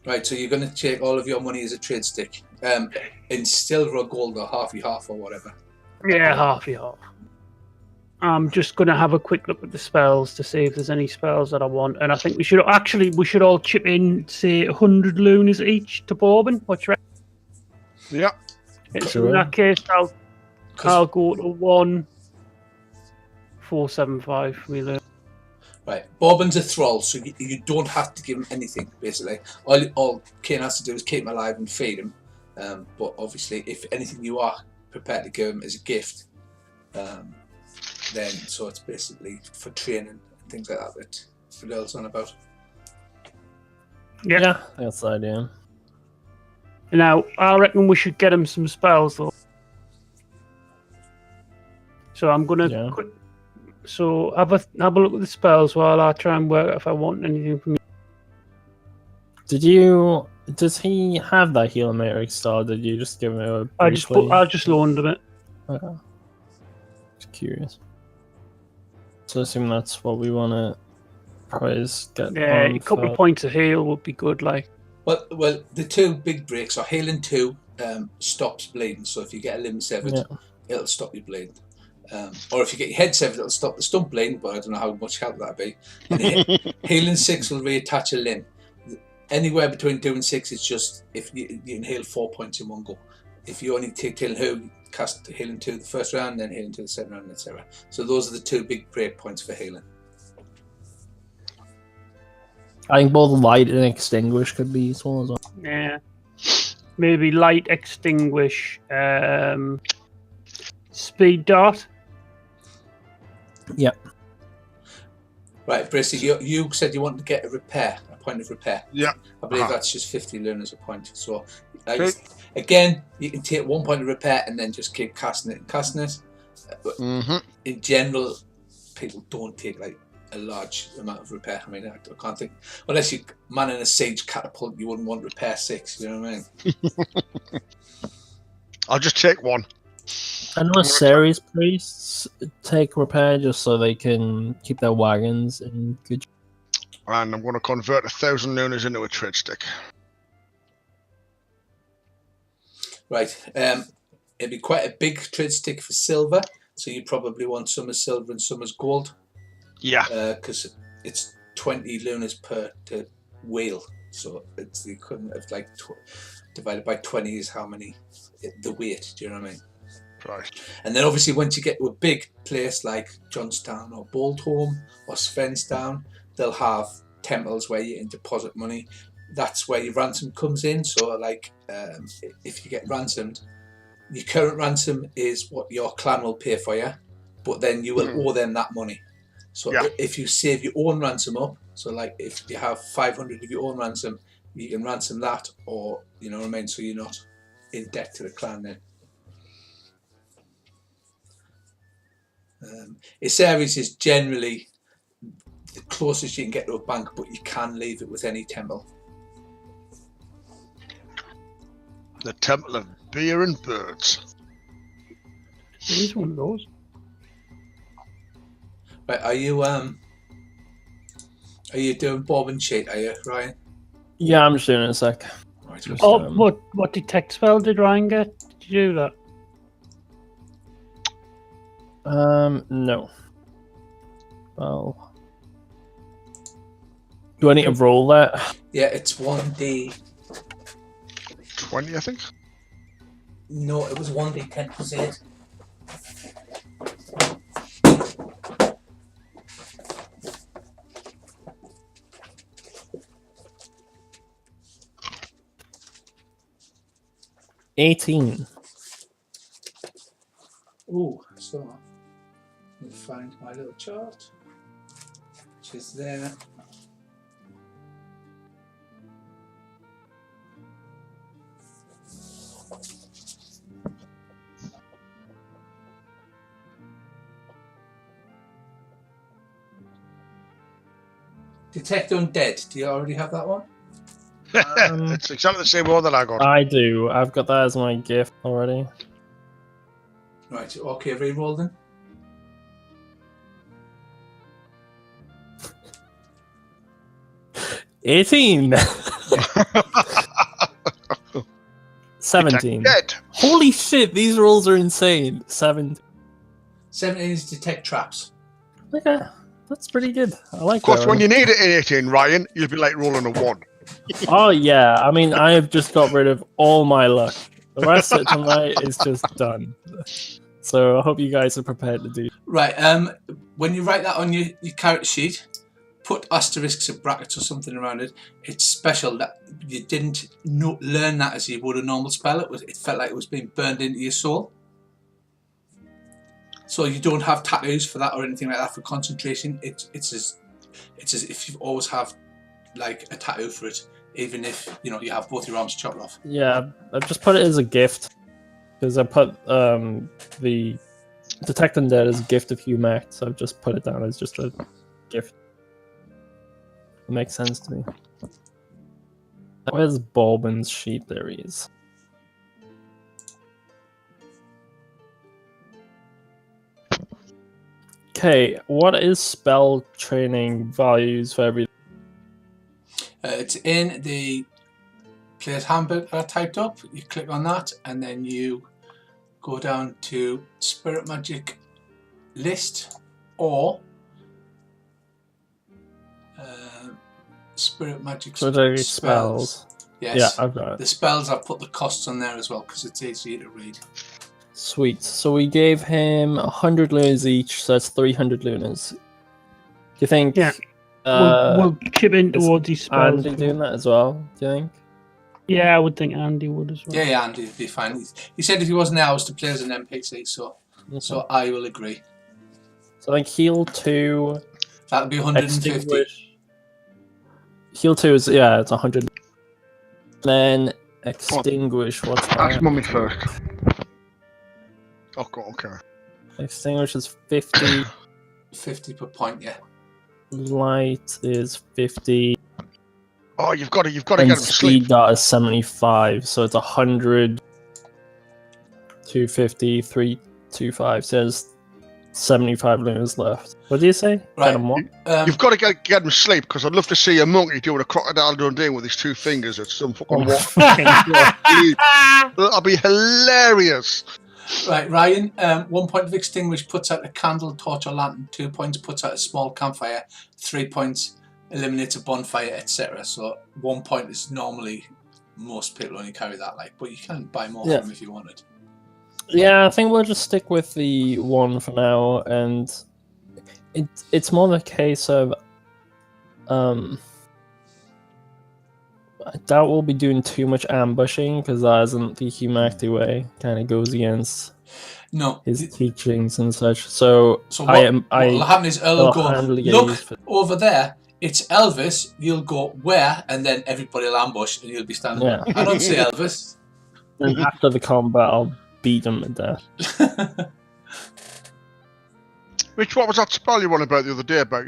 Right, so you're going to take all of your money as a trade stick, in silver or gold or half or whatever. Yeah, half. I'm just going to have a quick look at the spells to see if there's any spells that I want, and I think we should all chip in, say, 100 lunas each to Bourbon. What's right? Yeah. So in that case, I'll go to 1,475 for me. Right, Bourbon's a thrall, so you don't have to give him anything, basically. All Kane has to do is keep him alive and feed him. But obviously, if anything you are prepared to give him as a gift, then so it's basically for training and things like that Fidel's on about. Yeah, that's the idea. Now, I reckon we should get him some spells, though. So I'm going to... So have a look at the spells while I try and work out if I want anything from you. Does he have that healer matrix style? Did you just give him a... I just loaned him it. Okay. Just curious. So I assume that's what we want to probably get. Yeah, a couple of points of heal would be good, like. Well, the two big breaks are healing 2 stops bleeding. So if you get a limb severed, it'll stop you bleeding. Or if you get your head severed, it'll stop the stump bleeding, but I don't know how much help that'll be. And healing 6 will reattach a limb. Anywhere between 2 and 6 is just if you can heal 4 points in one go. If you only take healing 2, cast healing 2 the first round, then healing 2 the second round, etc. So those are the 2 big break points for healing. I think both light and extinguish could be useful as well. Yeah. Maybe light, extinguish, speed dart. Yep. Right, Bracey, you said you wanted to get a point of repair. Yeah. I believe that's just 50 lunas a point. So, again, you can take 1 point of repair and then just keep casting it. But in general, people don't take like a large amount of repair. I mean, I can't think, unless you man in a siege catapult, you wouldn't want repair 6. You know what I mean? I'll just take 1. I know series priests take repair just so they can keep their wagons in good. And I'm going to convert 1,000 lunas into a trade stick. Right. It'd be quite a big trade stick for silver, so you probably want some as silver and some as gold. Yeah. Because it's 20 lunas per wheel, so it's the equivalent of like divided by 20 is how many the weight. Do you know what I mean? Right. And then obviously once you get to a big place like Johnstown or Boldholm or Svenstown, they'll have temples where you can deposit money. That's where your ransom comes in. So like if you get ransomed, your current ransom is what your clan will pay for you, but then you will owe them that money. So if you save your own ransom up, so like if you have 500 of your own ransom, you can ransom that, or you know what I mean, so you're not in debt to the clan then. Series is generally the closest you can get to a bank, but you can leave it with any temple. The Temple of Beer and Birds. It is one of those. Right, are you doing Bob and cheat? Are you, Ryan? Yeah, I'm just doing it in a sec. Right, just, what detect spell did Ryan get? Did you do that? No. Well, do I need to roll that? Yeah, it's 1d 20, I think. No, it was 1d10 plus 8. $18. Ooh, so let me find my little chart, which is there. Detect Undead. Do you already have that one? It's exactly the same one that I got. I do. I've got that as my gift already. Right, okay, re-roll then. 18. 17. Dead. Holy shit, these rolls are insane. 7. 17 is detect traps. Okay, that's pretty good. I like Of course, that when one. you need it in 18, Ryan, you'll be like rolling a 1. Oh yeah, I mean, I have just got rid of all my luck. The rest of tonight is just done. So I hope you guys are prepared to do. Right. When you write that on your character sheet, put asterisks or brackets or something around it. It's special that you didn't learn that as you would a normal spell. It felt like it was being burned into your soul. So you don't have tattoos for that or anything like that for concentration. It's as if you always have like a tattoo for it, even if you have both your arms chopped off. Yeah, I've just put it as a gift because I put the detect undead as a gift of humac, so I've just put it down as just a gift. It makes sense to me. Where's Bourbon's sheet? There he is. Okay, what is spell training values for every? It's in the player's handbook that I typed up. You click on that and then you go down to Spirit Magic list or Spirit Magic spells. Yes. Yeah, I've got it. The spells, I've put the costs on there as well because it's easier to read. Sweet. So we gave him 100 lunas each, so that's 300 lunas. Do you think? Yeah. We'll chip in towards these spells. Andy doing that as well? Do you think? Yeah, I would think Andy would as well. Yeah, Andy would be fine. He said if he wasn't there, I was to play as an NPC, so I will agree. So I think heal 2. That'll be 150. Heal 2 is it's 100. Then extinguish. What's that? Ask Mummy first. Oh, okay. Extinguish is 50. 50 per point, yeah. Light is 50. Oh, you've got to get And him to sleep. speed dot is 75, so it's 100, 250, 325. Says 75 lunas left. What do you say? Right. You've got to get him to sleep because I'd love to see a monkey doing a crocodile Dundee with his 2 fingers at some fucking water. That'll be hilarious. Right, Ryan, 1 point of extinguish puts out a candle, torch or lantern. 2 points puts out a small campfire. 3 points eliminates a bonfire, etc. So 1 point is normally, most people only carry that, but you can buy more from them if you wanted. Yeah, I think we'll just stick with the 1 for now, and it's more the case of I doubt we'll be doing too much ambushing because that isn't the Humanity way. Kind of goes against his teachings and such. So what'll happen is Earl will go, look, over there, it's Elvis. You'll go, where? And then everybody will ambush and you'll be standing there. I don't see Elvis. And after the combat, I'll beat him to death. Rich, what was that spell you won about the other day about,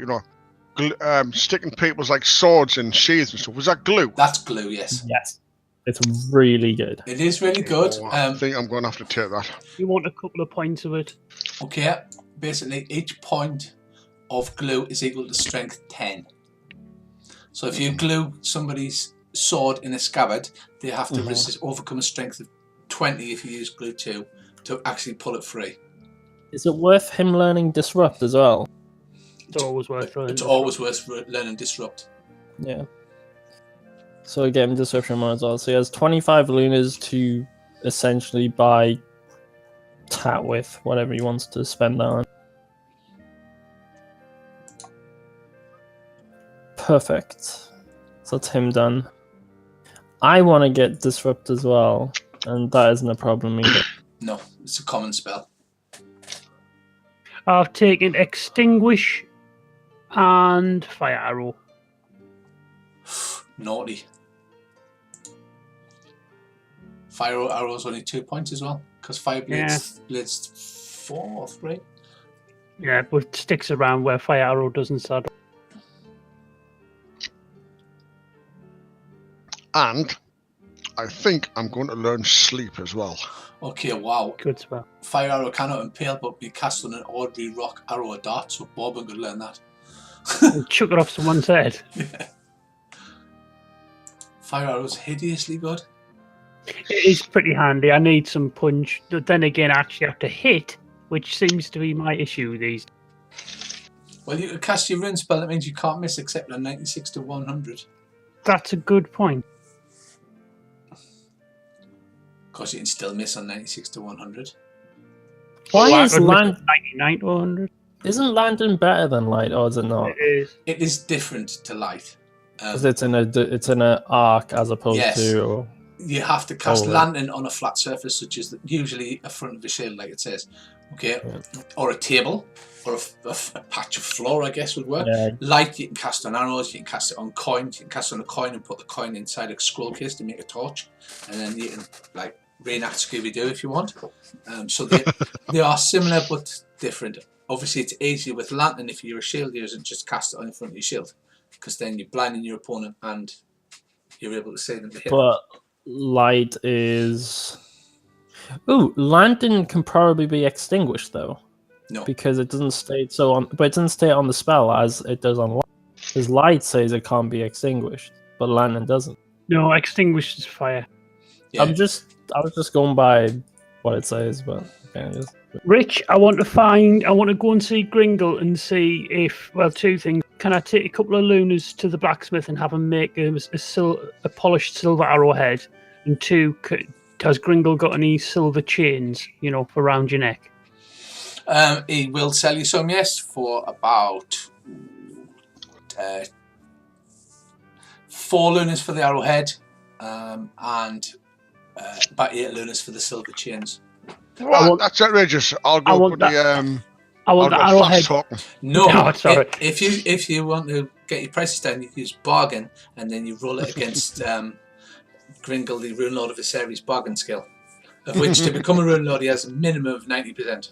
sticking people's swords in sheaths and stuff? Was that glue? That's glue, yes. Yes. It's really good. It is really good. I think I'm going to have to take that. You want a couple of points of it. Okay, basically each point of glue is equal to strength 10. So if you glue somebody's sword in a scabbard, they have to overcome a strength of 20 if you use glue 2 to actually pull it free. Is it worth him learning Disrupt as well? It's always worth learning. It's always worth learning Disrupt. Yeah. So again, Disruption as well. So he has 25 lunas to essentially buy tat with whatever he wants to spend that on. Perfect. So that's him done. I want to get Disrupt as well, and that isn't a problem either. No, it's a common spell. I've taken Extinguish and Fire Arrow. Naughty. Fire Arrow is only 2 points as well, because Fire Blades 4 or 3. Yeah, but it sticks around where Fire Arrow doesn't saddle. And I think I'm going to learn Sleep as well. Okay, wow. Good spell. Fire Arrow cannot impale but be cast on an ordinary rock, arrow, or dart, so Bobbin could learn that. Chuck it off someone's head. Yeah. Fire arrow's hideously good. It is pretty handy. I need some punch. But then again, I actually have to hit, which seems to be my issue these days. Well, you could cast your rune spell. That means you can't miss except on 96 to 100. That's a good point. Of course, you can still miss on 96 to 100. Why is land 99 to 100? Isn't lantern better than light, or is it not? It is. It is different to light. Because it's in a arc as opposed to. You have to cast lantern on a flat surface, such as usually a front of a shield, like it says. Okay, or a table, or a patch of floor, I guess would work. Yeah. Light you can cast on arrows, you can cast it on coins, you can cast it on a coin and put the coin inside a scroll case to make a torch, and then you can like reenact Scooby-Doo if you want. So they are similar but different. Obviously, it's easier with lantern if you're a shield user, just cast it on in front of your shield, because then you're blinding your opponent and you're able to see them to hit. But light is. Ooh, lantern can probably be extinguished though. No, because it doesn't state so on, but it doesn't state on the spell as it does on light. Because light says it can't be extinguished, but lantern doesn't. No, extinguishes fire. yeah. I was just going by what it says, but okay, yes. Rich, I want to go and see Gringle and see if, well, two things. Can I take a couple of lunars to the blacksmith and have him make a polished silver arrowhead? And two, has Gringle got any silver chains, for around your neck? He will sell you some, yes, for about 4 lunars for the arrowhead, and about 8 lunars for the silver chains. What? That's outrageous. I'll go put the I want the arrowhead. No, sorry. If you want to get your prices down, you use bargain, and then you roll it against Gringle, the Rune Lord of Viserys bargain skill, of which to become a Rune Lord he has a minimum of 90%.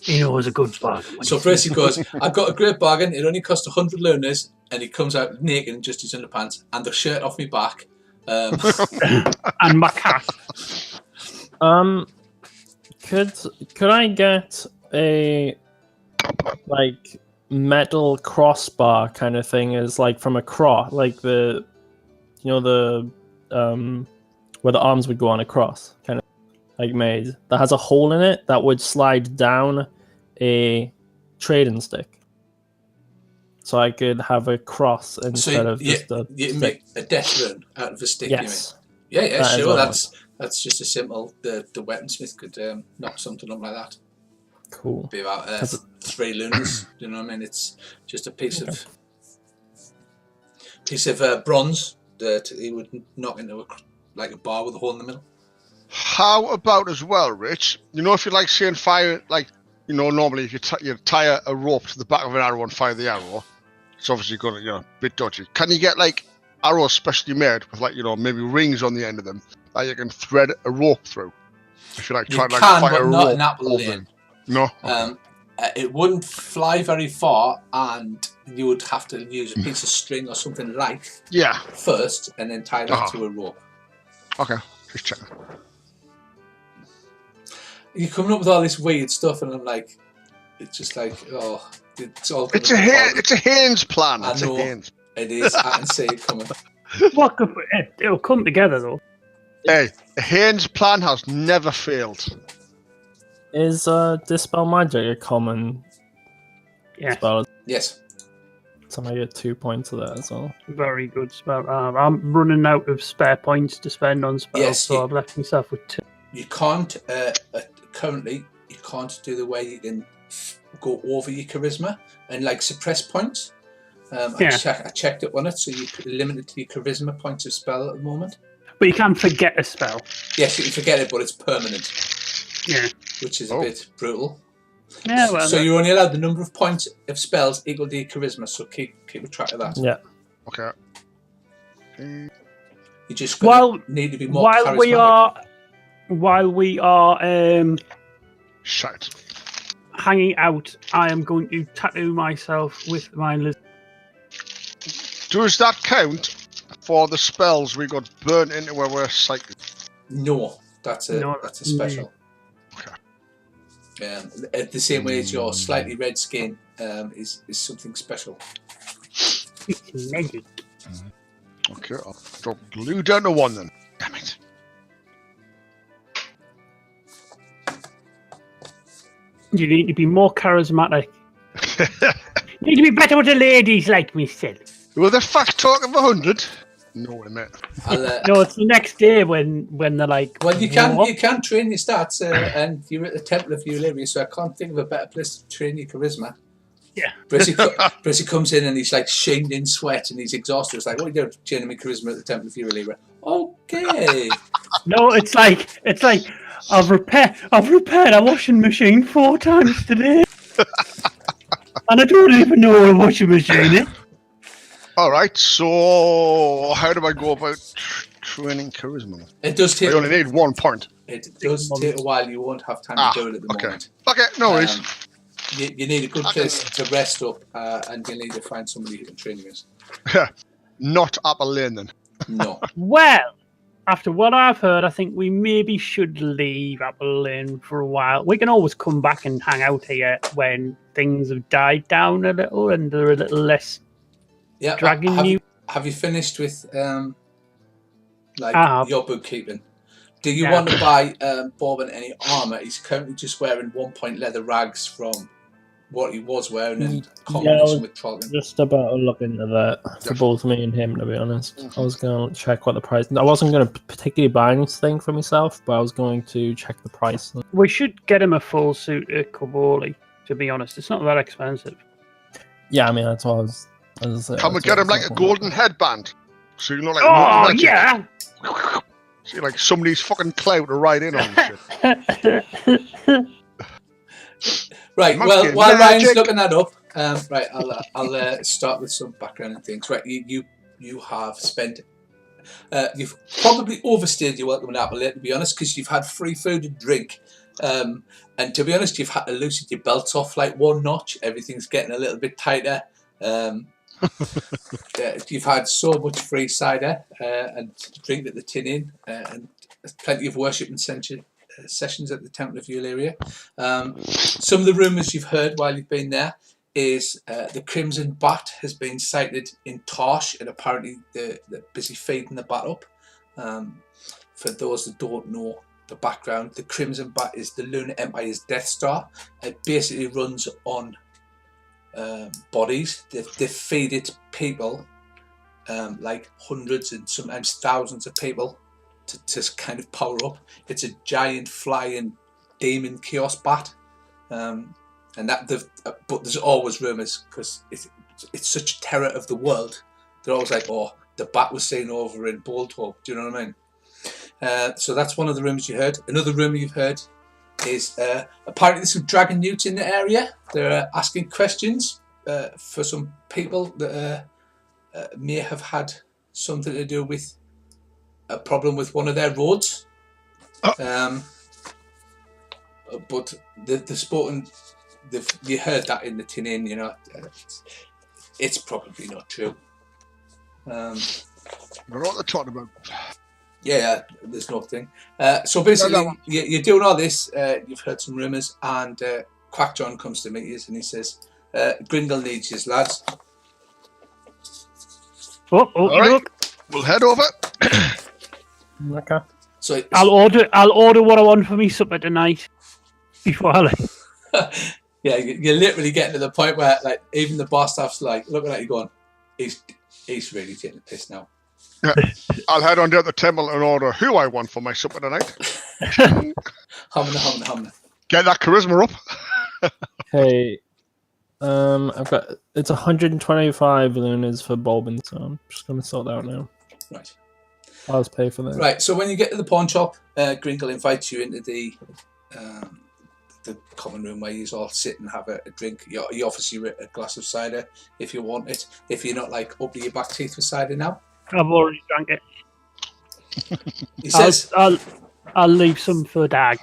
He knows a good bargain. So first he goes, I've got a great bargain, it only costs 100 lunars, and he comes out naked in just his underpants and the shirt off my back. And my cat. Could I get a metal crossbar kind of thing as from a cross, like the where the arms would go on a cross, kind of made that has a hole in it that would slide down a trading stick, so I could have a cross instead of just a you stick. make a death rune out of a stick. Yes. You mean? Yeah, That is sure. what That's just a simple. The weaponsmith could knock something up like that. Cool. Be about 3 lunars. You know what I mean? It's just a piece of bronze that he would knock into a bar with a hole in the middle. How about as well, Rich? If you like seeing fire, normally if you tie a rope to the back of an arrow and fire the arrow, it's obviously going to, a bit dodgy. Can you get arrows specially made with maybe rings on the end of them that you can thread a rope through? If you try to fire a rope. Not an apple lane. No. It wouldn't fly very far, and you would have to use a piece of string or something light first, and then tie that to a rope. Okay, just checking. You're coming up with all this weird stuff, and I'm like, it's just it's all. It's a Haynes plan. I know it is. I can see it coming. It'll come together though. Hey, a Haynes plan has never failed. Is Dispel Magic a common spell? Yes. So I get 2 points of that as well. Very good spell. I'm running out of spare points to spend on spells, so I've left myself with 2. You can't currently. You can't do the way you can go over your charisma and suppress points. I checked it on it, so you're limited to your charisma points of spell at the moment. But you can forget a spell. Yes, you can forget it, but it's permanent. Yeah. Which is a bit brutal. Yeah, well, so you're only allowed the number of points of spells equal to your charisma, so keep a track of that. Yeah. Okay. You just need to be more charismatic. While we are Shite. hanging out, I am going to tattoo myself with my lizard. Does that count for the spells we got burnt into where we're psychic? No, that's a special. Okay. The same way as your slightly red skin is something special. It's magic. Okay. Okay, I'll drop glue down to 1 then. Damn it. You need to be more charismatic. You need to be better with the ladies like myself. Will the fuck talk of 100? No way, mate. No, it's the next day when they're like. Well, you "What?" can train your stats, and you're at the Temple of Eulalia, so I can't think of a better place to train your charisma. Yeah. Brissy comes in and he's like shamed in sweat and he's exhausted. It's like, what are you doing training me charisma at the Temple of Eulalia? Okay. No, it's like I've repaired a washing machine 4 times today, and I don't even know what a washing machine is. All right, so how do I go about training charisma? It does take. I only need 1 point. It does take a while. You won't have time to do it at the moment. Okay, no worries. You need a good place to rest up, and you need to find somebody who can train you. Not Upper Lane then. No. Well, after what I've heard, I think we maybe should leave Apple Lane for a while. We can always come back and hang out here when things have died down a little and they're a little less dragging you. Have you finished with your bookkeeping? Do you want to buy Bobbin any armour? He's currently just wearing 1 point leather rags from what he was wearing and combination with Trollin. Just about to look into that for both me and him, to be honest. I was going to check what the price. I wasn't going to particularly buy anything for myself, but I was going to check the price. We should get him a full suit at Kabuli, to be honest. It's not that expensive. Yeah, I mean, that's what I was saying. Can we get him like a golden headband? So you know, like magic. Yeah! See, like somebody's fucking clout to ride in on and shit. Right, well, while Ryan's looking that up, right, I'll start with some background and things. Right, you have spent, you've probably overstayed your welcome in Appalachia, to be honest, because you've had free food and drink. And to be honest, you've had to loosen your belts off like 1 notch. Everything's getting a little bit tighter. You've had so much free cider and drink at the Tin Inn, and plenty of worship and sessions at the Temple of Eulalia. Some of the rumours you've heard while you've been there is the Crimson Bat has been sighted in Tarsh, and apparently they're busy feeding the bat up. For those that don't know the background, the Crimson Bat is the Lunar Empire's Death Star. It basically runs on bodies. They feed it people, like hundreds and sometimes thousands of people, to kind of power up. It's a giant flying demon chaos bat, and that but there's always rumours because it's such terror of the world. They're always like, oh, the bat was seen over in Bolthope. Do you know what I mean? So that's one of the rumours you heard. Another rumour you've heard is apparently there's some dragon newts in the area. They're asking questions for some people that may have had something to do with a problem with one of their roads. But they've spoken. You heard that in the Tin Inn, you know. It's probably not true. We're what they're talking about. Yeah, there's nothing. So basically, you're doing all this. You've heard some rumours, and Quack John comes to meet you, and he says, "Grindle needs you, lads." All right. Look. We'll head over. Okay. So I'll order what I want for me supper tonight before I leave. Yeah, you're literally getting to the point where, like, even the bar staff's like looking at you, going, "He's really taking the piss now." Yeah. I'll head on down to the temple and order who I want for my supper tonight. Humna. Get that charisma up. Hey, I've got it's 125 lunas for Bulbin, so I'm just gonna sort that out now. Right. I'll just pay for that. Right. So when you get to the pawn shop, Gringle invites you into the common room where you all sit and have a drink. He offers you a glass of cider if you want it. If you're not like up to your back teeth with cider now. I've already drank it. He says, I'll leave some for Dag.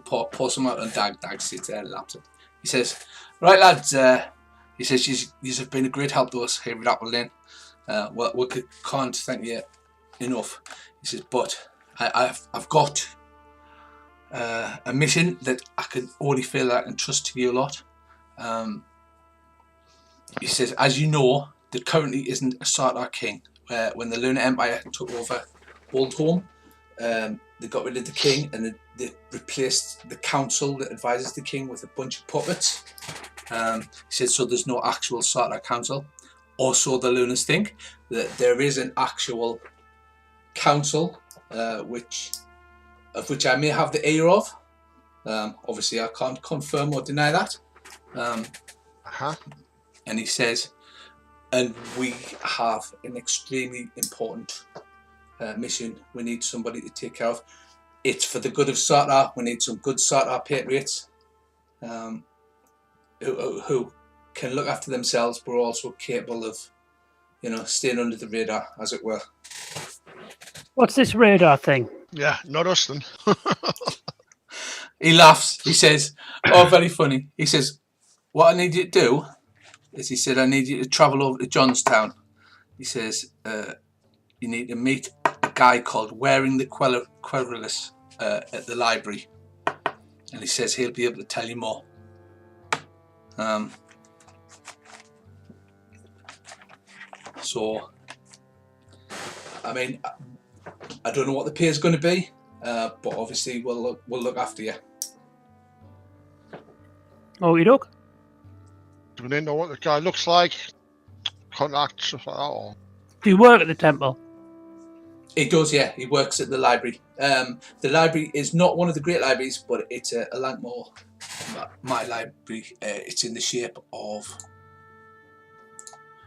Pour some out on Dag. Dag sits there and laps it. He says, "Right, lads," he says, you have been a great help to us here at Apple Lane. We can't thank you enough. He says, but I've got a mission that I can only feel that I can trust to you a lot. He says, as you know, there currently isn't a Sartar king, when the Lunar Empire took over Oldhome, they got rid of the king and they replaced the council that advises the king with a bunch of puppets. He said, so there's no actual Sartar council. Also, the Lunars think that there is an actual council, of which I may have the ear of. Obviously, I can't confirm or deny that. And he says, and we have an extremely important mission we need somebody to take care of. It's for the good of Sartar. We need some good Sartar patriots who can look after themselves, but are also capable of, staying under the radar, as it were. What's this radar thing? Yeah, not us then. He laughs. He says, oh, very funny. He says, what I need you to do is, he said, I need you to travel over to Johnstown. He says, you need to meet a guy called Wearing the Querulous at the library. And he says he'll be able to tell you more. So, I mean, I don't know what the pay is going to be, but obviously we'll look after you. Oh, you look. Do we know what the guy looks like? Contact, stuff like that, or? Do you work at the temple? He does, yeah. He works at the library. The library is not one of the great libraries, but it's a lot more. My library, it's in the shape of...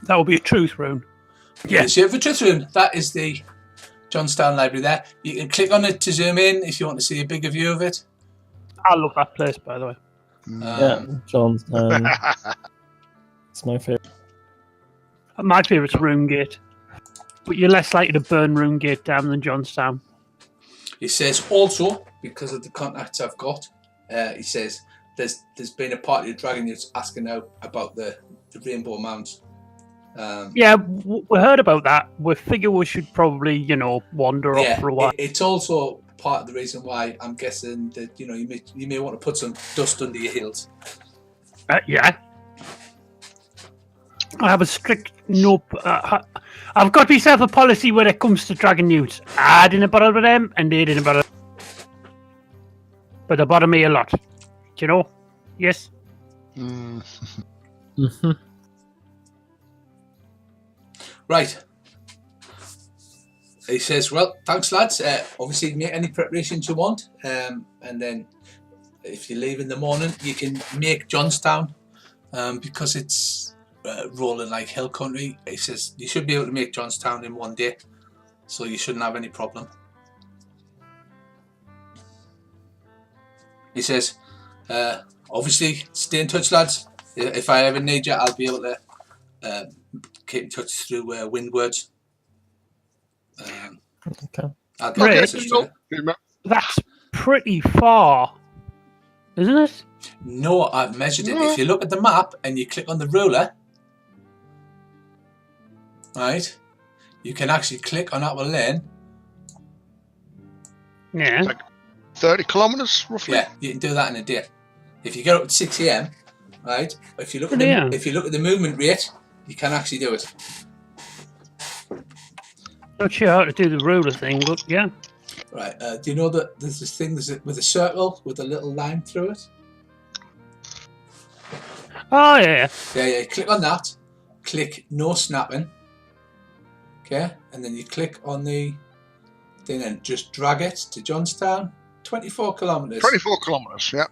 That will be a truth rune. Yeah. The shape of a truth rune. That is the Johnstown library there. You can click on it to zoom in if you want to see a bigger view of it. I love that place, by the way. Yeah, Johnstown. It's my favourite. My favourite's Runegate. But you're less likely to burn Runegate down than Johnstown. He says also, because of the contacts I've got, he says there's been a party of dragon newts asking now about the Rainbow Mounds. Yeah, we heard about that. We figure we should probably, wander off for a while. It's also part of the reason why I'm guessing that, you may want to put some dust under your heels. Yeah. I have a strict nope. I've got myself a policy when it comes to dragon newts. I didn't bother with them, and they didn't bother. But they bother me a lot. Yes? Mm-hmm. Right. He says, well, thanks, lads. Obviously, make any preparations you want. And then if you leave in the morning, you can make Johnstown because it's rolling like hill country. He says you should be able to make Johnstown in one day, so you shouldn't have any problem. He says, obviously, stay in touch, lads. If I ever need you, I'll be able to keep in touch through Windwards. Okay. I'll get a message to you. That's pretty far, isn't it? No, I've measured it. If you look at the map and you click on the ruler, right, you can actually click on Apple Lane. Yeah. Like 30 kilometres, roughly? Yeah, you can do that in a day. If you get up at 6 a.m, right, if you look at the movement rate, you can actually do it. Not sure how to do the ruler thing, but yeah. Right, do you know that there's this thing with a circle with a little line through it? Oh, yeah. Yeah, click on that. Click no snapping. Okay, and then you click on the thing and just drag it to Johnstown. 24 kilometres. 24 kilometres, yeah.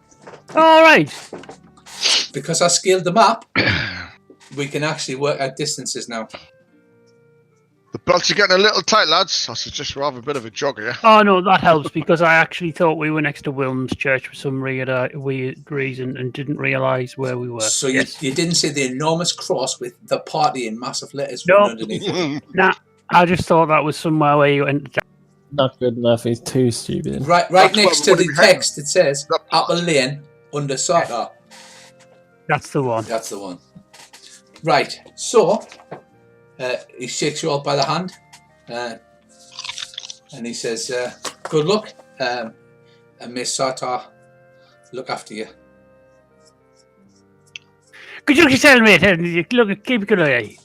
All right. Because I scaled the map, we can actually work out distances now. The belts are getting a little tight, lads. I suggest we have a bit of a jog here. Oh, no, that helps because I actually thought we were next to Wilm's church for some weird reason and didn't realise where we were. So yes. you didn't see the enormous cross with the party in massive letters No. underneath it? Nah, I just thought that was somewhere where you went. Not good enough. He's too stupid. Right next to the text, it says Apple Lane under Sartar. That's the one. That's the one. Right, so he shakes you all by the hand and he says, good luck, and may Sartar look after you. Good luck yourself, mate. Look, keep a good eye.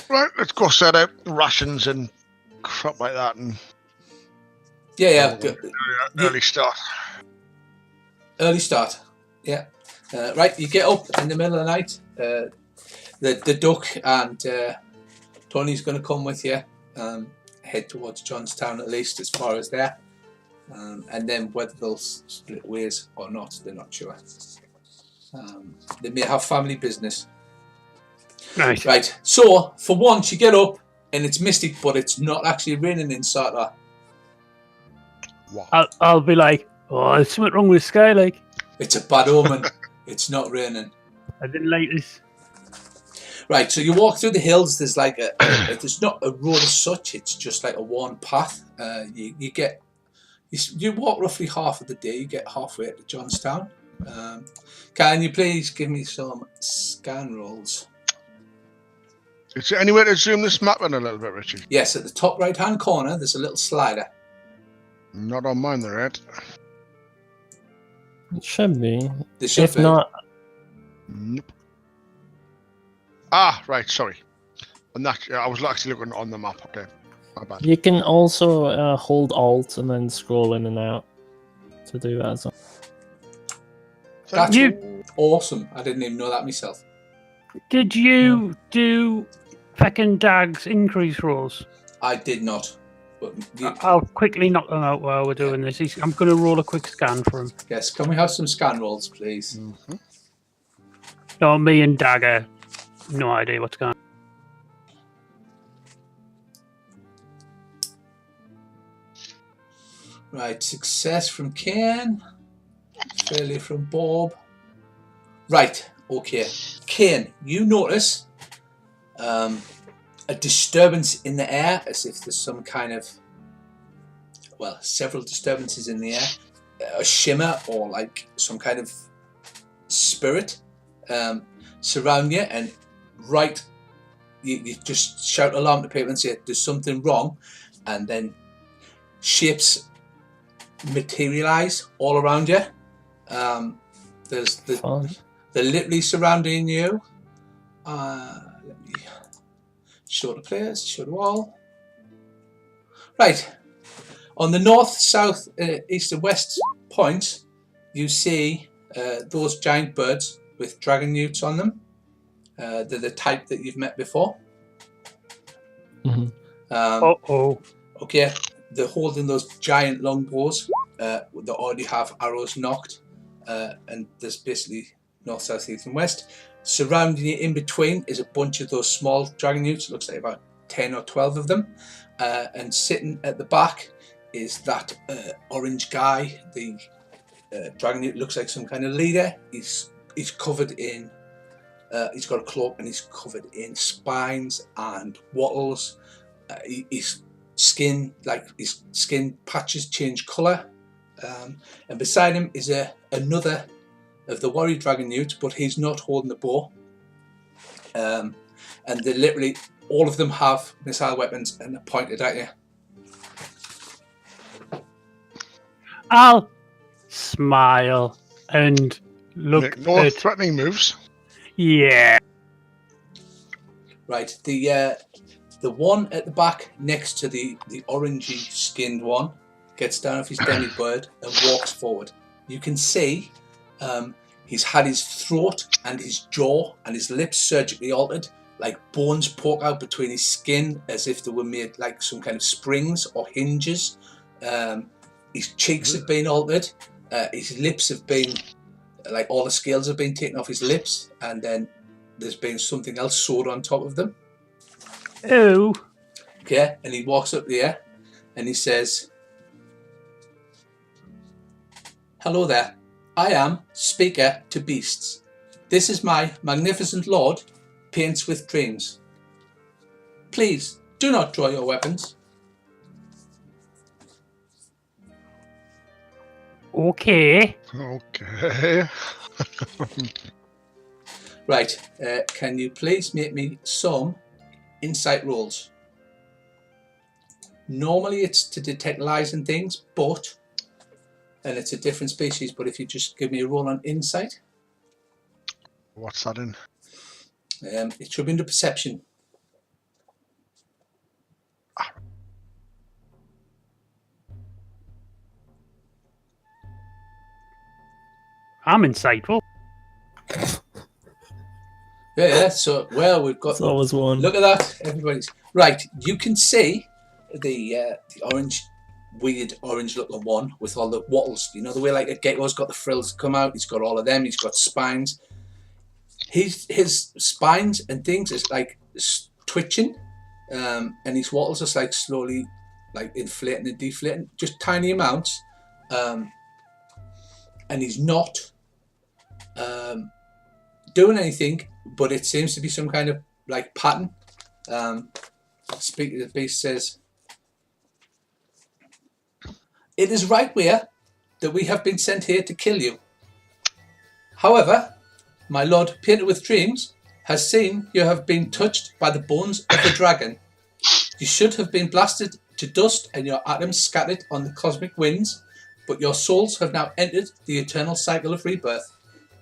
Right, let's go set out rations and crap like that, and Yeah. early start. Early start. Yeah. Right, you get up in the middle of the night. The duck and Tony's going to come with you. Head towards Johnstown, at least as far as there. And then whether they'll split ways or not, they're not sure. They may have family business. Nice. Right, so for once you get up and it's misty, but it's not actually raining in Sartor. Wow. I'll be like, oh, there's something wrong with the sky. Like, It's a bad omen. It's not raining. I didn't like this. Right, so you walk through the hills. There's like there's not a road as such. It's just like a worn path. You walk roughly half of the day. You get halfway to Johnstown. Can you please give me some scan rolls? Is there any way to zoom this map in a little bit, Richard? Yes, at the top right-hand corner, there's a little slider. Not on mine, there, Ed. It should be. There should If be. not, Nope. Ah, right, sorry. And that, I was actually looking on the map. Okay, my bad. you can also hold Alt and then scroll in and out to do that as well. That's You- awesome. I didn't even know that myself. Did you do feckin' Dag's increase rolls? I did not. But I'll quickly knock them out while we're doing this. I'm going to roll a quick scan for him. yes, can we have some scan rolls, please? Mm-hmm. No, me and Dagger, no idea what's going on. Right, success from Kane. Failure from Bob. Right, okay. Kane, you notice a disturbance in the air, as if there's some kind of, well, several disturbances in the air. A shimmer or like some kind of spirit surround you, and right, you just shout alarm to people and say there's something wrong, and then shapes materialize all around you. Fun. They're literally surrounding you. Let me show the players, show the wall. Right, on the north, south, east and west points, you see those giant birds with dragon newts on them. They're the type that you've met before. Mhm. Uh-oh. Okay, they're holding those giant longbows that already have arrows knocked, and there's basically north, south, east and west. Surrounding you in between is a bunch of those small dragon newts. It looks like about 10 or 12 of them, and sitting at the back is that orange guy. The dragon newt looks like some kind of leader. He's covered in he's got a cloak and he's covered in spines and wattles. His skin patches change colour, and beside him is another of the warrior dragon newt, but he's not holding the bow. And they literally, all of them have missile weapons and they're pointed at you. I'll smile and look Make no at... threatening moves. Yeah. Right, the one at the back next to the orangey skinned one gets down off his demi bird and walks forward. You can see he's had his throat and his jaw and his lips surgically altered, like bones poke out between his skin as if they were made like some kind of springs or hinges. His cheeks have been altered. His lips have been, like all the scales have been taken off his lips, and then there's been something else sewed on top of them. Oh. Okay, and he walks up there and he says, "Hello there. I am Speaker to Beasts. This is my magnificent lord, Paints with Dreams. Please do not draw your weapons." Okay. Okay. Right, can you please make me some insight rolls? Normally it's to detect lies and things, and it's a different species, but if you just give me a roll on insight, What's that in? it should be into perception. I'm insightful. Yeah. So, well, we've got. It's always one. Look at that, everybody's right. You can see the orange, weird orange-looking one with all the wattles. You know the way like a gecko's got the frills come out. He's got all of them. He's got spines. His spines and things is like twitching, and his wattles are like slowly like inflating and deflating, just tiny amounts. And he's not doing anything, but it seems to be some kind of like pattern. Speak to the Beast says, "It is right where that we have been sent here to kill you. However, my lord painted with dreams has seen you have been touched by the bones of the dragon. You should have been blasted to dust and your atoms scattered on the cosmic winds, but your souls have now entered the eternal cycle of rebirth.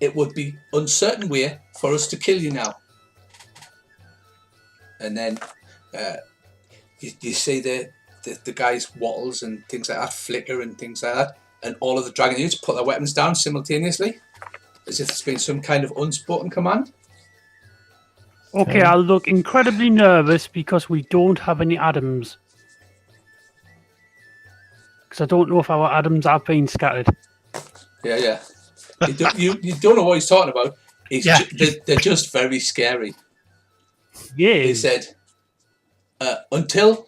It would be uncertain way for us to kill you now." And then you see the guy's wattles and things like that flicker and things like that, and all of the dragon youths put their weapons down simultaneously, as if it's been some kind of unspoken command. Okay, I'll look incredibly nervous because we don't have any atoms. Because I don't know if our atoms have been scattered. Yeah. You don't know what he's talking about. They're just very scary. Yeah. He said, until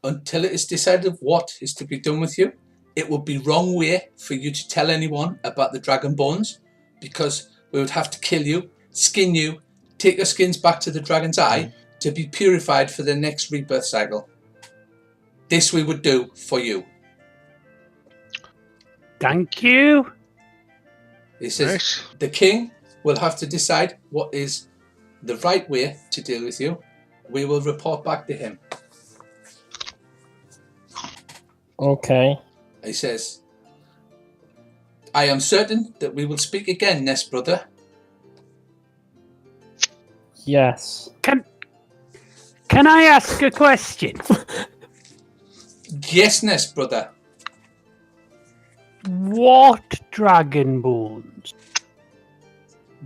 it is decided what is to be done with you, it would be wrong way for you to tell anyone about the dragon bones, because we would have to kill you, skin you, take your skins back to the dragon's eye to be purified for the next rebirth cycle. This we would do for you. Thank you. He says, Nice. The king will have to decide what is the right way to deal with you. We will report back to him. Okay. He says, I am certain that we will speak again, Nest brother. Yes. Can I ask a question? Yes, Nest brother. What dragon bones?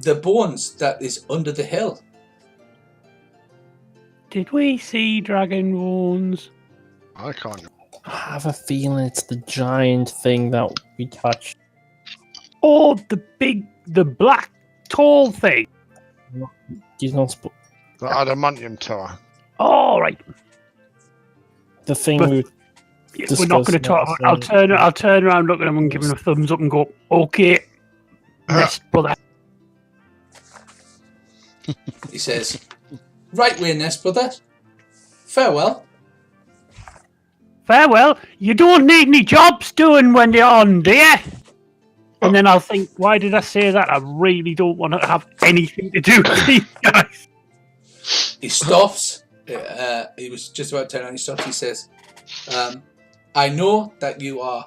The bones that is under the hill. Did we see dragon bones? I can't. I have a feeling it's the giant thing that we touched. Oh, the black, tall thing. He's not The adamantium tower. All right. the thing But- we We're not going to talk. I'll turn around, look at him, and give him a thumbs up, and go, "Okay, yes, brother." He says, right way, Nest brother. Farewell. Farewell. You don't need any jobs doing when you're on, do you? And then I'll think, why did I say that? I really don't want to have anything to do with these guys. He stops. He was just about to turn around. He stops. He says, I know that you are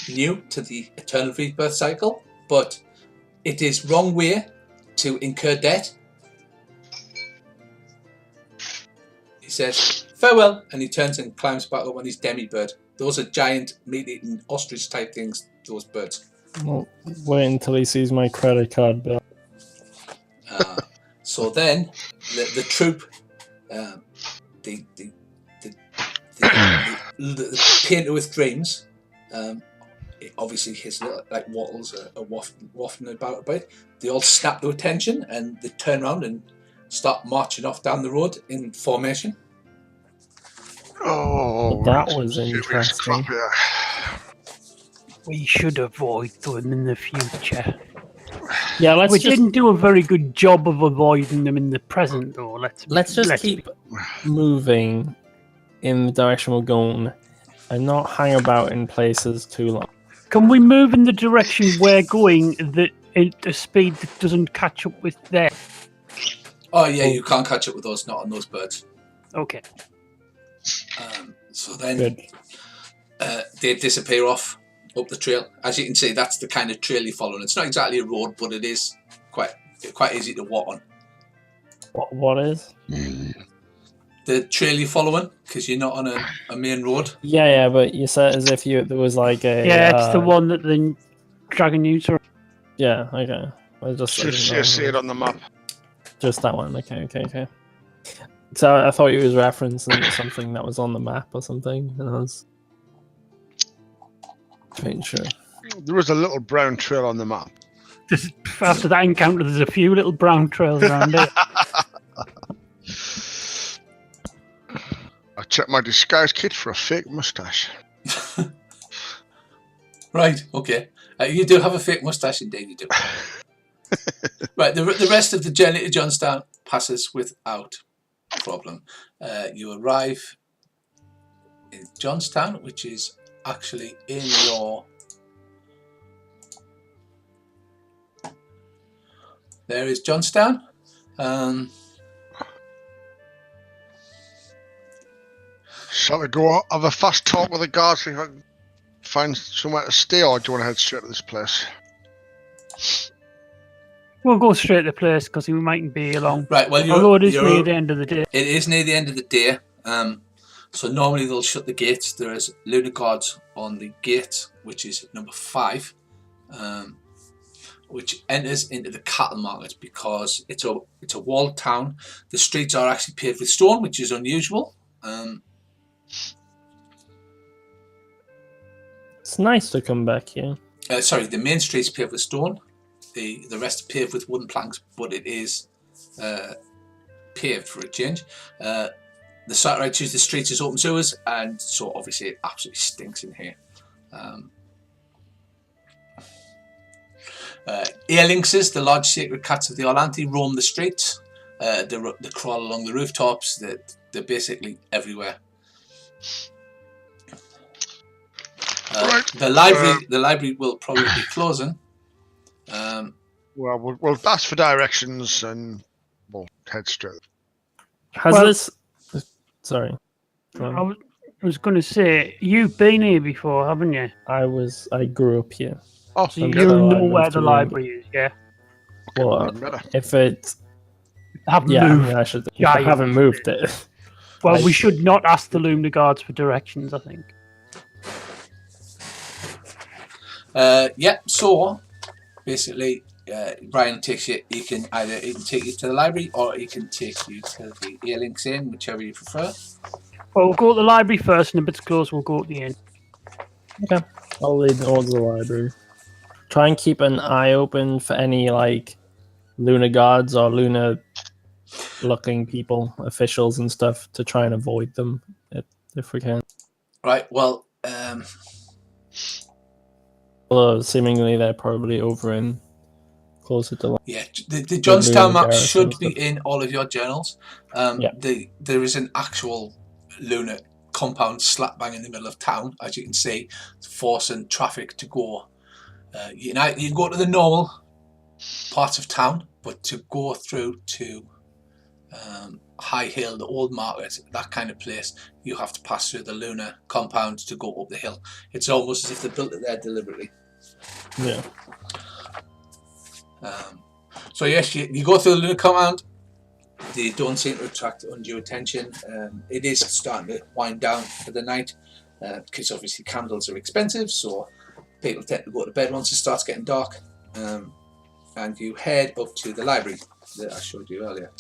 new to the eternal rebirth cycle, but it is wrong way to incur debt. He says, farewell, and he turns and climbs back up on his demi-bird. Those are giant, meat-eating ostrich-type things, those birds. Well, wait until he sees my credit card bill. So then, the troop, the painter with dreams, obviously his little, like wattles are wafting about a bit. They all snap to attention and they turn around and start marching off down the road in formation. Oh, That right. was Serious interesting. crap here. We should avoid them in the future. Yeah, We didn't do a very good job of avoiding them in the present, though. let's just keep moving in the direction we're going and not hang about in places too long. Can we move in the direction we're going at a speed that doesn't catch up with theirs? Oh yeah, you can't catch up with those, not on those birds. Okay. So then Good. they disappear off up the trail. As you can see, that's the kind of trail you're following. It's not exactly a road, but it is quite easy to walk on. What is? The trail you're following, because you're not on a main road. Yeah, but you said as if there was like a... Yeah, it's the one that the dragon newts are. Yeah, okay. I just See it on the map. Just that one. Okay. So I thought he was referencing something that was on the map or something, and I was pretty sure. There was a little brown trail on the map. After that encounter, there's a few little brown trails around it. I checked my disguise kit for a fake mustache. Right, okay. You do have a fake mustache, indeed you do. Right, the rest of the journey to Johnstown passes without problem. You arrive in Johnstown, which is actually in your... There is Johnstown. Shall we go have a fast talk with the guards, see if I can find somewhere to stay, or do you want to head straight to this place? We'll go straight to the place because we mightn't be long. Right, well, although it is near the end of the day. It is near the end of the day. So normally they'll shut the gates. There is lunar guards on the gate, which is number 5, which enters into the cattle market because it's a walled town. The streets are actually paved with stone, which is unusual. It's nice to come back here. Sorry, the main street's paved with stone. The rest are paved with wooden planks, but it is paved for a change. The site right choose the streets as open sewers, and so obviously it absolutely stinks in here. Earlynxes, the large sacred cats of the Orlanthi, roam the streets. They crawl along the rooftops. They're basically everywhere. Right. The library will probably be closing. Well, we'll ask for directions and we'll head straight. Sorry. I was going to say, you've been here before, haven't you? I grew up here. Oh, so you know where the library is, yeah? Well, if it... Haven't moved. I haven't moved it. Well, we should not ask the Lunar Guards for directions, I think. Yeah, so basically Brian takes you. He can take you to the library, or he can take you to the Earlynx Inn, whichever you prefer. Well, we'll go to the library first, and if it's closed, we'll go to the inn. Okay, I'll lead towards the library. Try and keep an eye open for any lunar guards or lunar-looking people, officials and stuff, to try and avoid them if we can. Right. Well. Although seemingly they're probably over in closer to. Yeah, the Johnstown map should be in all of your journals. There is an actual lunar compound slap bang in the middle of town, as you can see, forcing traffic to go. You can go to the normal parts of town, but to go through to High Hill, the old market, that kind of place, you have to pass through the lunar compound to go up the hill. It's almost as if they built it there deliberately. Yeah. So yes, you go through the lunar compound. They don't seem to attract undue attention. It is starting to wind down for the night because obviously candles are expensive, so people tend to go to bed once it starts getting dark. And you head up to the library that I showed you earlier.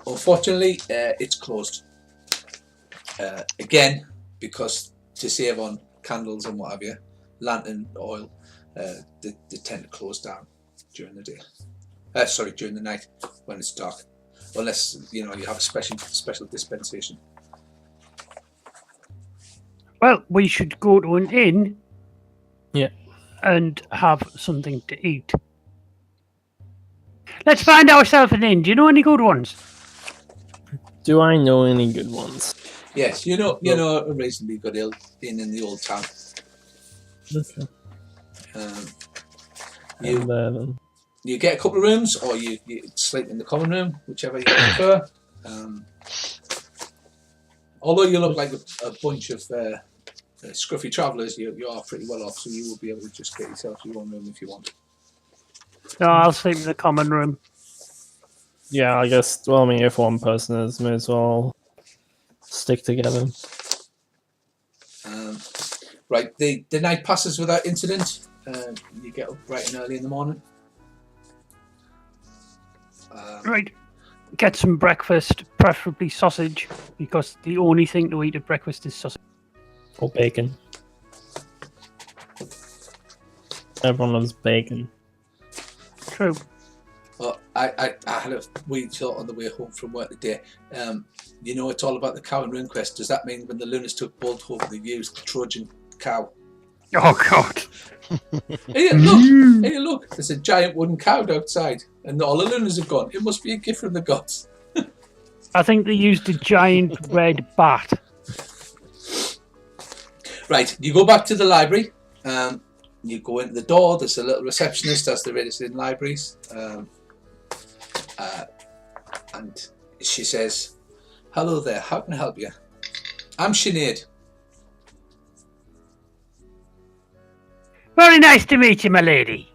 Unfortunately, it's closed again because to save on candles and what have you, lantern oil, they tend to close down during the day. During the night when it's dark, unless you have a special dispensation. Well, we should go to an inn. Yeah. And have something to eat. Let's find ourselves an inn. Do you know any good ones? Do I know any good ones? Yes, you know a reasonably good inn in the old town. Okay. You get a couple of rooms, or you sleep in the common room, whichever you prefer. Although you look like a bunch of scruffy travellers, you are pretty well off, so you will be able to just get yourself your own room if you want. No, I'll sleep in the common room. Yeah, I guess. Well, I mean, if one person is, may as well stick together. Right, the night passes without incident. you get up bright and early in the morning. Right. Get some breakfast, preferably sausage, because the only thing to eat at breakfast is sausage. Or bacon. Everyone loves bacon. True. Well, I had a wee thought on the way home from work today. You know, it's all about the cow in Runequest. Does that mean when the Lunas took Bolthorpe, they used the Trojan cow? Oh, God. Hey, look, there's a giant wooden cow outside, and all the Lunas have gone. It must be a gift from the gods. I think they used a giant red bat. Right, you go back to the library. You go into the door. There's a little receptionist, as there is in libraries. And she says, "Hello there, how can I help you?" "I'm Sinead." Very nice to meet you, my lady.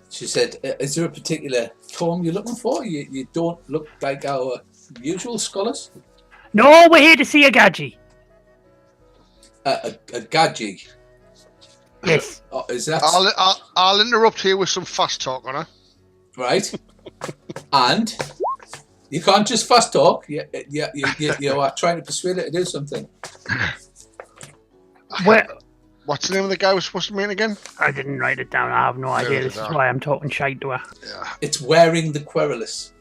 She said, "Is there a particular tome you're looking for? You don't look like our usual scholars." No, we're here to see a gadgie. A gadgie. Yes. Oh, is that I'll interrupt here with some fast talk on her. right? And you can't just fast talk. You are trying to persuade her to do something. Where? What's the name of the guy we're supposed to meet again? I didn't write it down. I have no idea. This is why I'm talking shite to her. Yeah. It's wearing the querulous.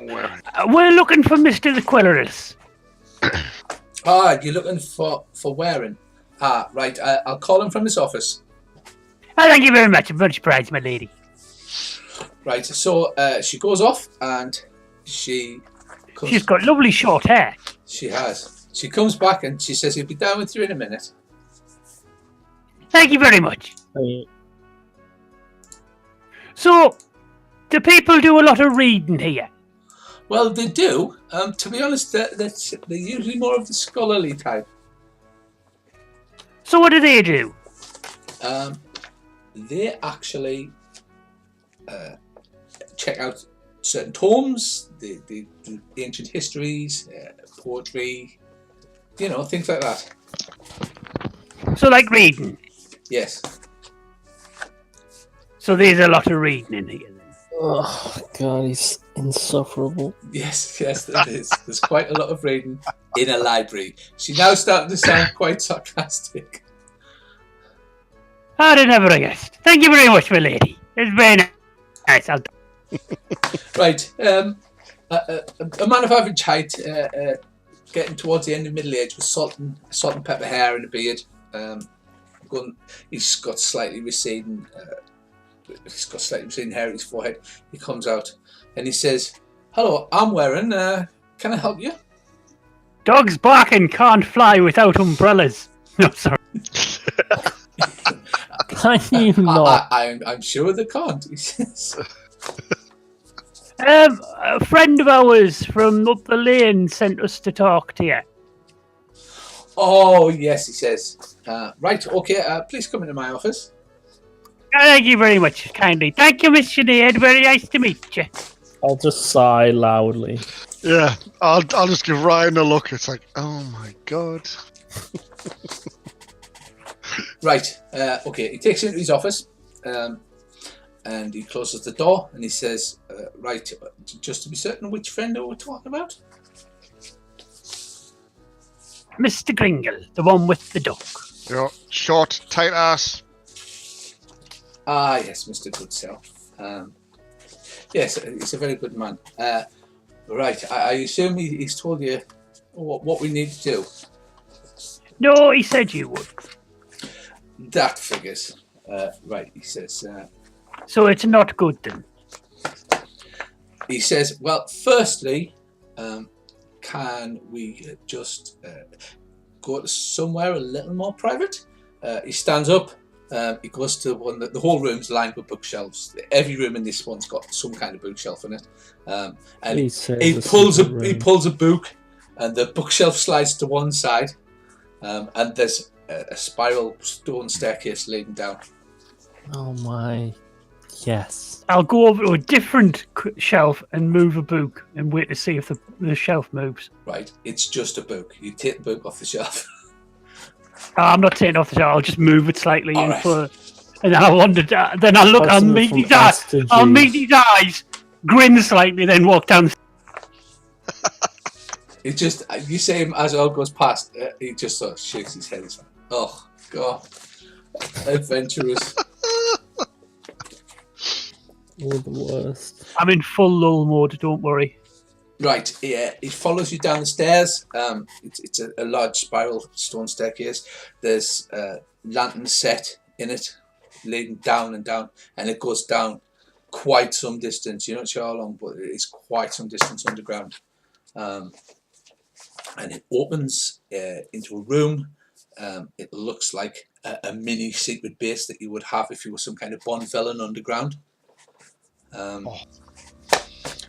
We're looking for Mr. the Querulous. Ah, you're looking for wearing. Ah, right. I'll call him from his office. Oh, thank you very much. I'm very surprised, my lady. Right. So she goes off and she comes. She's got lovely short hair. She has. She comes back and she says, "He'll be down with you in a minute." Thank you very much. So, do people do a lot of reading here? Well, they do. To be honest, they're usually more of the scholarly type. So what do they do? They actually check out certain tomes, the ancient histories, poetry, things like that. So like reading? Yes. So there's a lot of reading in here then? Oh, God, he's insufferable. Yes, there is. There's quite a lot of reading in a library. She's now starting to sound quite sarcastic. I'd have never guessed. Thank you very much, my lady. It's very nice. Right. A man of average height, getting towards the end of middle age, with salt and pepper hair and a beard. He's got slightly receding hair at his forehead. He comes out and he says, "Hello, I'm wearing. Can I help you?" Dogs barking can't fly without umbrellas. No, sorry. Can you not? I'm sure they can't. He says. A friend of ours from up the lane sent us to talk to you. Oh, yes, he says. Right, okay, please come into my office. Thank you very much, kindly. Thank you, Miss Sinead. Very nice to meet you. I'll just sigh loudly. Yeah, I'll just give Ryan a look. It's like, oh my God. Right, okay, he takes you into his office, and he closes the door, and he says, right, just to be certain, which friend are we talking about? Mr. Kringle, the one with the duck. Yeah, short, tight ass. Ah, yes, Mr. Goodself. Yes, he's a very good man. Right, I assume he's told you what we need to do. No, he said you would. That figures. Right, he says. So it's not good then? He says, well, firstly, can we just go to somewhere a little more private? He stands up. He goes to one that the whole room's lined with bookshelves. Every room in this one's got some kind of bookshelf in it. And he pulls a book, and the bookshelf slides to one side, and there's a spiral stone staircase leading down. Oh my, yes. I'll go over to a different shelf and move a book and wait to see if the shelf moves. Right, it's just a book. You take the book off the shelf. I'm not taking off the shirt. I'll just move it slightly All in right. front. And then I wonder. Then I look. I'll Possible meet from these eyes. S to I'll G. meet these eyes. Grin slightly, then walk down. It just, you see him as it all goes past, he just sort of shakes his head. He's like, oh, God. Adventurous. Oh, the worst. I'm in full lull mode. Don't worry. Right, yeah, he follows you down the stairs. It's a large spiral stone staircase. There's lanterns set in it, leading down and down, and it goes down quite some distance. You're not sure how long, but it's quite some distance underground. And it opens into a room. It looks like a mini secret base that you would have if you were some kind of Bond villain underground.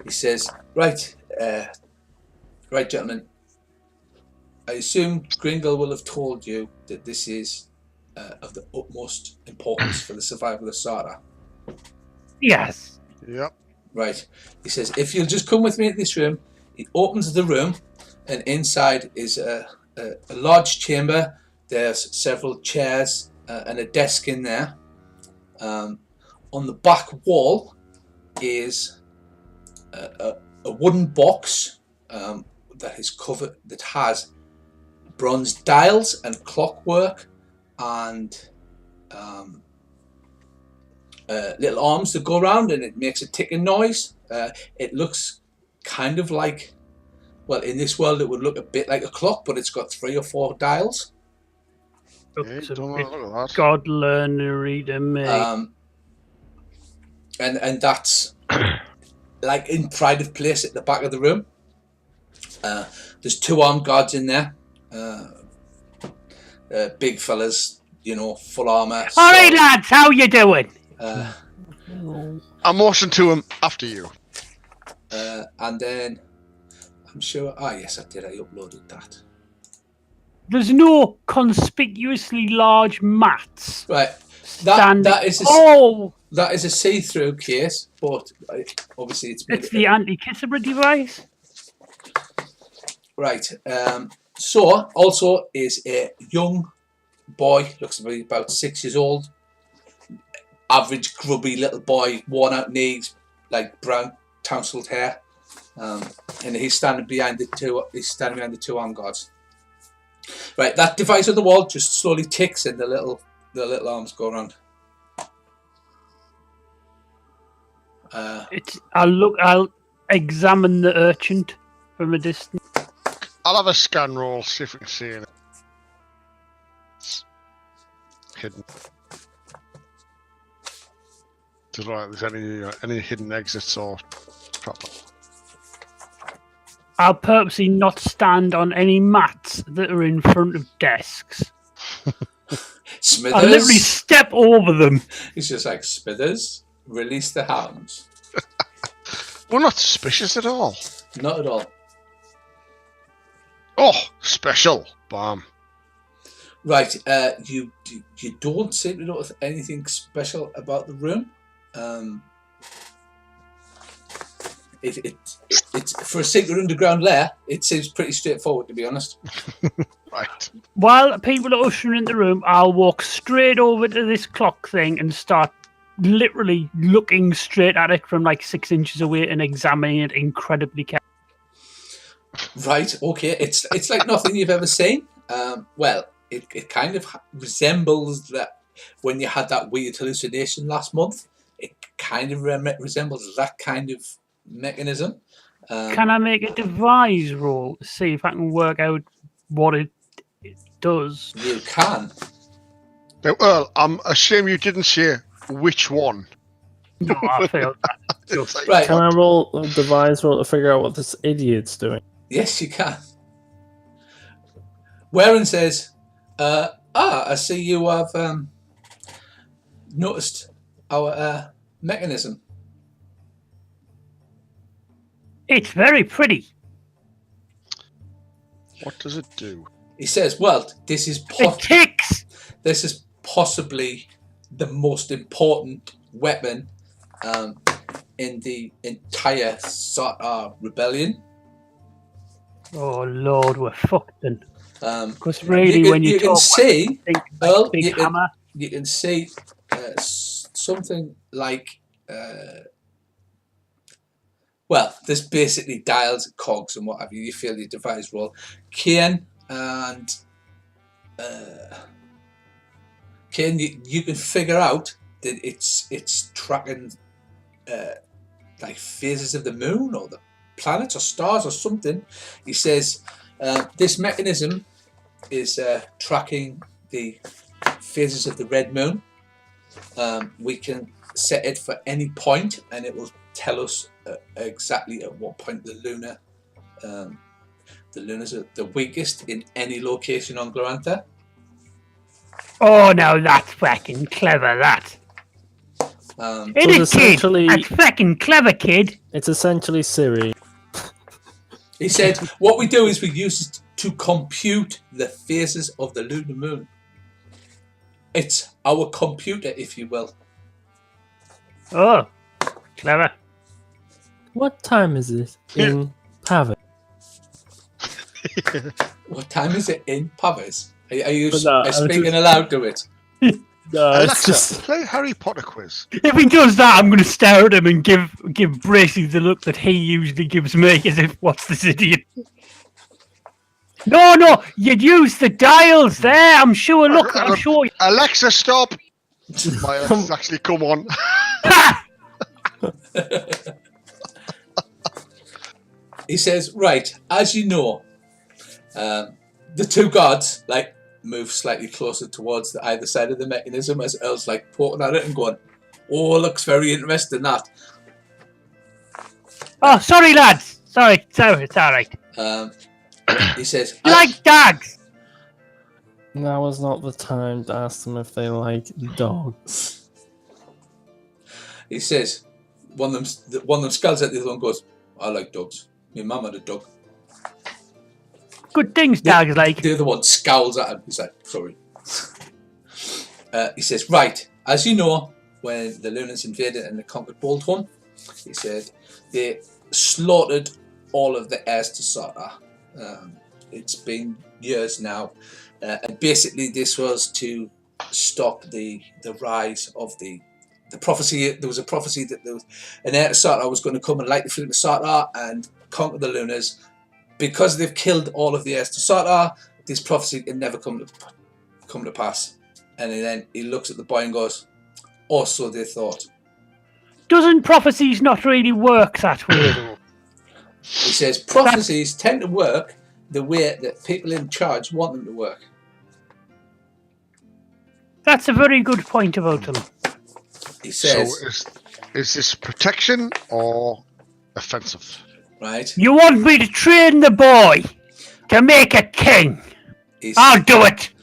He says, right, gentlemen, I assume Gringle will have told you that this is of the utmost importance for the survival of Sarah. Yes. Yep. Right. He says, if you'll just come with me to this room, he opens the room, and inside is a large chamber. There's several chairs and a desk in there. On the back wall is a wooden box that is covered, that has bronze dials and clockwork and little arms that go around, and it makes a ticking noise. It looks kind of like, well, in this world it would look a bit like a clock, but it's got 3 or 4 dials. Looks a Don't bit look at that. God learnery to me. And that's like in pride of place at the back of the room. There's 2 armed guards in there. Big fellas, you know, full armour. All right, lads, how you doing? I motioned to him after you. And then I'm sure. Ah, yes, I did. I uploaded that. There's no conspicuously large mats. Right. Standing. That is a, Oh, that is a see-through case, but obviously it's made it's the anti-kisser device. right. So also is a young boy, looks to be about 6 years old. Average grubby little boy, worn out knees, like brown tousled hair, and he's standing behind the 2. He's standing behind the 2 armed guards. Right, that device on the wall just slowly ticks, and the little arms go around. I'll examine the urchin from a distance. I'll have a scan roll, see if we can see it. It's hidden. To like, there's any hidden exits or proper. I'll purposely not stand on any mats that are in front of desks. Smithers. I'll literally step over them. He's just like, Smithers, release the hounds. We're not suspicious at all. Not at all. Oh, special. Bam. Right, you don't seem to notice anything special about the room. It's for a secret underground lair. It seems pretty straightforward, to be honest. Right. While people are ushering in the room, I'll walk straight over to this clock thing and start literally looking straight at it from like 6 inches away and examining it incredibly carefully. Right, okay. It's like nothing you've ever seen. Well, it kind of resembles that when you had that weird hallucination last month. It kind of resembles that kind of mechanism. Can I make a devise roll to see if I can work out what it does? You can. Now, Earl, I'm ashamed you didn't say which one. No, I failed. Right. Can I roll a device roll to figure out what this idiot's doing? Yes, you can. Warren says, I see you have noticed our mechanism. It's very pretty. What does it do? He says, well, this is It ticks. this is possibly the most important weapon in the entire rebellion. Oh Lord, we're fucked then. Because really, when you can talk, see, think Earl, big hammer. you can see something like. Well, there's basically dials, cogs, and what have you. You feel your device roll. Kane and Kane, you can figure out that it's tracking like phases of the moon or the planets or stars or something. He says this mechanism is tracking the phases of the red moon. We can set it for any point, and it will tell us exactly at what point the lunars are the weakest in any location on Glorantha. Oh, now that's fucking clever, that. It is, kid. That's fucking clever, kid. It's essentially Siri. He said, what we do is we use it to compute the phases of the lunar moon. It's our computer, if you will. Oh, clever. What time is it in Pavis? What time is it in Pavis? Are you speaking aloud to it? No, Alexa, play Harry Potter quiz. If he does that, I'm going to stare at him and give Bracey the look that he usually gives me, as if, what's this idiot? No, you'd use the dials there. I'm sure. Look, I'm sure. Alexa, stop. My Alexa's actually come on. He says, right, as you know, the two gods move slightly closer towards either side of the mechanism as Earl's poking at it and going, oh, looks very interesting, that. Oh, sorry, lads. Sorry, it's all right. He says, you like dogs? Now is not the time to ask them if they like dogs. He says, one of them skulls at the other one and goes, I like dogs. My mum had a dog. Good things dogs like. The other one scowls at him. He's like, sorry. He says, right, as you know, when the Lunars invaded and they conquered Boldholm, he said, they slaughtered all of the heirs to Sartar. It's been years now. And basically this was to stop the rise of the prophecy. There was a prophecy that there was an heir to Sartar was going to come and light the flame of Sartar and conquer the Lunars. Because they've killed all of the heirs to Sartar, this prophecy can never come to pass. And then he looks at the boy and goes, "Oh, so they thought." Doesn't prophecies not really work that way, though? He says prophecies tend to work the way that people in charge want them to work. That's a very good point about them. He says, so is this protection or offensive? Right. You want me to train the boy to make a king? I'll do it.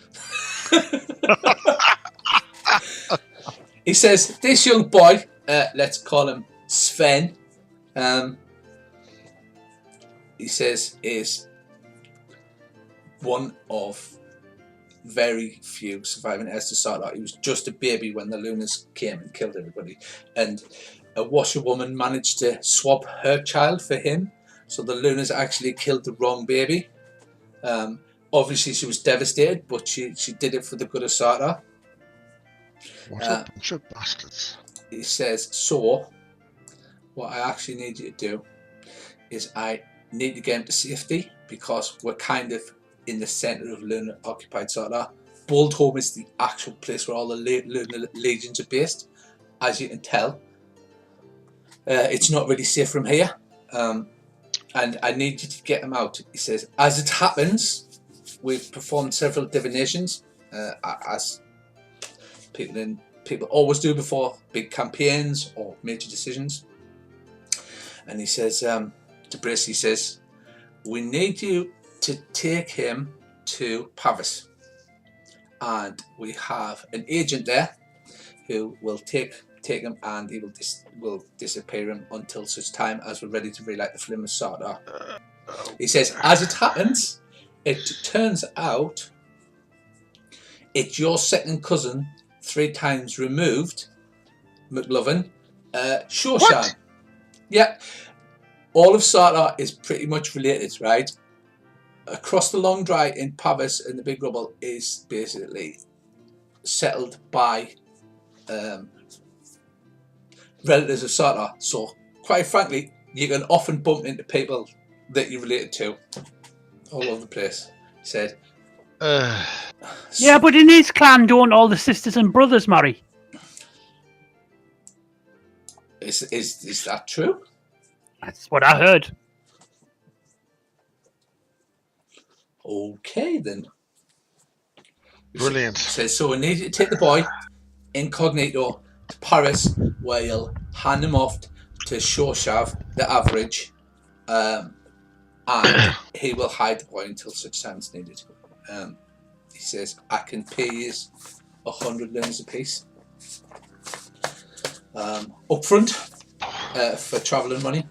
He says, this young boy, let's call him Sven, he says is one of very few surviving heirs to Sartar. He was just a baby when the Lunars came and killed everybody. And a washerwoman managed to swap her child for him. So the Lunars actually killed the wrong baby. Obviously she was devastated, but she did it for the good of Sartar. What a bunch of bastards. He says, so what I actually need you to do is I need to get him to safety, because we're kind of in the centre of Lunar occupied Sartar. Boldholm is the actual place where all the Lunar legions are based. As you can tell, it's not really safe from here, and I need you to get him out. He says, as it happens, we've performed several divinations, as people always do before big campaigns or major decisions. And he says to Brice, he says, we need you to take him to Pavis, and we have an agent there who will take him, and he will disappear him until such time as we're ready to relight the flame of Sartar. He says, as it happens, it turns out it's your second cousin 3 times removed, McLovin, Shoshan. What? Yeah, all of Sartar is pretty much related, right? across the long dry in Pavis and the Big Rubble is basically settled by relatives of Sartor. So quite frankly, you can often bump into people that you're related to all over the place. He said. Yeah, but in his clan, don't all the sisters and brothers marry? Is that true? That's what I heard. Okay then. Brilliant. Says so. We need you to take the boy incognito to Paris, where you'll hand him off to Shoshav, the average, and he will hide the boy until such time as needed. He says, I can pay you 100 loons apiece up front for travelling money.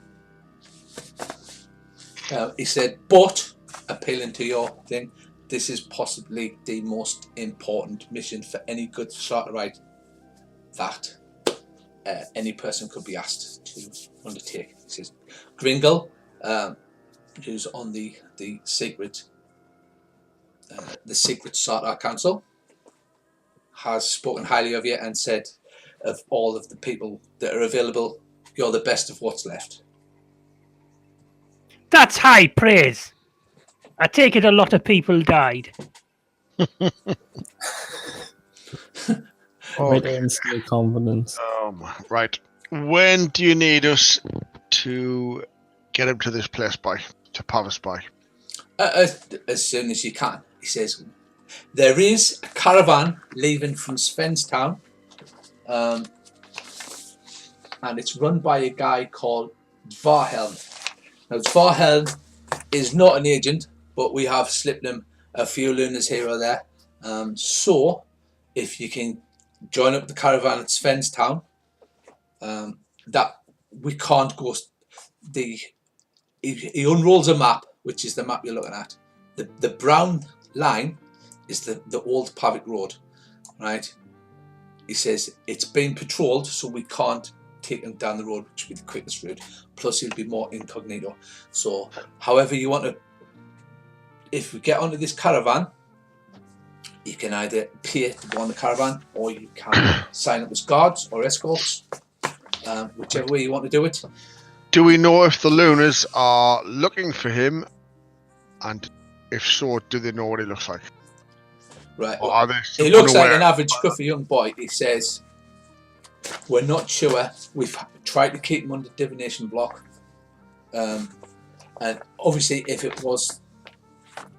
He said, but appealing to your thing, this is possibly the most important mission for any good Sartor rite that any person could be asked to undertake. He says, Gringle, who's on the secret Sartor Council, has spoken highly of you and said of all of the people that are available, you're the best of what's left. That's high praise. I take it a lot of people died. Great instant confidence. Right. When do you need us to get him to this place by? To Pavis by? As soon as you can. He says, there is a caravan leaving from Svenstown, and it's run by a guy called Dvarhelm. Now, Dvarhelm is not an agent, but we have slipped him a few lunas here or there. So, if you can join up the caravan at Svenstown, that we can't go. He unrolls a map, which is the map you're looking at. The brown line is the old Pavic road, right? He says it's been patrolled, so we can't take him down the road, which would be the quickest route. Plus, he'll be more incognito. So, however you want to, if we get onto this caravan, you can either pay to go on the caravan, or you can sign up as guards or escorts, whichever way you want to do it. Do we know if the Lunas are looking for him, and if so, do they know what he looks like? Right. Or are they He looks like unaware? an average scruffy young boy. He says, we're not sure. We've tried to keep him under divination block. And obviously, if it was,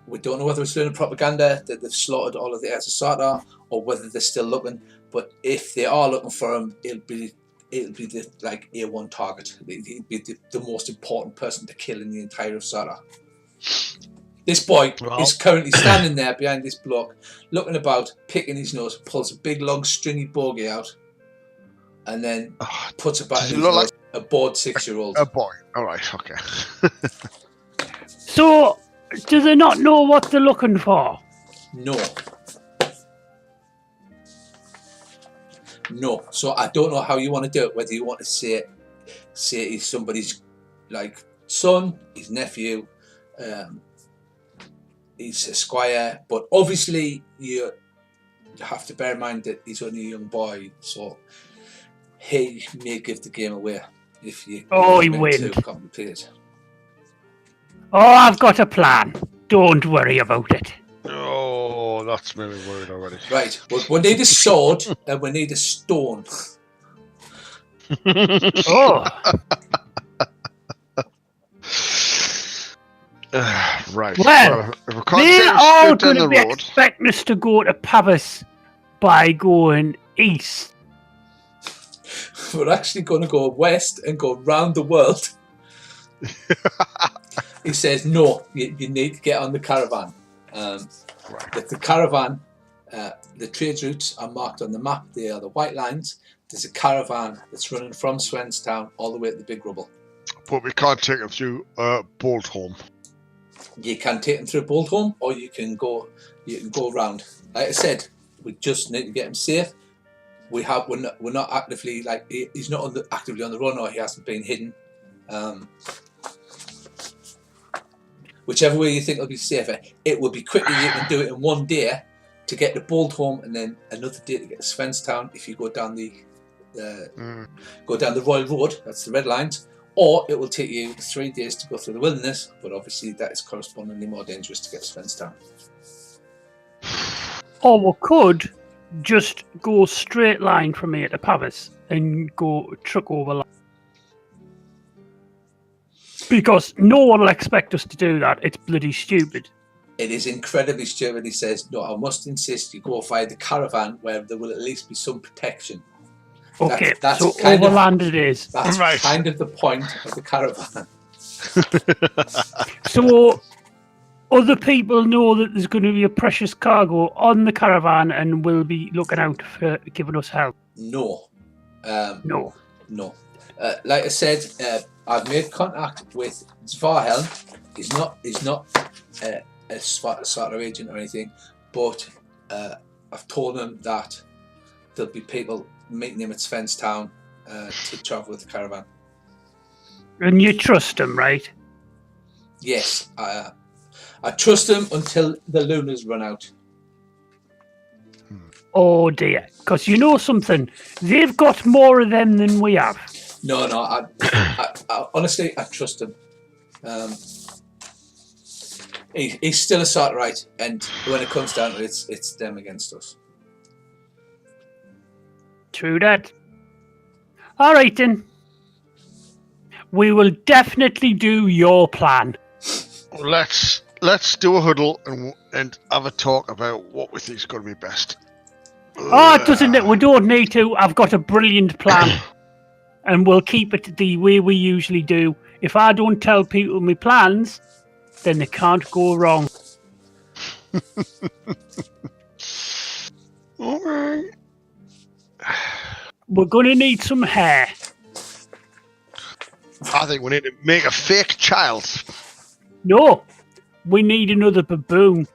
we don't know whether it's doing propaganda that they've slaughtered all of the heirs of Sartor, or whether they're still looking. But if they are looking for him, it'll be the like A1 target. He'd be the most important person to kill in the entire of Sartor. This boy is currently standing there behind this block, looking about, picking his nose, pulls a big long stringy bogey out, and then puts it back in his nose. Like a bored 6-year-old. A boy. All right. Okay. So, do they not know what they're looking for? No. So I don't know how you want to do it. Whether you want to say he's somebody's like son, his nephew, he's a squire, but obviously you have to bear in mind that he's only a young boy, so he may give the game away if you. Oh, he will. Too complicated. Oh, I've got a plan. Don't worry about it. Oh, that's made me worried already. Right, we need a sword and we need a stone. Oh. Right. Well, they are going to be expecting us to go to Pavis by going east. We're actually going to go west and go round the world. He says, no, you need to get on the caravan. The caravan, the trade routes are marked on the map. They are the white lines. There's a caravan that's running from Svenstown all the way to the Big Rubble. But we can't take them through Boltholm. You can take him through Boltholm, or you can go round. Like I said, we just need to get him safe. We're not actively he's not actively on the run, or he hasn't been hidden. whichever way you think will be safer. It will be quicker. You can do it in one day to get to Boldholm, and then another day to get to Svenstown if you go down the Royal Road. That's the red lines. Or it will take you 3 days to go through the wilderness, but obviously that is correspondingly more dangerous to get to Svenstown. Or we could just go straight line from here to Pavis and go truck over line. Because no one will expect us to do that. It's bloody stupid. It is incredibly stupid. He says, no, I must insist you go via the Caravan where there will at least be some protection. Okay, that's so kind overland it is. That's kind of the point of the Caravan. So other people know that there's going to be a precious cargo on the Caravan and will be looking out for giving us help. No. No. Like I said, I've made contact with Svarhelm. He's not a sort of agent or anything, but I've told him that there'll be people meeting him at Svenstown to travel with the Caravan. And you trust him, right? Yes, I trust him until the Lunas run out. Oh dear, because you know something, they've got more of them than we have. No, I honestly, I trust him. He's still a sort right, and when it comes down to it, it's them against us. True that. All right then. We will definitely do your plan. Let's do a huddle and have a talk about what we think is going to be best. Oh, it doesn't. We don't need to. I've got a brilliant plan, and we'll keep it the way we usually do. If I don't tell people my plans, then they can't go wrong. Okay. We're going to need some hair. I think we need to make a fake child. No, we need another baboon.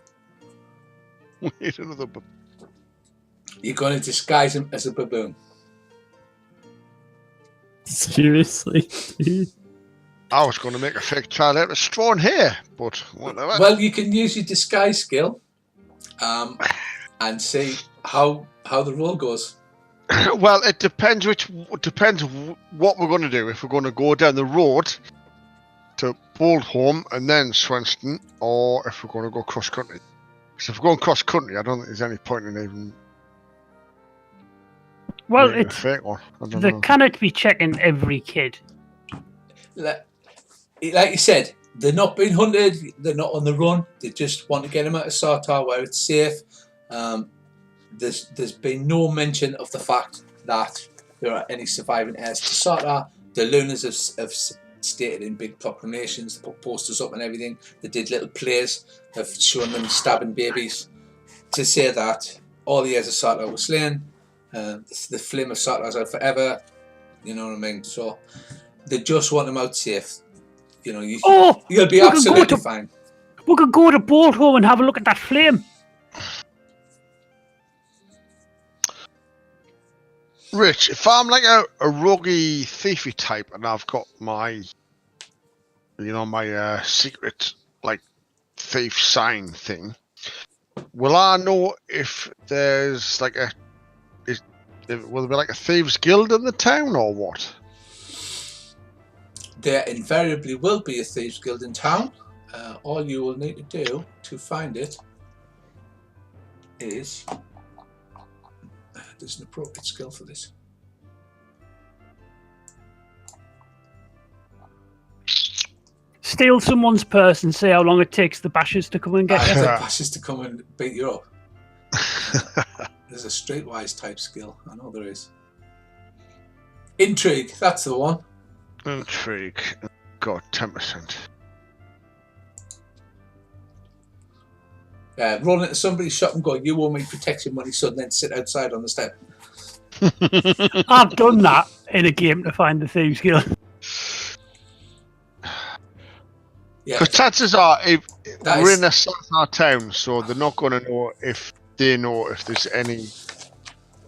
We need another baboon. You're going to disguise him as a baboon. Seriously? I was going to make a fake child out of straw and hair, but whatever. Well, you can use your disguise skill and see how the roll goes. Well, it depends what we're going to do. If we're going to go down the road to Boldholm and then Swanston, or if we're going to go cross country. Because if we're going cross country, I don't think there's any point in even. Well, making it's a fake one. they cannot be checking every kid. Like you said, they're not being hunted. They're not on the run. They just want to get them out of Sartar where it's safe. There's been no mention of the fact that there are any surviving heirs to Sartar. The Lunas have stated in big proclamations, they put posters up and everything. They did little plays of showing them stabbing babies to say that all the heirs of Sartar were slain. The flame of Sartar is out forever. You know what I mean? So they just want them out safe. You know, you'll be absolutely fine. We could go to Boldholm and have a look at that flame. Rich, if I'm like a roguey thiefy type and I've got my secret like thief sign thing, will I know if there's like will there be like a thieves guild in the town or what? There invariably will be a thieves guild in town. All you will need to do to find it is there's an appropriate skill for this. Steal someone's purse and see how long it takes the bashers to come and get you. The bashers to come and beat you up. There's a streetwise type skill. I know there is. Intrigue. That's the one. Intrigue. Got 10%. Roll into somebody's shop and go, you owe me protection money, son, then sit outside on the step. I've done that in a game to find the thieves guild. Yeah, because chances are, we're in a Sartar town, so they're not going to know if there's any.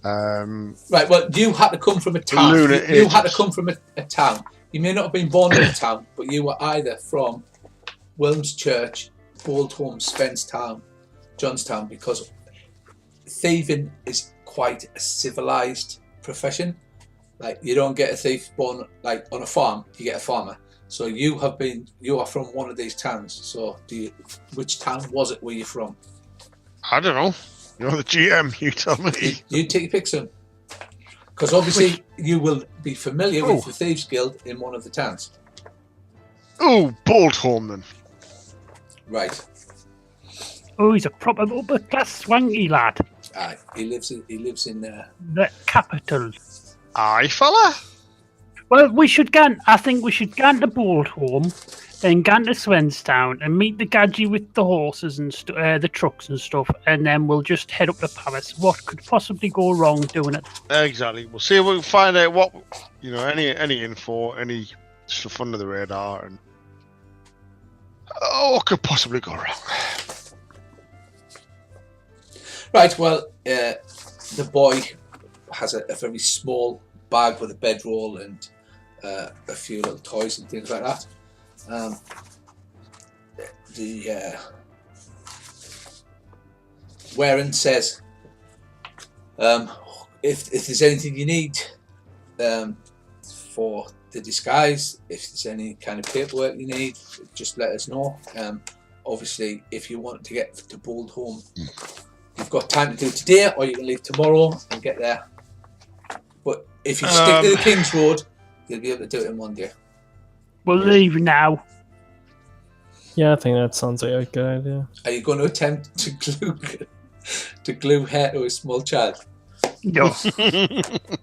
Right, well, you had to come from a town. You had to come from a town. You may not have been born in a town, but you were either from Wilms Church, Boldholm, Spenstown, Johnstown, because thieving is quite a civilized profession. Like, you don't get a thief born like on a farm, you get a farmer. So you are from one of these towns. So which town was it where you're from? I don't know. You're the GM, you tell me. You take your pick, son. Because obviously you will be familiar with the Thieves Guild in one of the towns. Oh, Boldholm then. Right. Oh, he's a proper upper class swanky lad. Aye, he lives in The capital. Aye, fella. Well, I think we should go to Boldholm, then go to Swenstown and meet the gadget with the horses and the trucks and stuff, and then we'll just head up to Pavis. What could possibly go wrong doing it? Exactly. We'll see if we can find out what, any info, any stuff under the radar, and what could possibly go wrong. Right, well, the boy has a very small bag with a bedroll and a few little toys and things like that. Warren says, if there's anything you need for the disguise, if there's any kind of paperwork you need, just let us know. Obviously, if you want to get to Boldholm, you've got time to do it today, or you can leave tomorrow and get there. But if you stick to the King's Road, you'll be able to do it in one day. We'll leave now. Yeah, I think that sounds like a good idea. Are you going to attempt to glue hair to a small child? No.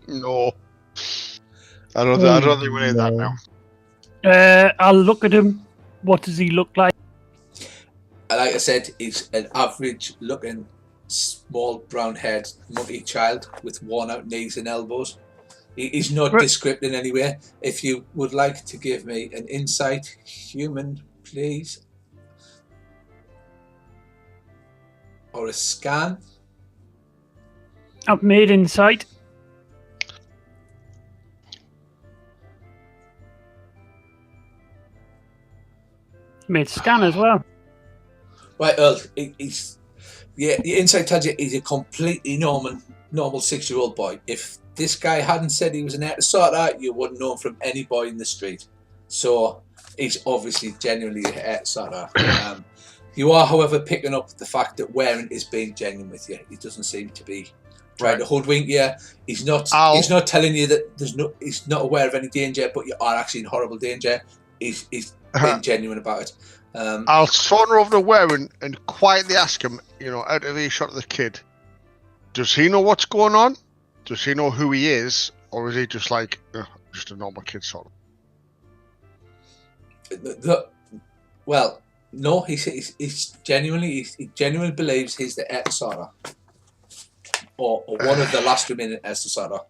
No. I don't think we need that now. I'll look at him. What does he look like? Like I said, he's an average-looking, small, brown-haired, monkey child with worn-out knees and elbows. He's not descript in any way. If you would like to give me an insight, human, please, or a scan. I've made insight. Made scan as well. Right, Earl, the insight tells you he's a completely normal 6-year-old boy. If this guy hadn't said he was an heir to Sartre, you wouldn't know him from any boy in the street. So he's obviously genuinely an heir to Sartre. You are, however, picking up the fact that Warren is being genuine with you. He doesn't seem to be trying to hoodwink you. He's not telling you that he's not aware of any danger, but you are actually in horrible danger. He's being genuine about it. I'll saunter over to Warren and quietly ask him, out of earshot of the kid, does he know what's going on? Does he know who he is? Or is he just like, just a normal kid sort of? Well, no, he genuinely believes he's the heir to Sartre. Or one of the last remaining heirs to Sartre.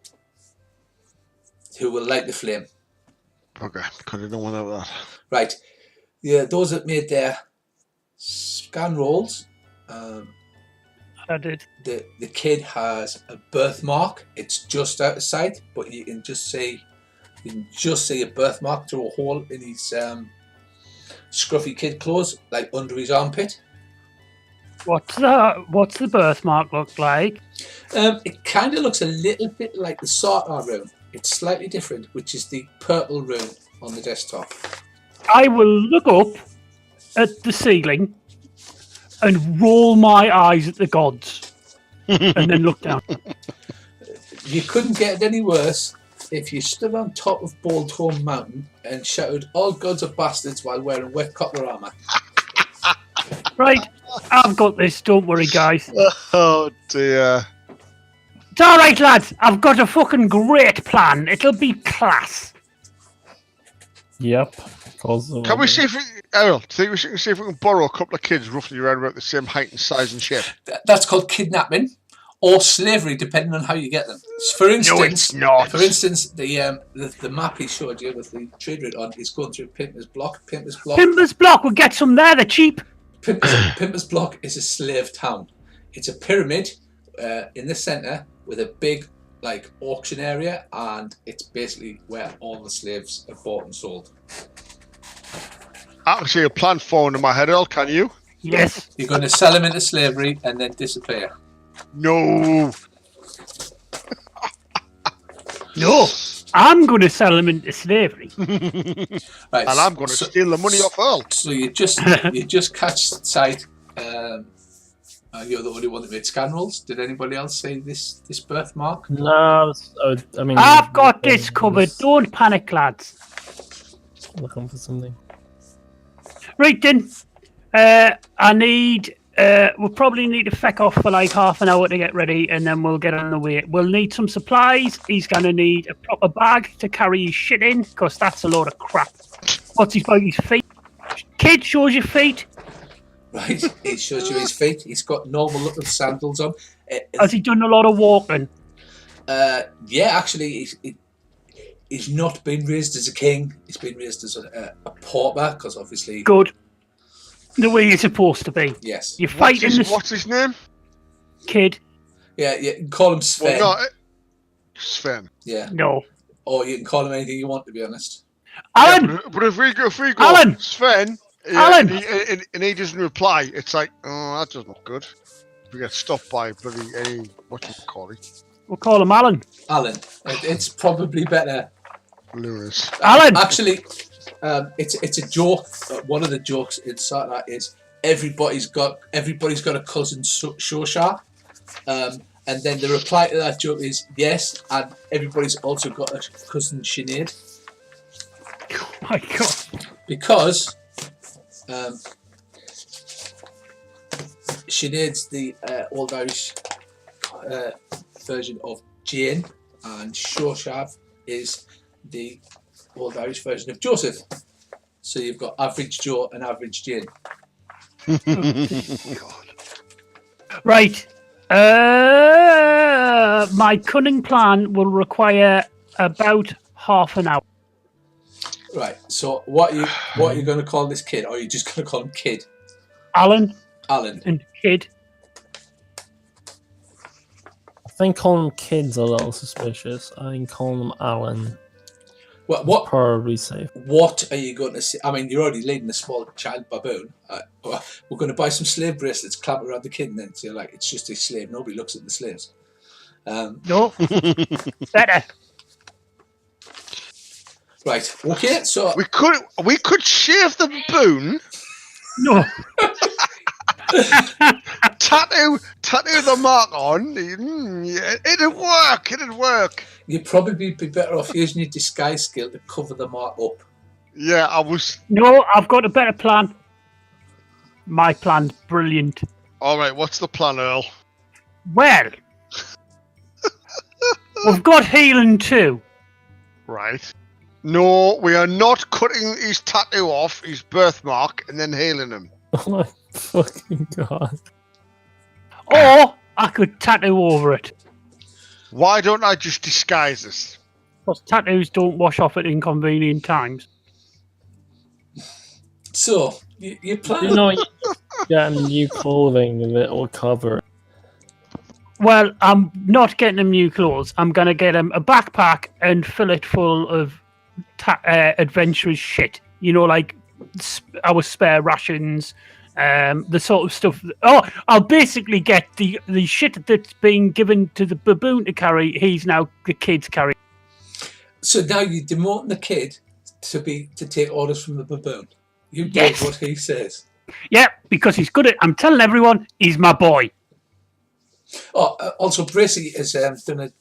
Who will light the flame. Okay, could have done without that. Right. Yeah, those that made their scan rolls. I did. The kid has a birthmark. It's just out of sight, but you can just see a birthmark through a hole in his scruffy kid clothes, like under his armpit. What's the birthmark look like? It kind of looks a little bit like the Sartre rune. It's slightly different, which is the purple rune on the desktop. I will look up at the ceiling and roll my eyes at the gods and then look down. You couldn't get it any worse if you stood on top of Boldholm Mountain and shouted, "All gods are bastards," while wearing wet copper armour. Right, I've got this, don't worry, guys. Oh, dear. It's alright, lads, I've got a fucking great plan. It'll be class. Yep. Can we see if Errol, do you think we can see if we can borrow a couple of kids roughly around about the same height and size and shape? That's called kidnapping or slavery, depending on how you get them. For instance, no, it's not. For instance, the map he showed you with the trade route on is going through Pimpers Block. Pimpers Block, we'll get some there, they're cheap. Pimpers Block is a slave town. It's a pyramid in the centre with a big auction area, and it's basically where all the slaves are bought and sold. I can see a plan formed in my head, Earl. Can you? Yes. You're going to sell him into slavery and then disappear. No. No. I'm going to sell him into slavery. Right. And I'm going to steal the money off Earl. So you just catch sight. You're the only one that made scan rolls. Did anybody else say this birthmark? No, I mean... I've got this covered. Don't panic, lads. Looking for something. Right then. I need... we'll probably need to feck off for like half an hour to get ready, and then we'll get on the way. We'll need some supplies. He's going to need a proper bag to carry his shit in, because that's a load of crap. What's his his feet? Kid, shows your feet. Right, it shows you his feet. He's got normal little sandals on. Has he done a lot of walking? Yeah, actually, he's not been raised as a king. He's been raised as a pauper, because obviously... Good. The way you're supposed to be. Yes. You're fighting What's his name? Kid. Yeah, you can call him Sven. Well, no, Sven. Yeah. No. Or you can call him anything you want, to be honest. Alan! Yeah, but if we go Alan! Sven, Alan! and he doesn't reply, it's like, oh, that doesn't look good. We get stopped by bloody any, what do you call it? We'll call him Alan. Alan. It's probably better. Lewis. Alan! Actually, it's a joke. One of the jokes inside that is everybody's got a cousin Shosha, and then the reply to that joke is yes, and everybody's also got a cousin Sinead. Oh my God. Because Sinead's the Old Irish version of Jane, and Shoshav is the Old Irish version of Joseph. So you've got average Joe and average Jane. Right. My cunning plan will require about half an hour. Right. So what are you going to call this kid? Or are you just going to call him Kid? Alan Alan. and Kid. I think calling them kids a little suspicious. I think calling them Alan What probably safe. What are you going to say? I mean, you're already leading a small child baboon. We're going to buy some slave bracelets, clamp around the kid, and then say, like, it's just a slave. Nobody looks at the slaves. No. Better. Right. Okay. So We could shave the baboon, No. tattoo the mark on. Yeah, it'd work. you'd probably be better off using your disguise skill to cover the mark up. Yeah, I was. No, I've got a better plan. My plan's brilliant. All right, what's the plan, Earl? Well, we've got healing too. Right. No, we are not cutting his tattoo off, his birthmark, and then healing him. Oh my fucking God. Or I could tattoo over it. Why don't I just disguise this? Because tattoos don't wash off at inconvenient times. So you plan. You know, you get new clothing that will cover. Well, I'm not getting him new clothes. I'm going to get him a backpack and fill it full of adventurous shit. You know, like our spare rations, the sort of stuff. Oh, I'll basically get the shit that's being given to the baboon to carry. He's now the kid's carry. So now you're demoting the kid to take orders from the baboon. You do Yes. what he says. Yeah, because he's good at. I'm telling everyone, he's my boy. Oh, also Bracy has done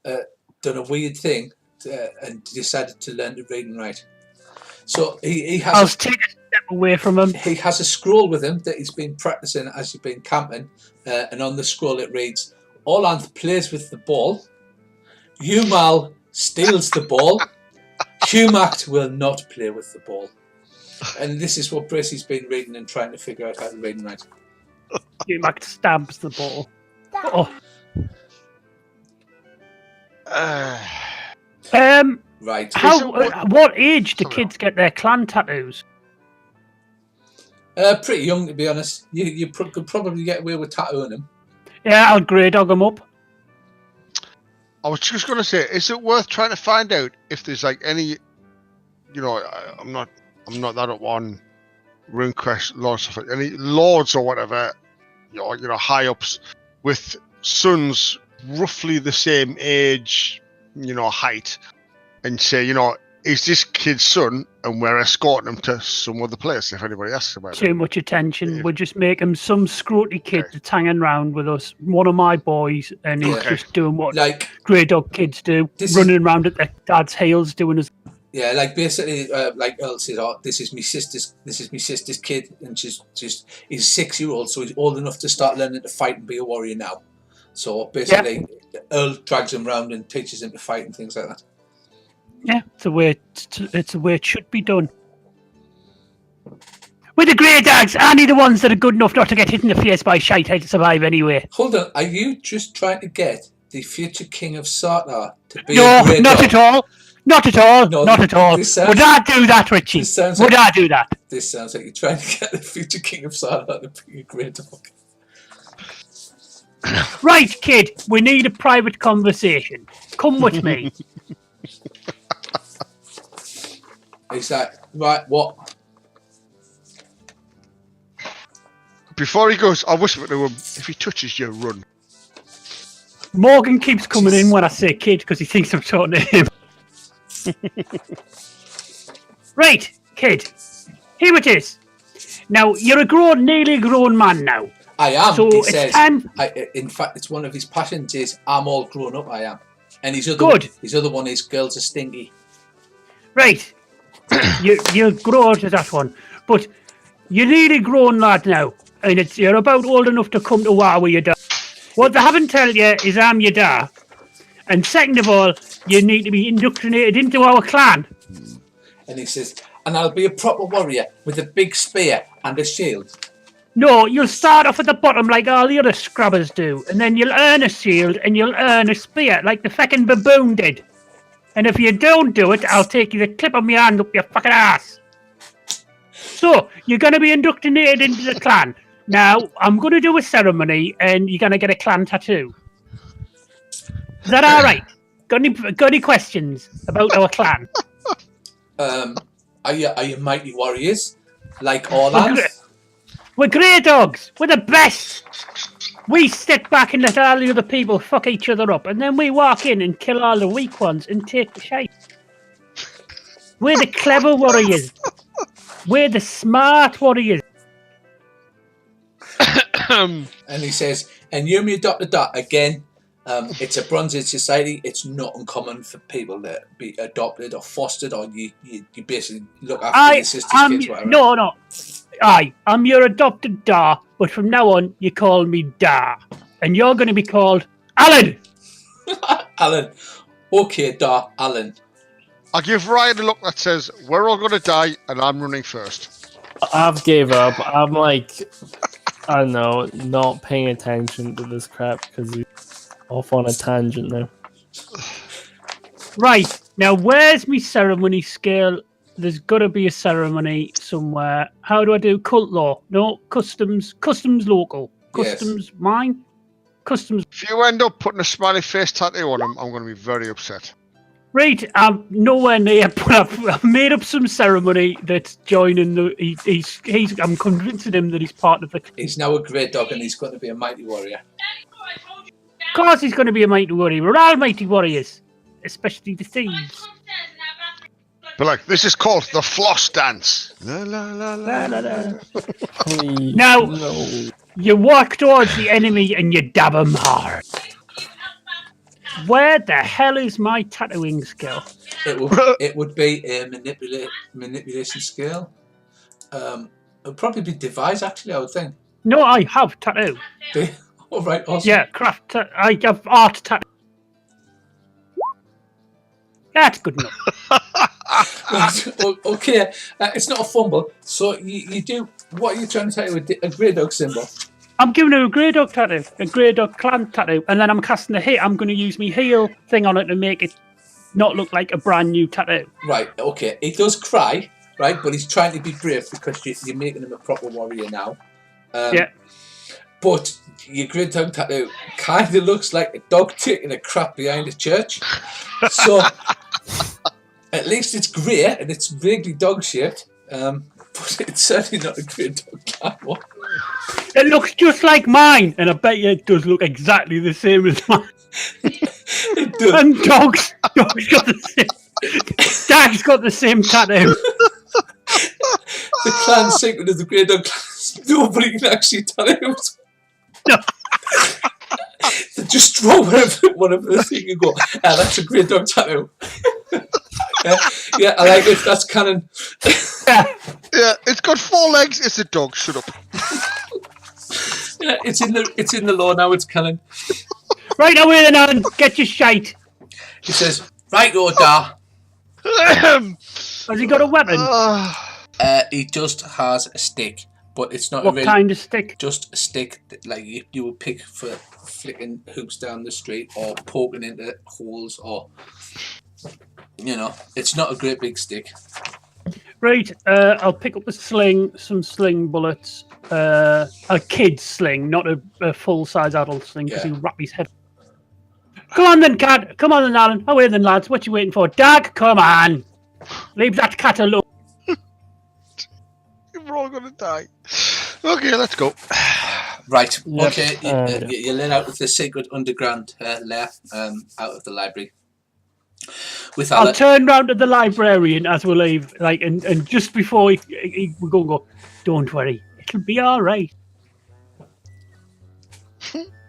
a weird thing and decided to learn to read and write. So he I'll has take a step away from him. he has a scroll with him that he's been practicing as he's been camping, and on the scroll it reads: Orlanth plays with the ball. Humal steals the ball. Humact will not play with the ball. And this is what Bracy's been reading and trying to figure out how to read and write. Humac stabs the ball. Oh. Right. What age do kids get their clan tattoos? Pretty young, to be honest. You could probably get away with tattooing them. Yeah, I'll Graydog them up. I was just gonna say, is it worth trying to find out if there's like any, you know, I'm not that up on Runequest lords, stuff like any lords or whatever, high ups with sons roughly the same age, height, and say, is this kid's son, and we're escorting him to some other place if anybody asks about it. Too much attention. We'll just make him some scroty kid that's hanging around with us, one of my boys, and he's just doing what Graydog kids do, running around at their dad's heels doing his... Yeah, like basically, like Earl says, this is my sister's kid, and he's 6-year-old, so he's old enough to start learning to fight and be a warrior now. So basically, Earl drags him around and teaches him to fight and things like that. Yeah, it's the way it should be done. With the Greydogs, only the ones that are good enough not to get hit in the face by shite to survive anyway. Hold on, are you just trying to get the future king of Sartar to be a Graydog? Not at all. Not at all. No, not at all. Would I do that, Richie? Would I do that? This sounds like you're trying to get the future king of Sartar to be a Graydog. Right, kid, we need a private conversation. Come with me. Is that right? What? Before he goes, I whisper to him, if he touches you, run. Morgan keeps coming in when I say kid because he thinks I'm talking to him. Right, kid. Here it is. Now, you're nearly grown man now. I am, so he says. Time... in fact, it's one of his passions is, I'm all grown up, I am. And his other one is, girls are stinky. Right. You'll grow out of that one. But you're nearly grown lad now. And you're about old enough to come to war with your dad. What they haven't told you is I'm your dad. And second of all, you need to be indoctrinated into our clan. And he says, and I'll be a proper warrior with a big spear and a shield. No, you'll start off at the bottom like all the other scrubbers do. And then you'll earn a shield and you'll earn a spear like the fucking baboon did. And if you don't do it, I'll take you the clip of my hand up your fucking ass. So, you're going to be indoctrinated into the clan. Now, I'm going to do a ceremony and you're going to get a clan tattoo. Is that all right? Got any questions about our clan? Are you mighty warriors? Like all us? We're Greydogs. We're the best. We sit back and let all the other people fuck each other up, and then we walk in and kill all the weak ones and take the shite. We're the clever warriors. We're the smart warriors. And he says, and you me adopt again. It's a Bronze Age society. It's not uncommon for people to be adopted or fostered, or you basically look after your sister's kids. Whatever. No. I'm your adopted Da, but from now on you call me Da, and you're going to be called Alan. Alan. Okay, Da, Alan. I give Ryan a look that says, we're all going to die, and I'm running first. I've gave up. I'm like, I don't know, not paying attention to this crap because he's off on a tangent now. Right, now where's my ceremony scale? There's got to be a ceremony somewhere. How do I do cult law? No, customs local. Customs mine? Customs... If you end up putting a smiley face tattoo on him, I'm going to be very upset. Right, I'm nowhere near, but I've made up some ceremony that's joining the... I'm convincing him that he's part of the... He's now a Graydog and he's going to be a mighty warrior. Of course he's going to be a mighty warrior. We're all mighty warriors. Especially the thieves. But like, this is called the floss dance. La, la, la, la, la, la. Now, you walk towards the enemy and you dab him hard. Where the hell is my tattooing skill? It would be a manipulation skill. It would probably be devise, actually, I would think. No, I have tattoo. All right, awesome. Yeah, craft. I have art tattoo. That's good enough. Okay, it's not a fumble. So you do, what are you trying to tattoo with a Graydog symbol? I'm giving her a Graydog tattoo, a Graydog clan tattoo, and then I'm casting a hit. I'm going to use my heal thing on it to make it not look like a brand new tattoo. Right, okay. He does cry, right, but he's trying to be brave because you're making him a proper warrior now. Yeah. But your Graydog tattoo kind of looks like a dog taking a crap behind a church. So... At least it's grey and it's vaguely dog-shaped. but it's certainly not a Graydog clan one. It looks just like mine, and I bet you it does look exactly the same as mine. It does. And Dog's got the same. Dag's got the same tattoo. The clan secret of the Graydog clan is nobody can actually tattoo. No. They just draw whatever the thing and go, that's a Graydog tattoo. Yeah, I like it. That's canon. Yeah, it's got 4 legs. It's a dog. Shut up. Yeah, it's in the law now. It's canon. Right away then, Alan. Get your shite. He says, right, Orda. Has he got a weapon? He just has a stick, but it's not What a really, kind of stick? just a stick that, like you would pick for flicking hooks down the street or poking into holes, or it's not a great big stick. Right, I'll pick up some sling bullets. A kid's sling, not a full-size adult sling, because he'll wrap his head. Come on then, cat. Come on then, Alan. Away then, lads. What you waiting for? Dag, come on. Leave that cat alone. We're all going to die. Okay, let's go. Right, Yep. okay, you let out of the secret underground lair out of the library. With I'll turn round to the librarian as we leave, and just before we go, don't worry, it'll be all right.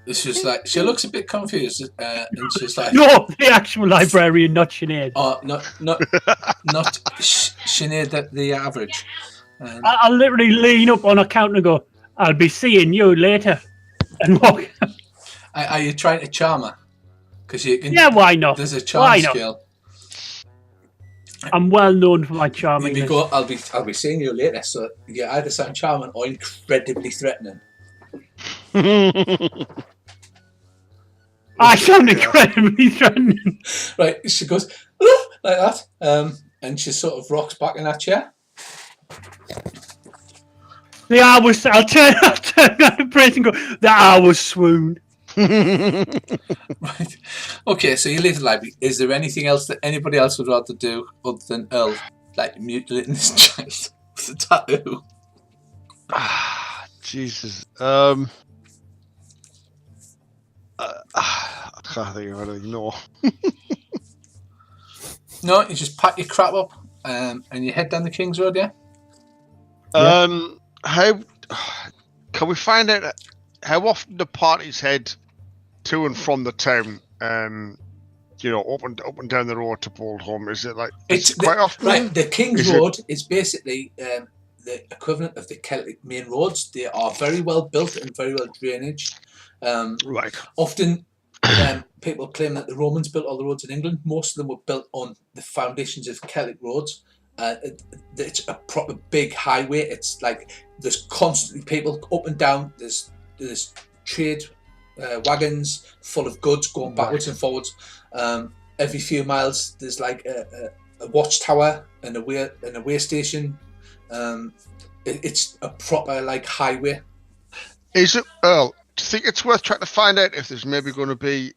It's just like, she looks a bit confused, and she's like, No, the actual librarian, not Sinead. oh, not Sinead, the average. I'll literally lean up on a counter and go, I'll be seeing you later, and walk. Are you trying to charm her? Because you can. Yeah, why not? There's a charm Why not? skill. I'm well known for my charming. I'll be seeing you later. So you either sound charming or incredibly threatening. I sound incredibly threatening. Right, she goes like that, and she sort of rocks back in that chair. I'll turn around to Prince and go, the hour swooned. Right. Okay, so you leave the library. Is there anything else that anybody else would rather do other than Earl, like mutilating this child with a tattoo? Jesus. I can't think of anything. No. No, you just pack your crap up and you head down the King's Road, yeah? How can we find out how often the parties head to and from the town? Up and down the road to Boldholm. Is it like it's quite often? Right, the King's Road is basically the equivalent of the Celtic main roads. They are very well built and very well drainage. Right. Often people claim that the Romans built all the roads in England. Most of them were built on the foundations of Celtic roads. It's a proper big highway. It's like there's constantly people up and down. There's trade wagons full of goods going backwards and forwards. Every few miles there's like a watchtower and a way station. It's a proper like highway. Is it, Earl? Do you think it's worth trying to find out if there's maybe going to be,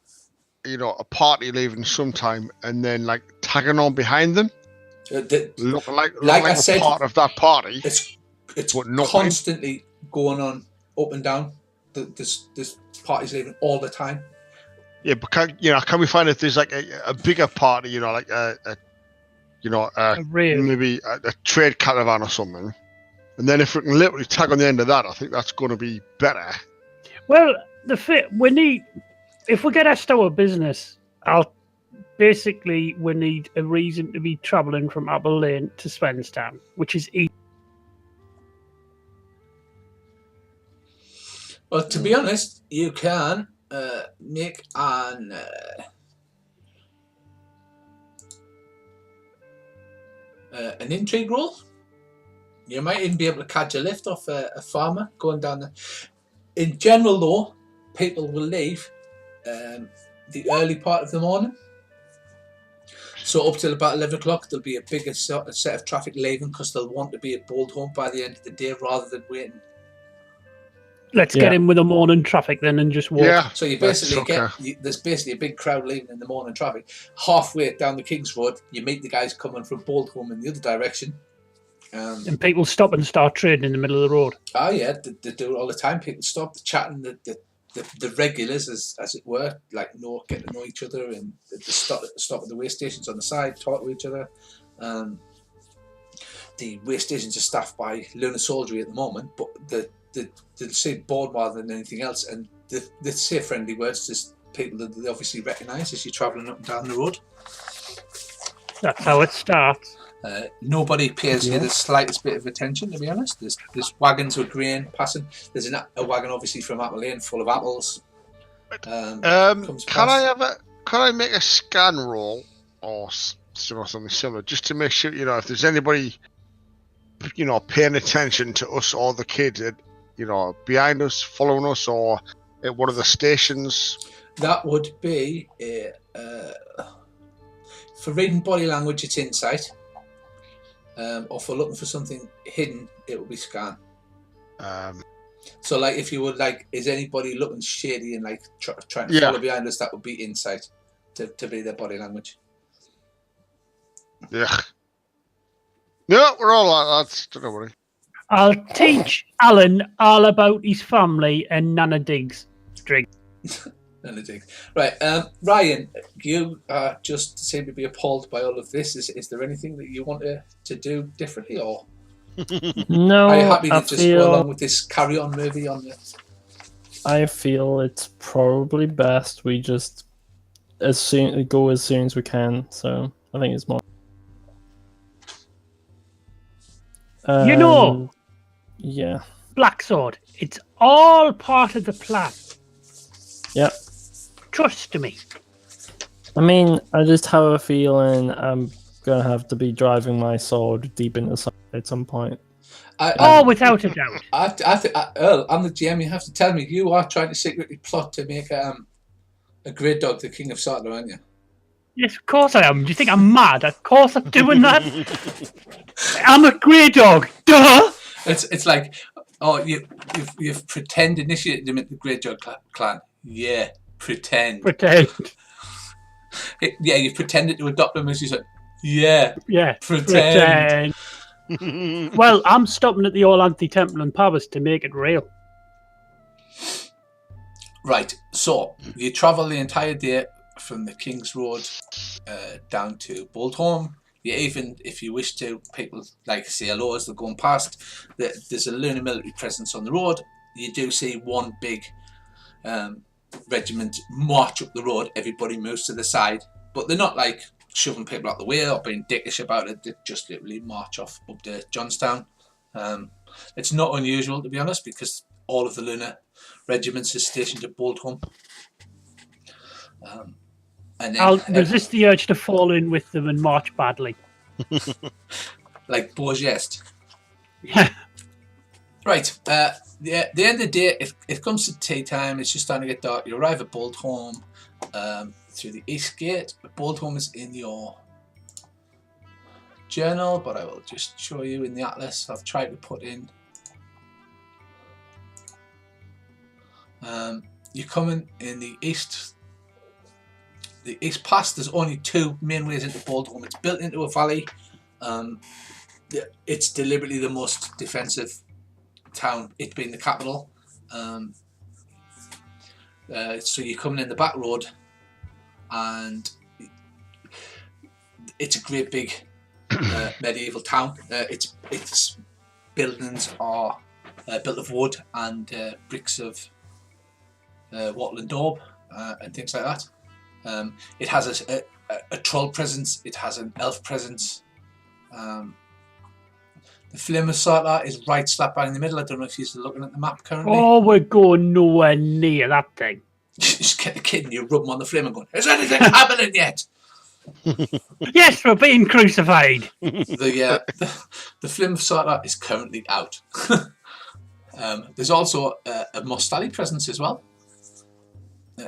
a party leaving sometime and then like tagging on behind them? Look like I said, part of that party. It's constantly going on up and down. There's parties leaving all the time. Yeah, but can we find if there's like a bigger party? Like maybe a trade caravan or something. And then if we can literally tag on the end of that, I think that's going to be better. Well, if we get asked our business, we need a reason to be travelling from Apple Lane to Svenstown, which is easy. Well, to be honest, you can make an intrigue roll. You might even be able to catch a lift off a farmer going down there. In general, though, people will leave the early part of the morning. So up till about 11 o'clock, there'll be a bigger set of traffic leaving because they'll want to be at Boldholm by the end of the day rather than waiting. Let's get in with the morning traffic then and just walk. Yeah, so you basically there's basically a big crowd leaving in the morning traffic. Halfway down the King's Road, you meet the guys coming from Boldholm in the other direction. And people stop and start trading in the middle of the road. Oh yeah, they do it all the time. People stop chatting, the regulars, as it were, like get to know each other, and they stop at the way stations on the side, talk to each other. The way stations are staffed by lunar soldiery at the moment, but they say bored more than anything else, and they say friendly words to people that they obviously recognise as you're travelling up and down the road. That's how it starts. Nobody pays you the slightest bit of attention, to be honest. There's wagons with grain passing. There's a wagon, obviously, from Apple Lane full of apples. Can I make a scan roll or something similar, just to make sure, if there's anybody, paying attention to us or the kid, behind us, following us, or at one of the stations? That would be for reading body language, it's insight. Or for looking for something hidden, it would be scan. So, like, if you would is anybody looking shady and trying to follow behind us, that would be insight to be their body language. Yeah. Yeah, we're all like that. Don't worry. I'll teach Alan all about his family and Nana Diggs drink. Nana Diggs. Right, Ryan, you just seem to be appalled by all of this. Is there anything that you want to do differently, or No, are you happy to I just feel, go along with this carry-on movie on the... I feel it's probably best we just go as soon as we can. So I think it's more. Yeah. Black Sword, it's all part of the plan. Yeah. Trust me. I mean, I just have a feeling I'm gonna have to be driving my sword deep in the side at some point. Without a doubt. Earl, I'm the GM. You have to tell me you are trying to secretly plot to make a Graydog the King of Sartler, aren't you? Yes, of course I am. Do you think I'm mad? Of course I'm doing that. I'm a Graydog. Duh. It's like, you've pretend initiated him at the Graydog clan. Yeah, pretend. Yeah, you've pretended to adopt him as you said. Yeah, pretend. Well, I'm stopping at the Orlanthi Temple in Pavis to make it real. Right, so you travel the entire day from the King's Road down to Boldholm. You even, if you wish to, people say hello as they're going past. There's a lunar military presence on the road. You do see one big regiment march up the road. Everybody moves to the side, but they're not shoving people out the way or being dickish about it. They just literally march off up to Johnstown. It's not unusual, to be honest, because all of the lunar regiments are stationed at Boldholm. And then, I'll resist the urge to fall in with them and march badly. Like Bourgest. Yeah. Right. The end of the day, it comes to tea time. It's just starting to get dark. You arrive at Boldholm through the east gate. Boldholm is in your journal, but I will just show you in the atlas. I've tried to put in. You're coming in the east. The east pass. There's only two main ways into Boldholm. It's built into a valley. It's deliberately the most defensive town, it being the capital. So you're coming in the back road, and it's a great big medieval town. Its buildings are built of wood and bricks of wattle and daub and things like that. It has a troll presence. It has an elf presence. The Flame of Sartler is right slap bang in the middle. I don't know if you're looking at the map currently. Oh, we're going nowhere near that thing. Just get the kid and you rub him on the flame and go, is anything happening yet? Yes, we're being crucified. The Flame of Sartler is currently out. There's also a Mostali presence as well.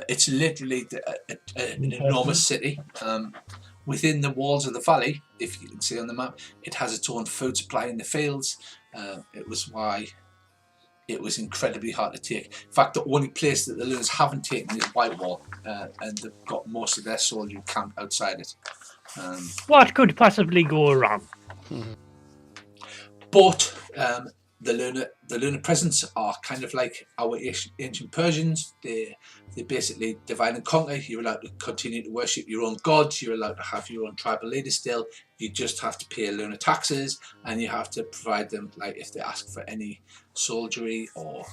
It's literally an enormous city. Within the walls of the valley, if you can see on the map, it has its own food supply in the fields. It was why it was incredibly hard to take. In fact, the only place that the Lunars haven't taken is Whitewall, and they've got most of their soldiers camped outside it. What could possibly go wrong? But the lunar presence are kind of like our ancient Persians. They basically divide and conquer. You're allowed to continue to worship your own gods. You're allowed to have your own tribal leaders still. You just have to pay lunar taxes, and you have to provide them, like if they ask for any soldiery or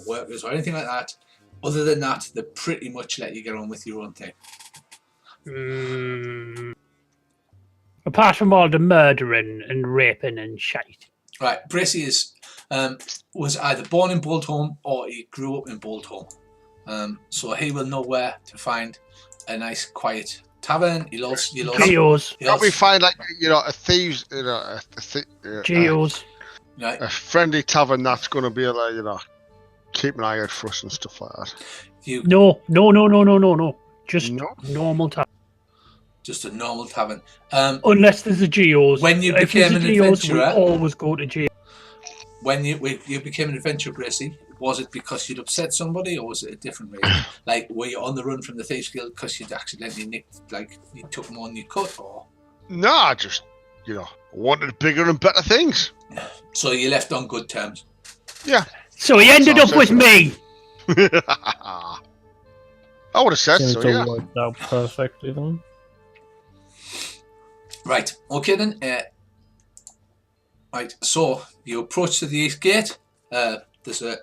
workers or anything like that. Other than that, they pretty much let you get on with your own thing. Apart from all the murdering and raping and shite. Right, Bracey was either born in Boltholm or he grew up in Boltholm. So he will know where to find a nice, quiet tavern. Geos. Can't we find like a thieves, Geos. Right. A friendly tavern that's going to be like keep an eye out for us and stuff like that. No. Just normal tavern. Just a normal tavern. Unless there's a Geos. When you became an adventurer, we always go to Geos. When you became an adventurer, Bracey, was it because you'd upset somebody, or was it a different reason? Like, were you on the run from the Thieves Guild because you'd accidentally nicked, like, you took more than you could, or? Nah, just, wanted bigger and better things. So you left on good terms? Yeah. So he ended up with me! I would have said so, yeah. Worked out perfectly then. Right, okay then. Right, so you approach to the east gate. There's a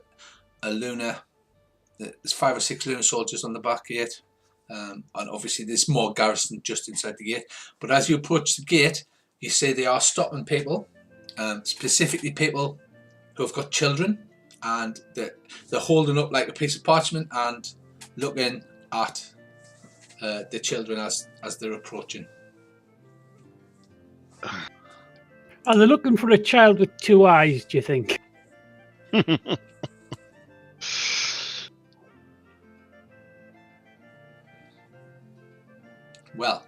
lunar. There's 5 or 6 lunar soldiers on the back gate, and obviously there's more garrison just inside the gate. But as you approach the gate, you see they are stopping people, specifically people who have got children, and they're holding up like a piece of parchment and looking at the children as they're approaching. Are they looking for a child with 2 eyes, do you think? Well,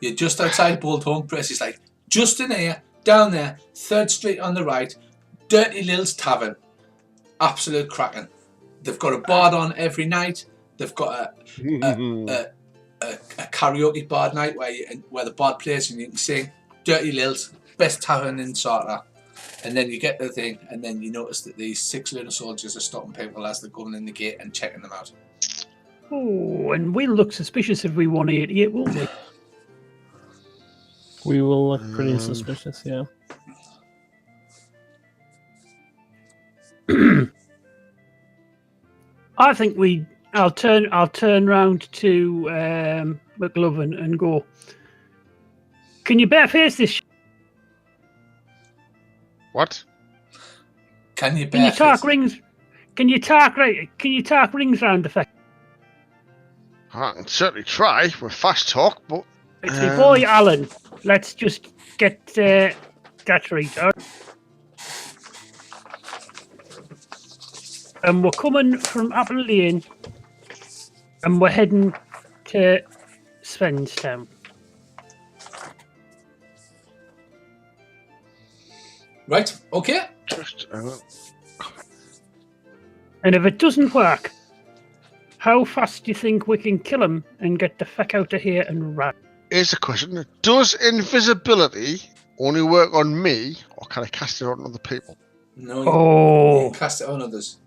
you're just outside Boltholm. Bracey's like, just in here, down there, 3rd Street on the right, Dirty Lil's Tavern. Absolute cracking. They've got a bard on every night. They've got a karaoke bard night where the bard plays and you can sing. Dirty Lil's, best tavern in Sarta. And then you get the thing, and then you notice that these 6 lunar soldiers are stopping people as they're going in the gate and checking them out. Oh, and we'll look suspicious if we 188, won't we? We will look pretty suspicious, yeah. I think I'll turn round to McLovin and go, can you bareface this? What? Can you talk rings? Can you talk rings round the fact? I can certainly try with fast talk, but Before you, Alan, let's just get that right. And we're coming from Apple Lane, and we're heading to Svenstown. Right, okay. And if it doesn't work, how fast do you think we can kill him and get the fuck out of here and run? Here's the question. Does invisibility only work on me, or can I cast it on other people? No, you can cast it on others.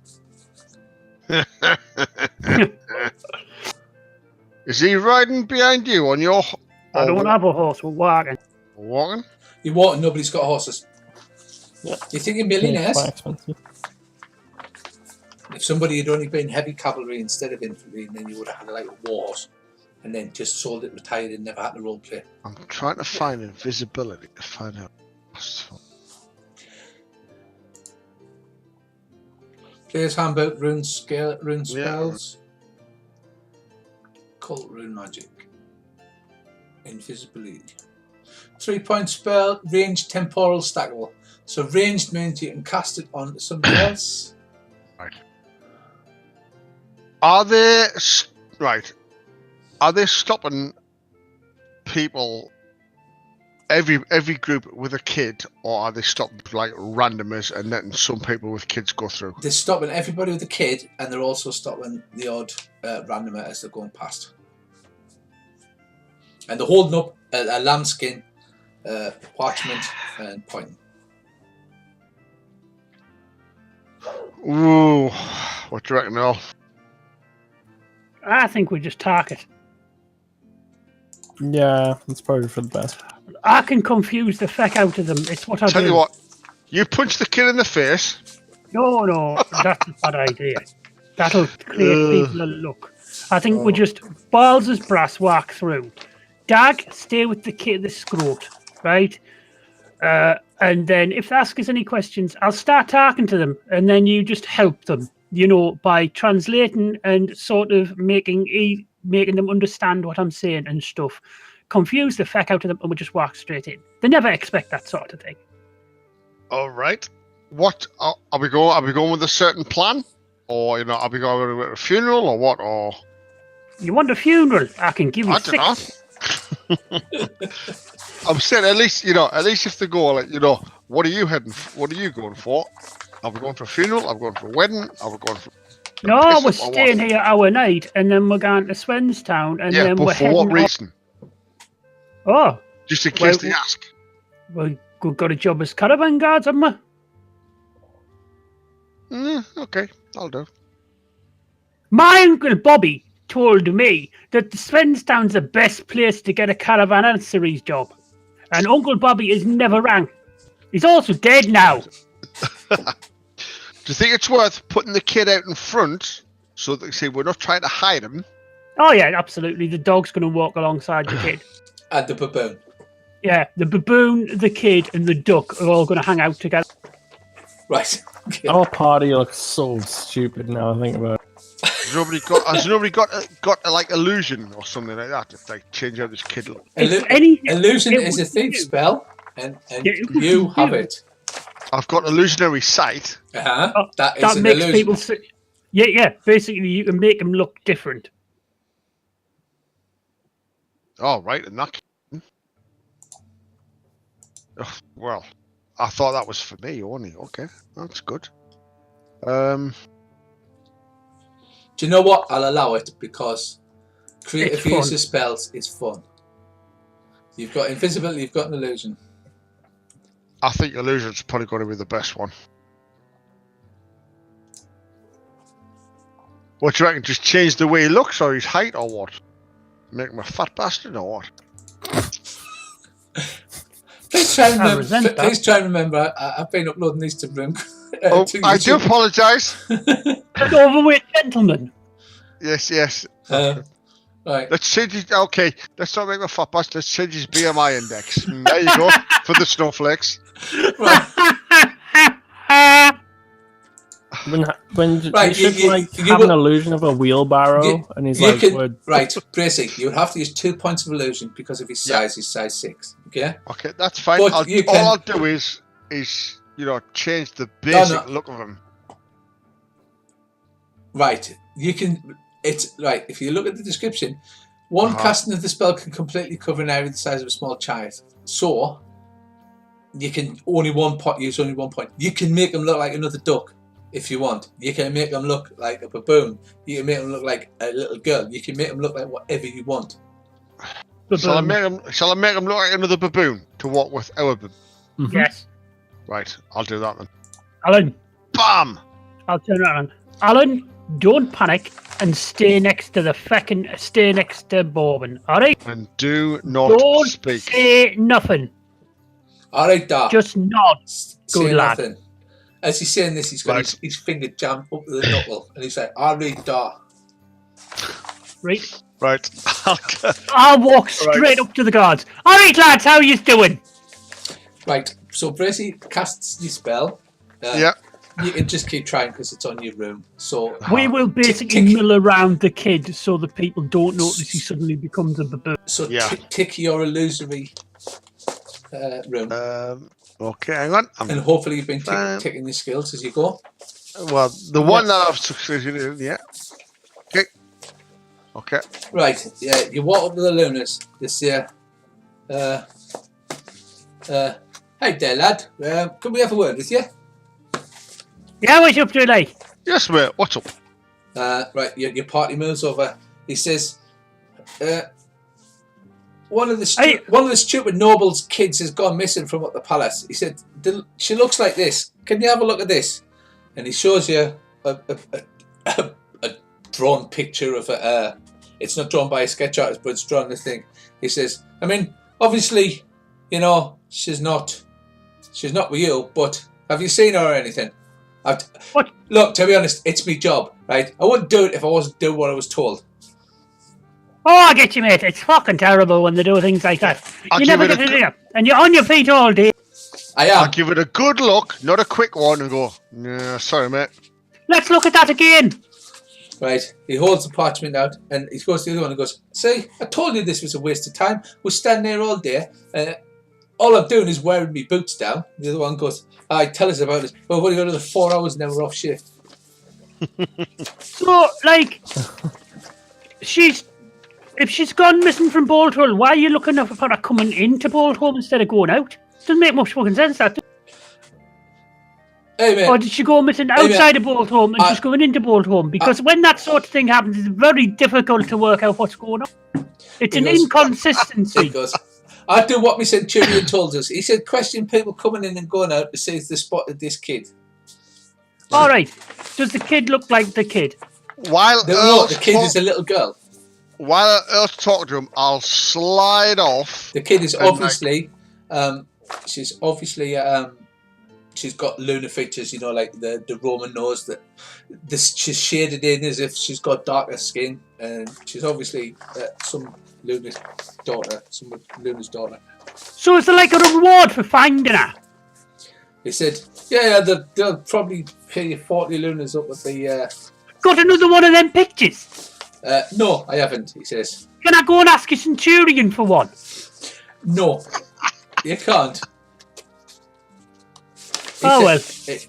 Is he riding behind you on your... I don't have a horse, we're walking. Walking? You're walking, nobody's got horses. Yep. You're thinking millionaires? Quite expensive. If somebody had only been heavy cavalry instead of infantry, then you would have had like a war horse, and then just sold it, retired, and never had to roleplay. I'm trying to find invisibility to find out. Player's Handbook, rune spells, Cult rune magic, invisibility. 3-point spell, ranged temporal stackable. So ranged means you can cast it on somebody else. Right. Are they stopping people, every group with a kid, or are they stopping like randomers and letting some people with kids go through? They're stopping everybody with a kid, and they're also stopping the odd randomer as they're going past. And they're holding up a lambskin, parchment, and pointing. Ooh, what do you reckon, Earl? I think we just target. Yeah, that's probably for the best. I can confuse the feck out of them. It's what I Tell do. you what, you punch the kid in the face. No, that's a bad idea. That'll create people a look. I think we just balls as brass walk through. Dag, stay with the kid, the scrot, right? And then if they ask us any questions, I'll start talking to them, and then you just help them, by translating and sort of making them understand what I'm saying and stuff. Confuse the feck out of them, and we just walk straight in. They never expect that sort of thing. All right. What are we going? Are we going with a certain plan, or are we going with a funeral, or what? Or You want a funeral? I can give you I don't know. 6. I'm saying at least if they go like what are you heading? What are you going for? Are we going for a funeral? Are we going for a wedding? Are we going for? No, we're staying here our night, and then we're going to Swenstown, and then but we're for heading. what reason? Oh, Just in case they ask. We've got a job as caravan guards, haven't we? Okay, I'll do. My uncle Bobby told me that the Swenstown's the best place to get a caravan answeries job, and Uncle Bobby is never rang. He's also dead now. Do you think it's worth putting the kid out in front so that they say we're not trying to hide him? Oh yeah, absolutely. The dog's going to walk alongside the kid. And the baboon. Yeah, the baboon, the kid, and the duck are all going to hang out together. Right. Okay. Our party looks so stupid now. I think about it. Has nobody got like illusion or something like that? If they change out this kid look. Illusion is a thief spell, and you have it. I've got illusionary sight. That is that an makes illusion. people see. Yeah. Basically, you can make them look different. Oh, right, in that case. Oh, well, I thought that was for me only. Okay, that's good. Do you know what? I'll allow it because creative use of spells is fun. You've got invisibility, you've got an illusion. I think illusion's probably going to be the best one. What do you reckon? Just change the way he looks or his height or what? Make him a fat bastard or what? Please try and remember. I've been uploading these to Room. I do apologise. An overweight gentleman. Yes. Right. Let's change his. Okay, let's not make him a fat bastard. Let's change his BMI index. There you go for the snowflakes. Right. When you should have an illusion of a wheelbarrow, and he's like, right, Bracy, you would have to use 2 points of illusion because of his size. He's size 6. Okay. Okay, that's fine. All I'll do is change the basic look of him. Right, you can. It's right. If you look at the description, one casting of the spell can completely cover an area the size of a small child. So you can use only 1 point. You can make them look like another duck if you want. You can make them look like a baboon. You can make them look like a little girl. You can make them look like whatever you want. Shall I make them look like another baboon to walk with our baboon? Mm-hmm. Yes. Right, I'll do that then. Alan. Bam! I'll turn around. Alan, don't panic and stay next to Bourbon, alright? And do not speak. Don't say nothing. Alright, Dar. Just nod. Good lad. Nothing. As he's saying this, he's got his finger jammed up to the knuckle, and he's like, alright, Dar. Right. I'll walk straight up to the guards. Alright, lads, how you doing? Right, so Bracy casts your spell. Yeah. You can just keep trying because it's on your room. So we will basically mill around the kid so that people don't notice he suddenly becomes a baboon. So tick your illusory room. Okay, hang on. And hopefully you've been ticking your skills as you go. Well, the one that I've succeeded in, yeah. Okay. Right, yeah, you walk up to the Lunas this year. Hey there, lad. Can we have a word with you? Yeah, what's up to, like? Yes, mate. What's up? Right, your party moves over. He says, one of the stupid nobles' kids has gone missing from up the palace. He said, she looks like this. Can you have a look at this? and he shows you a drawn picture of a. It's not drawn by a sketch artist, but it's drawn the thing. He says, I mean, obviously, you know, she's not with you, but have you seen her or anything? What? Look, to be honest, it's my job, right? I wouldn't do it if I wasn't doing what I was told. Oh, I get you, mate. It's fucking terrible when they do things like that. You never get to do it, and you're on your feet all day. I am. I'll give it a good look, not a quick one, and go, yeah, sorry, mate. Let's look at that again. Right, he holds the parchment out and he goes to the other one and goes, see, I told you this was a waste of time. We're standing there all day. All I'm doing is wearing my boots down. The other one goes, tell us about it. Well, we've got another 4 hours and then we're off shift. So, like, if she's gone missing from Bolthole, why are you looking for her coming into Bolthole instead of going out? Doesn't make much fucking sense, that. Hey, mate. Or did she go missing outside of Bolthole and just going into Bolthole? Because when that sort of thing happens, it's very difficult to work out what's going on. It's an inconsistency. He goes, I do what my centurion told us. He said, question people coming in and going out to see if they spotted this kid. All right. Does the kid look like the kid? While the kid is a little girl. While Earth's talking to him, I'll slide off. The kid is obviously, she's obviously, she's got lunar features, you know, like the Roman nose that she's shaded in as if she's got darker skin, and she's obviously some luna's daughter. So is there like a reward for finding her? He said, yeah, they'll probably pay you 40 lunas up with the... Got another one of them pictures? No, I haven't, he says. Can I go and ask a centurion for one? No, you can't.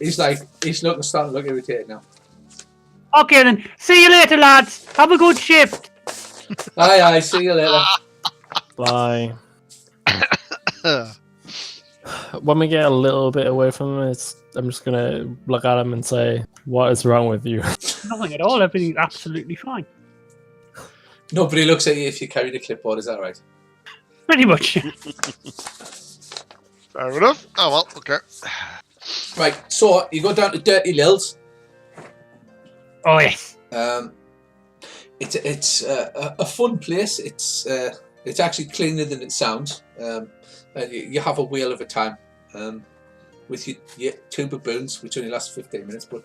He's starting to look irritated now. Okay then, see you later, lads. Have a good shift. Aye, see you later. Bye. When we get a little bit away from him, I'm just gonna look at him and say, "What is wrong with you?" Nothing at all. Everything's absolutely fine. Nobody looks at you if you carry the clipboard. Is that right? Pretty much. Fair enough. Oh well, okay. Right, so you go down to Dirty Lil's. Oh yes. It's a fun place. It's actually cleaner than it sounds. And you have a whale of a time with your two baboons, which only last 15 minutes. But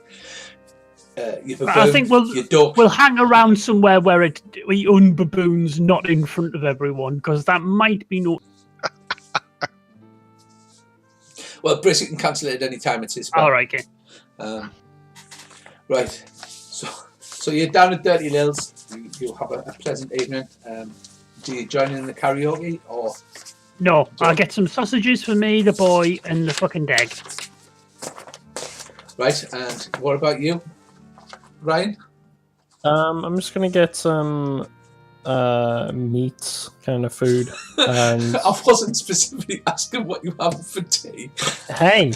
your baboon, I think your duck. we'll hang around somewhere where we unbaboons not in front of everyone, because that might be no. Well, Brice can cancel it at any time. It's his spell. All right, okay. Right. So you're down at Dirty Lil's. You'll have a pleasant evening. Do you join in the karaoke or? No, I'll get some sausages for me, the boy, and the fucking dag. Right, and what about you, Ryan? I'm just gonna get some meat kind of food. And I wasn't specifically asking what you have for tea. hey,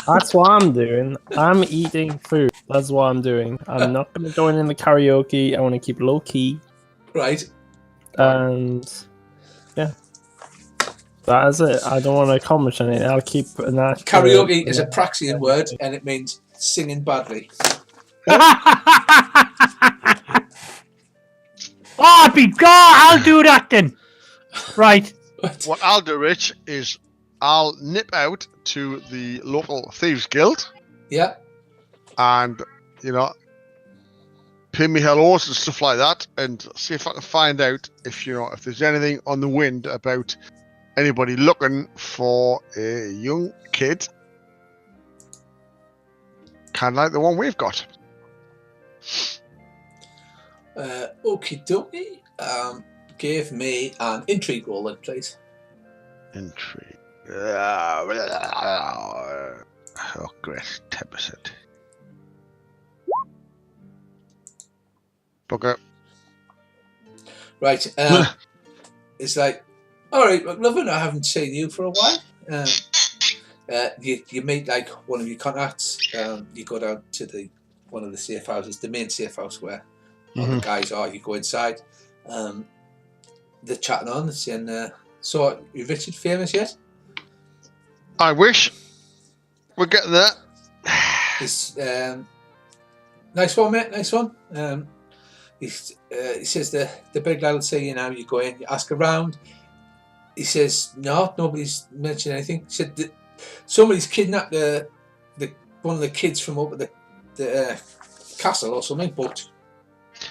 that's what I'm doing. I'm eating food. That's what I'm doing. I'm not gonna join in the karaoke. I want to keep low key. Right. And yeah. That is it. I don't want to accomplish anything. I'll keep that. Karaoke is a Praxian word, and it means singing badly. I'll do that then. Right. What I'll do, Rich, is I'll nip out to the local Thieves Guild. Yeah. And, pay me hellos and stuff like that, and see if I can find out if there's anything on the wind about anybody looking for a young kid, kind of like the one we've got. Okie dokie. Give me an intrigue roll then, please. Intrigue. Great, 10%. Okay. Right. It's like, all right, McLovin, I haven't seen you for a while. You meet like one of your contacts. You go down to one of the safe houses, the main safe house where all the guys are. You go inside. They're chatting on. They're saying, "So, you Richard famous yet?" I wish. We're getting there. He's, nice one, mate. Nice one. He says the big lad will say, you know, you go in, you ask around. He says, no, nobody's mentioned anything. He said that somebody's kidnapped one of the kids from up at the castle or something, but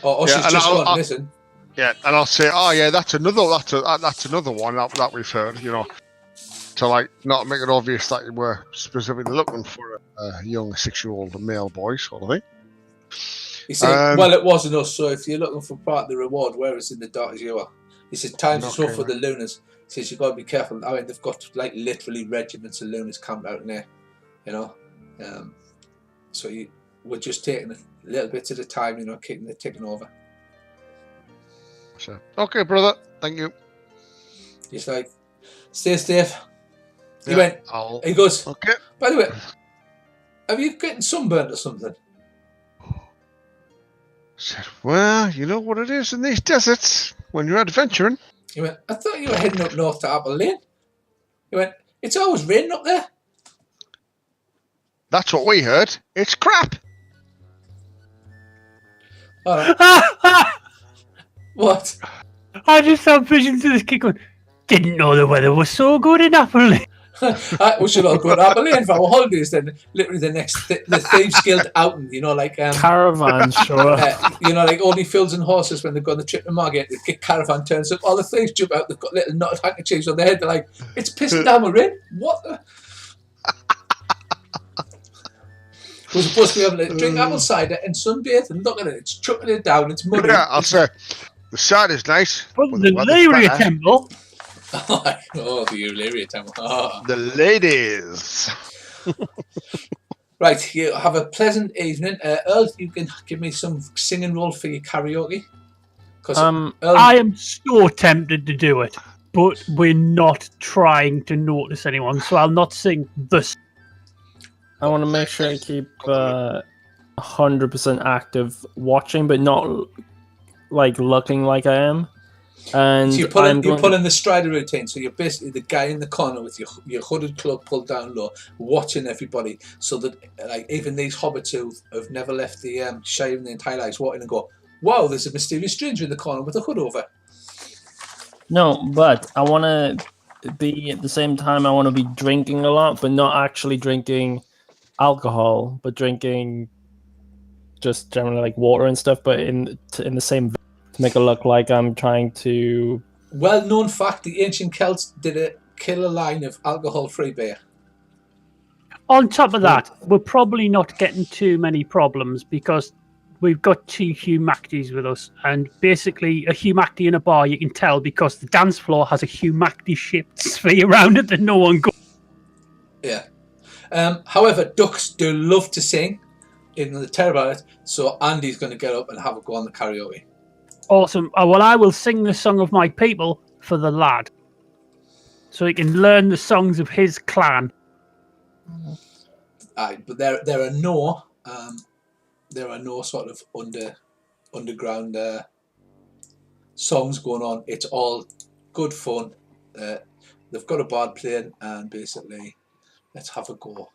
or she's just gone missing. Yeah, and I'll say, oh yeah, that's another one that we've heard, you know, to like not make it obvious that you were specifically looking for a young 6-year-old male boy sort of thing. He said, well, it wasn't us, so if you're looking for part of the reward, where it's in the dark as you are. He said, time's is rough for the Lunars. He says, you've got to be careful. I mean, they've got like literally regiments of Lunars camped out in there, you know. So we're just taking a little bit at a time, you know, taking over. So, okay, brother, thank you. He's like, stay safe. He went, he goes, okay. By the way, have you getting sunburned or something? Said, well, you know what it is in these deserts when you're adventuring. He went, I thought you were heading up north to Apple Lane. He went, it's always raining up there. That's what we heard. It's crap. All right. What? I just had visions to this kid going, didn't know the weather was so good in Apple Lane. We should all go to Apple Lane for our holidays then. Literally the next, the Thieves Guild outing, you know, like... Caravan, sure. You know, like only fields and horses when they go on the trip to Margate, the Caravan turns up, all the thieves jump out, they've got little knotted handkerchiefs on their head, they're like, it's pissing down with rain. What the... We're supposed to be able to drink apple cider and sunbathe, and look at it, it's chucking it down, it's muddy. Yeah, I'll say, the cider's nice. But the Lyria Temple... Oh, the Lyria Temple. Oh. The ladies. Right, you have a pleasant evening. Earl, you can give me some singing roll for your karaoke. Earl, I am so tempted to do it, but we're not trying to notice anyone, so I'll not sing this. I want to make sure I keep 100% active watching, but not like looking like I am. And so you put in the Strider routine, so you're basically the guy in the corner with your hooded cloak pulled down low, watching everybody, so that like even these hobbits who have never left the Shire in their entire lives walk in and go, wow, there's a mysterious stranger in the corner with a hood over. No, but I want to be at the same time. I want to be drinking a lot, but not actually drinking alcohol, but drinking just generally like water and stuff, but in the same. To make it look like I'm trying to... Well-known fact, the ancient Celts did a killer line of alcohol-free beer. On top of that, we're probably not getting too many problems because we've got 2 humacties with us. And basically, a humacty in a bar, you can tell because the dance floor has a humacty-shaped sphere around it that no one goes. Yeah. However, ducks do love to sing, even though they're terrible at it. So Andy's going to get up and have a go on the karaoke. Awesome. Well, I will sing the song of my people for the lad, so he can learn the songs of his clan. But there are no sort of underground songs going on. It's all good fun. They've got a bard playing, and basically, let's have a go.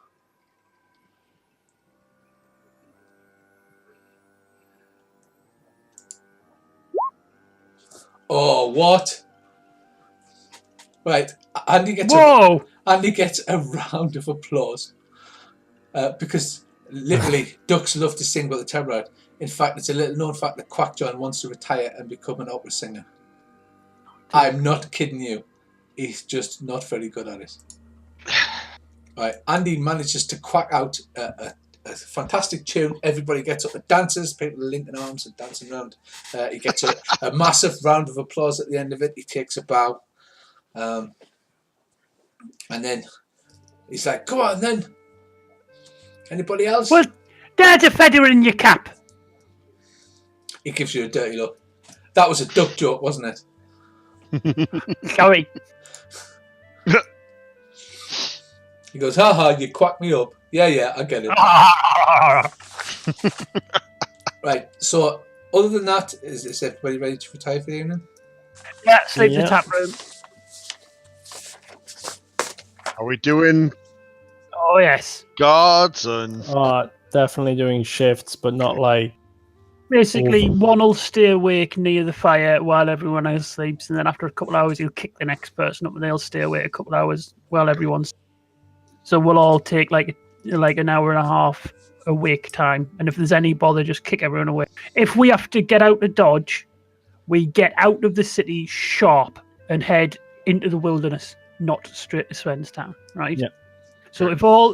Oh, what? Right, Andy gets a round of applause because literally ducks love to sing by the Tavern. In fact, it's a little known fact that Quack John wants to retire and become an opera singer. I'm not kidding you. He's just not very good at it. Right, Andy manages to quack out a fantastic tune. Everybody gets up and dances. People are linking arms and dancing around. He gets a massive round of applause at the end of it. He takes a bow, and then he's like, "Come on, then. Anybody else?" Well, there's a feather in your cap. He gives you a dirty look. That was a duck joke, wasn't it? Sorry. He goes, "Ha ha! You quack me up." Yeah, I get it. Right, so other than that, is everybody ready to retire for the evening? Yeah, sleep in the tap room. Are we doing Oh, yes. guards and... definitely doing shifts, but not like Basically, one will stay awake near the fire while everyone else sleeps, and then after a couple of hours, he'll kick the next person up, and they'll stay awake a couple of hours while everyone's. So we'll all take like an hour and a half awake time, and if there's any bother, just kick everyone away. If we have to get out of Dodge, we get out of the city sharp and head into the wilderness, not straight to Svenstown, right? Yeah. So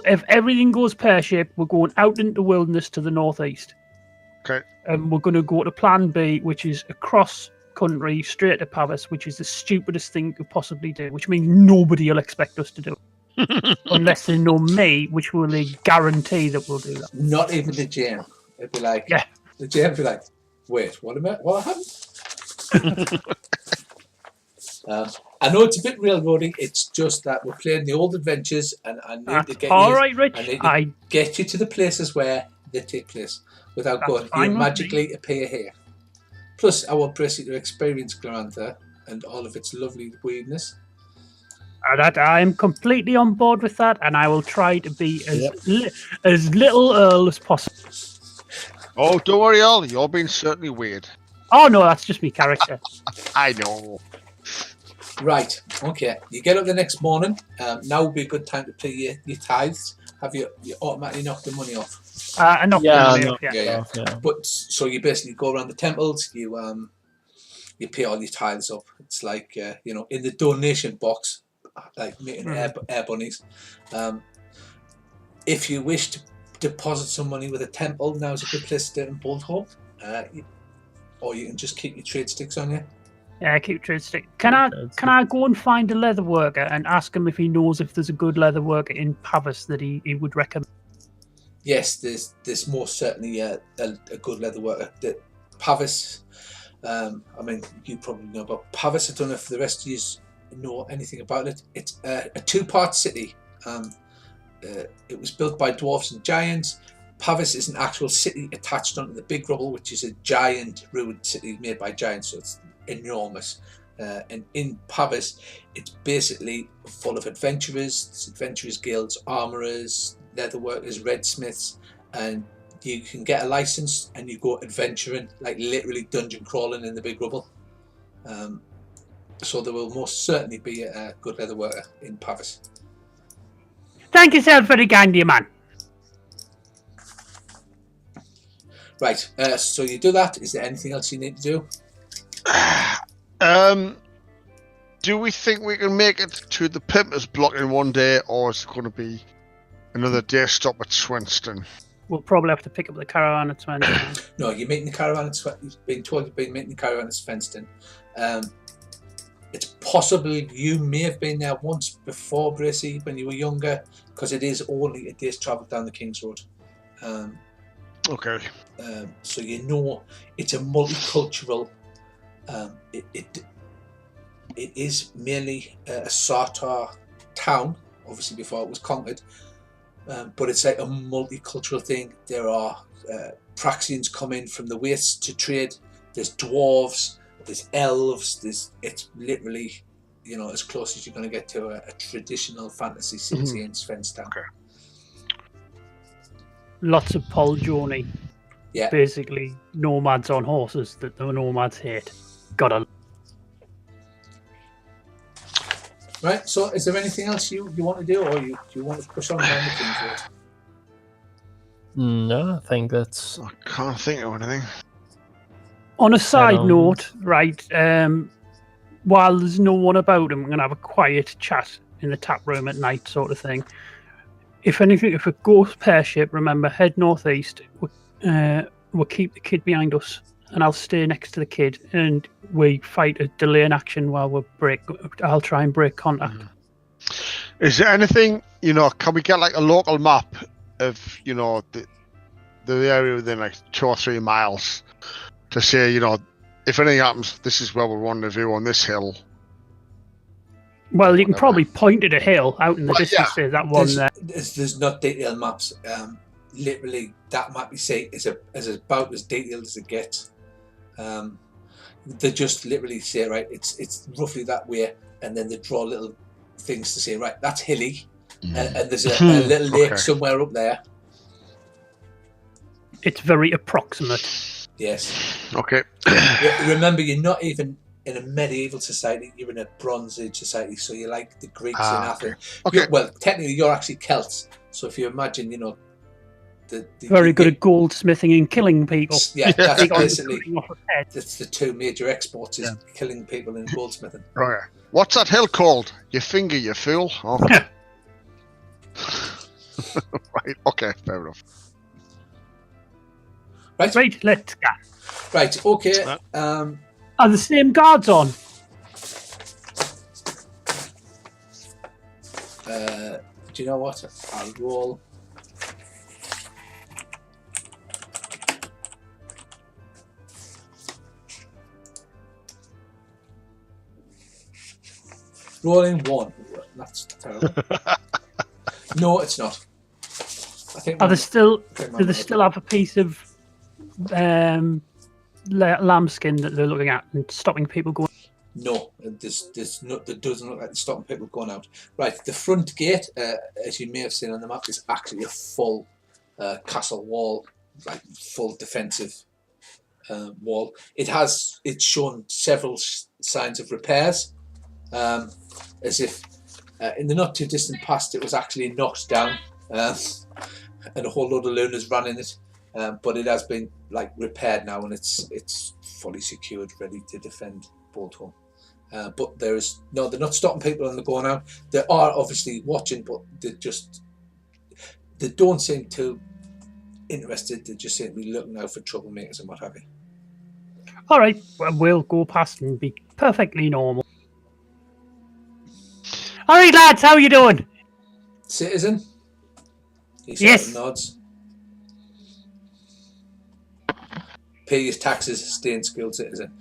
if everything goes pear-shaped, we're going out into the wilderness to the northeast. Okay. And we're going to go to Plan B, which is across country, straight to Pavis, which is the stupidest thing you could possibly do, which means nobody will expect us to do it. Unless they know me, which will they guarantee that we'll do that. Not even the GM. It'd be like, Yeah. The GM would be like, wait, what happened? I know it's a bit railroading. It's just that we're playing the old adventures, and I need to get all you. right, Rich. I need to get you to the places where they take place without That's going. fine You with magically appear here. Plus, I want Bracey to experience Glorantha and all of its lovely weirdness. That I am completely on board with that, and I will try to be as little Earl as possible. Oh, don't worry, Al. You're being certainly weird. Oh no, that's just me character. I know. Right, okay. You get up the next morning. Now would be a good time to pay your tithes. Have you automatically knocked the money off? I knocked the money off, Yeah. Yeah. But so you basically go around the temples. You pay all your tithes up. It's like in the donation box, like making air bunnies. If you wish to deposit some money with a temple, now's a good place to do it in Boldholm. Or you can just keep your trade sticks on you. Yeah, keep trade stick. Can I go and find a leather worker and ask him if he knows if there's a good leather worker in Pavis that he would recommend? Yes, there's most certainly a good leather worker. Pavis, I mean, you probably know about Pavis. I don't know if the rest of you know anything about it. It's a two-part city. It was built by dwarves and giants. Pavis is an actual city attached onto the Big Rubble, which is a giant ruined city made by giants, so it's enormous. And in Pavis, it's basically full of adventurers. There's adventurers guilds, armourers, leatherworkers, redsmiths, and you can get a license and you go adventuring, like literally dungeon crawling in the Big Rubble. So there will most certainly be a good leatherworker in Pavis. Thank yourself very kindly, man. Right, so you do that. Is there anything else you need to do? Do we think we can make it to the Pimpers block in one day, or is it going to be another day stop at Swinston? We'll probably have to pick up the caravan at Swinston. No, you're meeting the caravan at Swinston. You've been told you've been meeting the caravan at Swinston. It's possible you may have been there once before, Bracey, when you were younger, because it is only a day's travel down the King's Road. Okay. So it's a multicultural. It is mainly a Sartar town, obviously before it was conquered, but it's like a multicultural thing. There are Praxians come in from the wastes to trade. There's dwarves, there's elves. It's literally, as close as you're going to get to a traditional fantasy city in Svenstown. Okay. Lots of Paul Joni. Yeah. Basically, nomads on horses that the nomads hate. Gotta. Right, so is there anything else you want to do, or do you want to push on down the King's Road? No, I think that's... I can't think of anything. On a side note, right, while there's no one about, and we're going to have a quiet chat in the tap room at night sort of thing. If it goes pear-shaped, remember, head northeast. We'll keep the kid behind us, and I'll stay next to the kid, and we fight a delay in action while I'll try and break contact. Is there anything, can we get like a local map of, the area within like 2 or 3 miles to say, if anything happens, this is where we're rendezvous on this hill? Well, you can probably point at a hill out in the distance. Yeah. That one there. There's not detailed maps. Literally, that map you see is about as detailed as it gets. They just literally say, right, it's roughly that way, and then they draw little things to say, right, that's hilly, and there's a little lake somewhere up there. it's very approximate. Yes. Okay. Remember, you're not even in a medieval society, you're in a Bronze Age society, so you're like the Greeks in Athens. Okay. Well, technically, you're actually Celts, so if you imagine, you know, Very good at goldsmithing and killing people. Yeah, that's Big on basically, cutting off a head. that's the two major exports, is killing people and goldsmithing. Right. What's that hill called? Your finger, you fool. Oh. Right, okay, fair enough. Right, let's go. Right, okay. Are the same guards on? Do you know what? I'll roll. Rolling 1. That's terrible. No, it's not. I think. Do they still have a piece of lambskin that they're looking at and stopping people going? No, there's no. It doesn't look like it's stopping people going out. Right, the front gate, as you may have seen on the map, is actually a full castle wall, like full defensive wall. It's shown several signs of repairs, as if in the not too distant past it was actually knocked down, and a whole load of lunars ran in it. But it has been like repaired now, and it's fully secured, ready to defend Bolthorn. But they're not stopping people on the go now. They are obviously watching, but they don't seem too interested. They just seem to be looking out for troublemakers and what have you. All right, well, we'll go past and be perfectly normal. All right, lads, how you doing? Citizen? He yes. Nods. Pay your taxes, stay in school, citizen.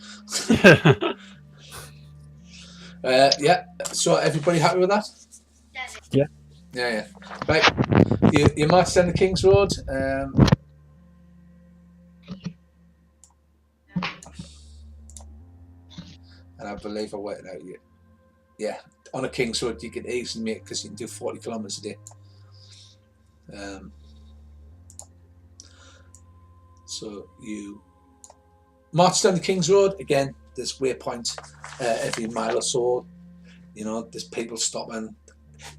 Yeah, so everybody happy with that? Yeah. Yeah. Right, you march down the King's Road. And I believe I worked out you. Yeah, on a King's Road you can easily make, because you can do 40 kilometers a day. So you march down the King's Road. Again, there's waypoints every mile or so. You know, there's people stopping.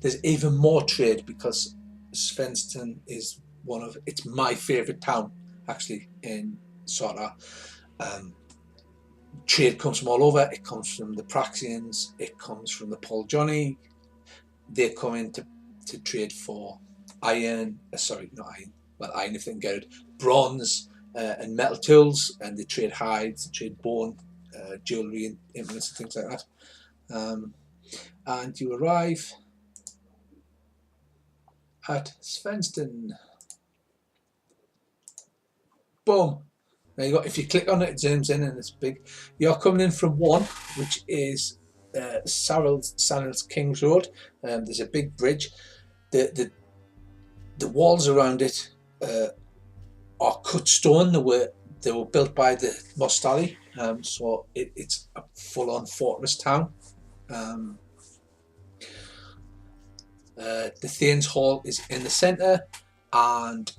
There's even more trade, because Svensson is it's my favourite town actually in Sota. Trade comes from all over. It comes from the Praxians. It comes from the Paul Johnny. They come in to trade for iron. Sorry, not iron. Well, iron if they can get it. Bronze and metal tools, and they trade hides, they trade bone, jewellery and implements and things like that. And you arrive at Svensson. Boom. There you go. If you click on it, it zooms in and it's big. You're coming in from 1, which is Sarel's King's Road. There's a big bridge. The walls around it are cut stone. They were built by the Mostali, so it's a full-on fortress town. The Thane's Hall is in the centre, and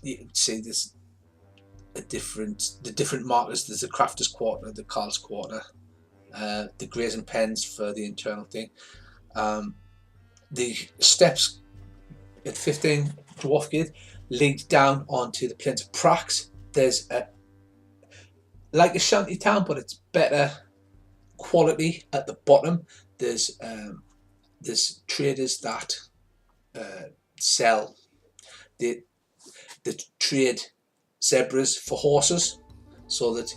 you can see there's the different markers. There's the Crafter's Quarter, the Carl's Quarter, the grazing pens for the internal thing. The steps at 15 Dwarf Gate lead down onto the plains of Prax. There's like a shanty town, but it's better quality at the bottom. There's traders that sell. They trade zebras for horses, so that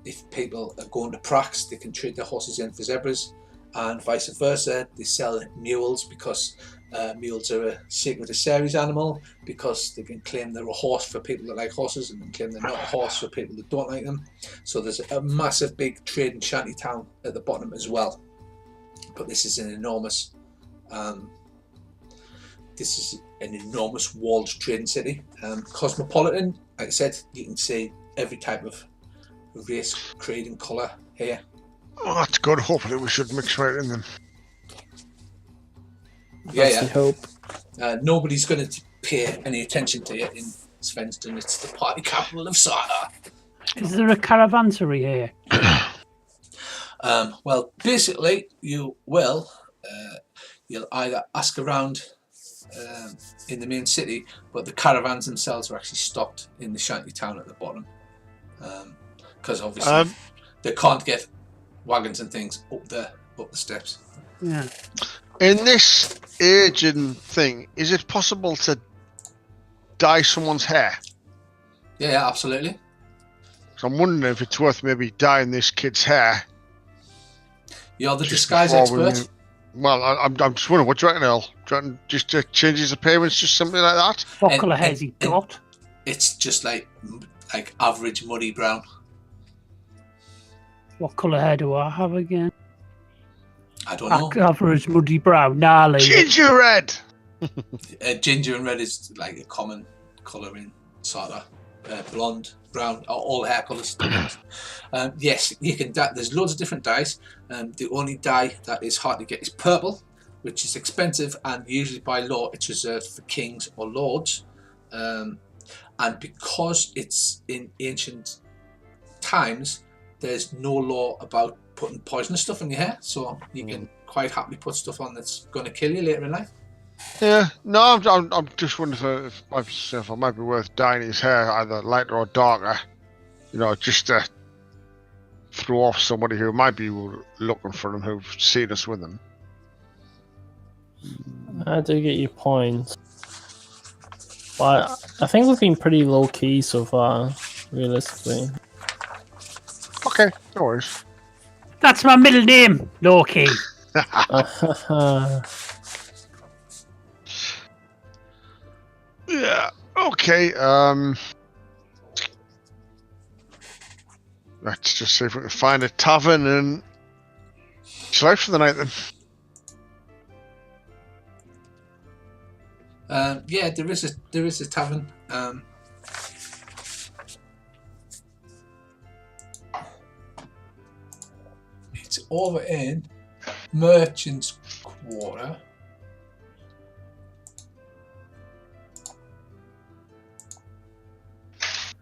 if people are going to Prax, they can trade their horses in for zebras, and vice versa. They sell mules, because mules are a sacred series animal, because they can claim they're a horse for people that like horses, and then claim they're not a horse for people that don't like them. So there's a massive big trading shanty town at the bottom as well. But this is an enormous walled trading city. Cosmopolitan, like I said, you can see every type of race, creed and colour here. Oh, that's good. Hopefully we should mix right in them. That's the hope. Nobody's going to pay any attention to you Svensson. It's the party capital of Sarda. Is there a caravanserai here? Well, basically, you will. You'll either ask around in the main city, but the caravans themselves are actually stopped in the shanty town at the bottom, because obviously they can't get wagons and things up the steps. Yeah. In this aging thing, is it possible to dye someone's hair? Yeah, absolutely. So I'm wondering if it's worth maybe dyeing this kid's hair. You're the disguise expert. Well, I'm just wondering, what do you reckon, Earl? Do you reckon just to change his appearance, just something like that? What colour hair has he got? It's just like average muddy brown. What colour hair do I have again? I don't know. Average muddy brown. Gnarly. Ginger red! Ginger and red is like a common colour in sort of blonde, brown, all hair colours. Yes, you can dye. There's loads of different dyes. The only dye that is hard to get is purple, which is expensive, and usually by law it's reserved for kings or lords. And because it's in ancient times, there's no law about putting poisonous stuff in your hair, so you can quite happily put stuff on that's going to kill you later in life. Yeah, no, I'm just wondering if it might be worth dyeing his hair either lighter or darker, just to throw off somebody who might be looking for him, who've seen us with him. I do get your point. But I think we've been pretty low key so far, realistically. Okay, no worries. That's my middle name, Loki. Yeah, okay, let's just see if we can find a tavern and chill out for the night then. Yeah, there is a tavern. It's over in Merchant's Quarter.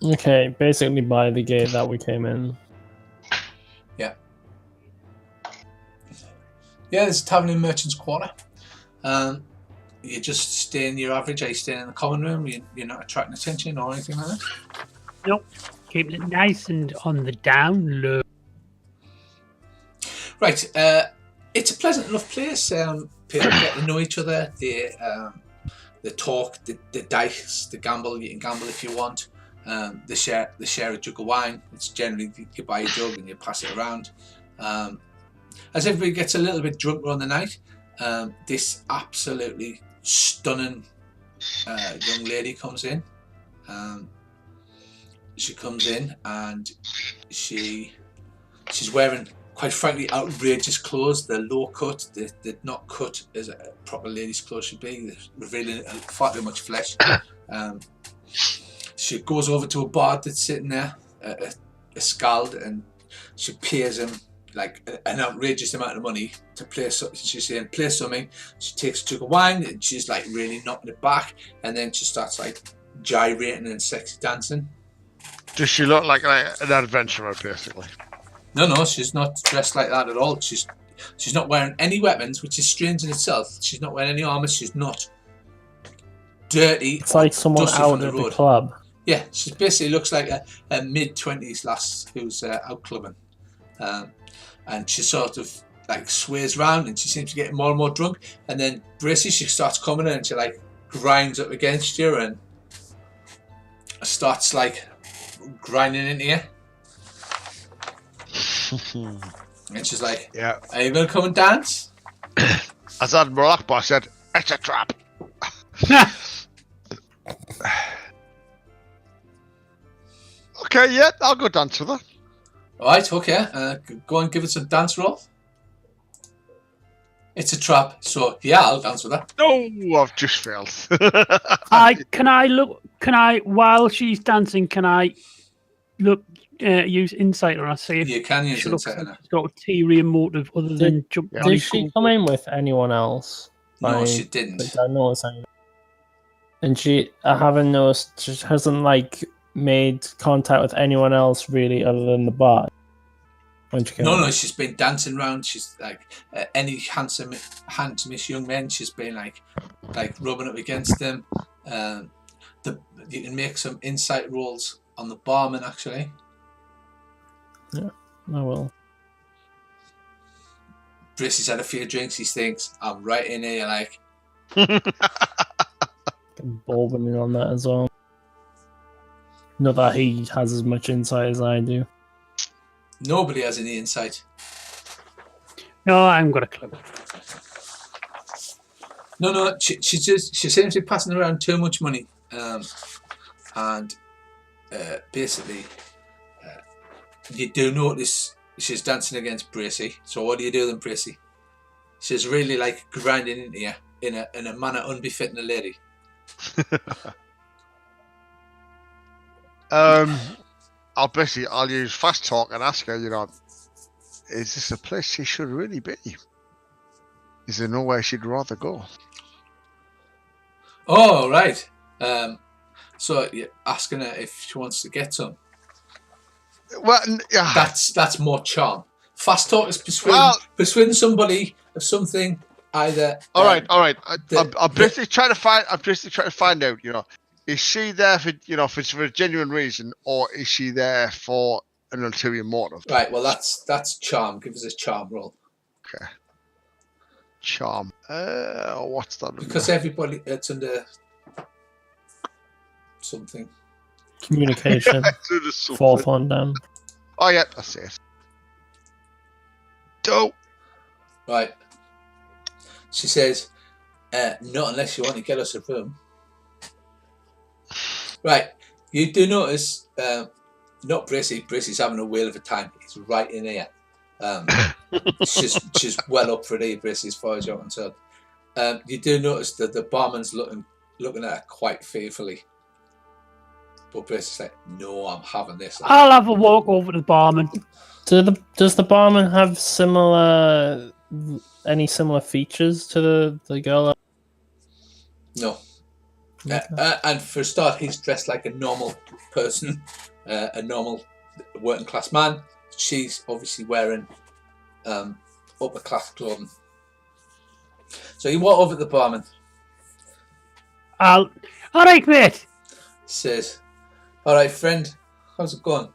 Okay, basically by the gate that we came in. Yeah. Yeah, there's a tavern in Merchant's Quarter. You just stay in your average. Are you staying in the common room? You're not attracting attention or anything like that? Nope. Keeping it nice and on the down low. Right. It's a pleasant enough place. People get to know each other. They talk. They dice. They gamble. You can gamble if you want. They share a jug of wine. It's generally you buy a jug and you pass it around. As everybody gets a little bit drunker on the night, this absolutely stunning young lady comes in. She comes in and she's wearing, quite frankly, outrageous clothes. They're low cut. They're not cut as a proper lady's clothes should be. They're revealing far too much flesh. She goes over to a bard that's sitting there, a skald, and she pays him like an outrageous amount of money to play. She's saying, play something. She takes a jug of wine and she's like really knocking it back, and then she starts like gyrating and sexy dancing. Does she look like an adventurer, basically? No, she's not dressed like that at all. She's not wearing any weapons, which is strange in itself. She's not wearing any armor. She's not dirty. It's like someone out at the club. Yeah, she basically looks like a mid-20s lass who's out clubbing. And she sort of like sways around and she seems to get more and more drunk. And then basically she starts coming in and she like grinds up against you and starts like grinding into you. And she's like, yeah, are you going to come and dance? As Admiral Akbar said, it's a trap. Okay, yeah, I'll go dance with her. Alright, okay. Go and give it some dance roll. It's a trap, so yeah, I'll dance with her. No, I've just failed. While she's dancing, can I look, use insight on her? See if you can use insight on her. She's got a ulterior motive other than jump. Did she come in with anyone else? No, she didn't. I noticed anything. And I haven't noticed, she hasn't like made contact with anyone else really other than the bar. When she came No, out. she's been dancing around. She's like any handsomest young men. She's been like rubbing up against them. You can make some insight rolls on the barman actually. Yeah, I will. Bracey's had a few drinks. He thinks I'm right in here. Like Bourbon in on that as well. Not that he has as much insight as I do. nobody has any insight. No, I haven't got a clue. No. She seems to be passing around too much money, and basically, you do notice she's dancing against Bracey. So what do you do then, Bracey? She's really like grinding into you in a manner unbefitting a lady. I'll use fast talk and ask her, is this a place she should really be? Is there nowhere she'd rather go? Oh, right. So you're asking her if she wants to get some. Well, That's more charm. Fast talk is persuading somebody of something either. All right. I'm basically trying to find out. Is she there for a genuine reason, or is she there for an ulterior motive? Right. Well, that's charm. Give us a charm roll. Okay. Charm. What's that? Because everybody, it's under something. Communication. Fourth one down. Oh yeah, that's it. Dope. Right. She says, not unless you want to get us a room. Right. You do notice, not Bracey. Bracey's having a whale of a time. He's right in here. She's well up for it, Bracey, as far as you're concerned. You do notice that the barman's looking at her quite fearfully. But Bracey's like, no, I'm having this. I'll have a walk over to the barman. Does the barman have any similar features to the girl? No. Okay. And for a start, he's dressed like a normal person, a normal working class man. She's obviously wearing upper class clothing. So you walk over to the barman. All right, mate. He says, all right, friend, how's it going?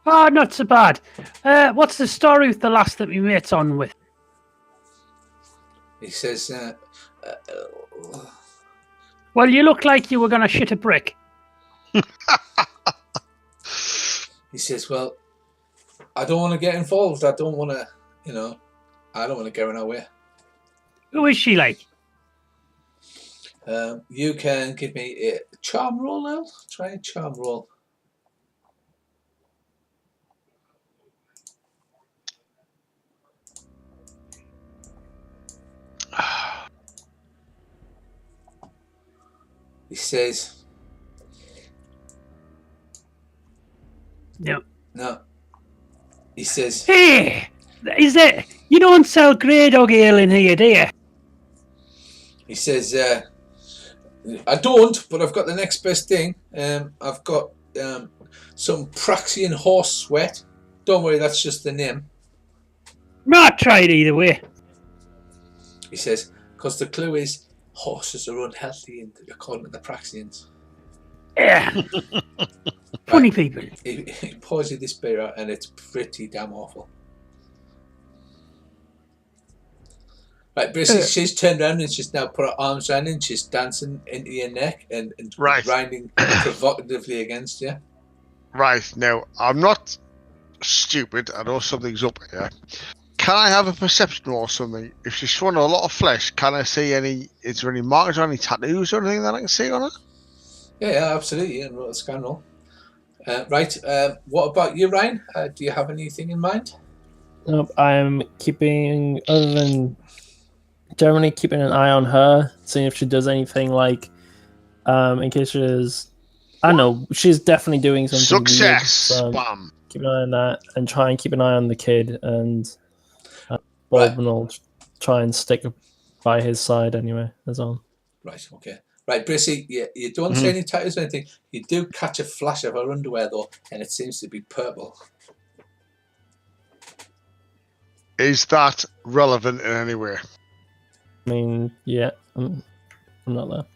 Oh, not so bad. What's the story with the last that we met on with? He says, Well, you look like you were going to shit a brick. he says, well, I don't want to get involved. I don't want to, I don't want to go in our way. Who is she like? You can give me a charm roll now. Try a charm roll. He says, No. He says, Hey, you don't sell Graydog ale in here, do you? He says, I don't, but I've got the next best thing. I've got some Praxian horse sweat. Don't worry, that's just the name. Not try it either way. He says, because the clue is horses are unhealthy according to the Praxians. Yeah. Funny people. He pours you this beer out and it's pretty damn awful. Right, basically, she's turned around and she's now put her arms around you and she's dancing into your neck and grinding provocatively against you. Right, now, I'm not stupid. I know something's up here. Can I have a perception or something? If she's showing a lot of flesh, can I see is there any marks or any tattoos or anything that I can see on her? Yeah, absolutely. And roll a scan roll. Right, what about you, Ryan? Do you have anything in mind? Nope, I'm keeping, other than generally keeping an eye on her, seeing if she does anything like, in case she's, I don't know, she's definitely doing something Success! Weird, so Bam! keep an eye on that and try and keep an eye on the kid, and Baldwin will try and stick by his side anyway, as well. Right, okay. Right, Brissy, you don't see any tattoos or anything. You do catch a flash of her underwear, though, and it seems to be purple. Is that relevant in any way? I mean, yeah, I'm not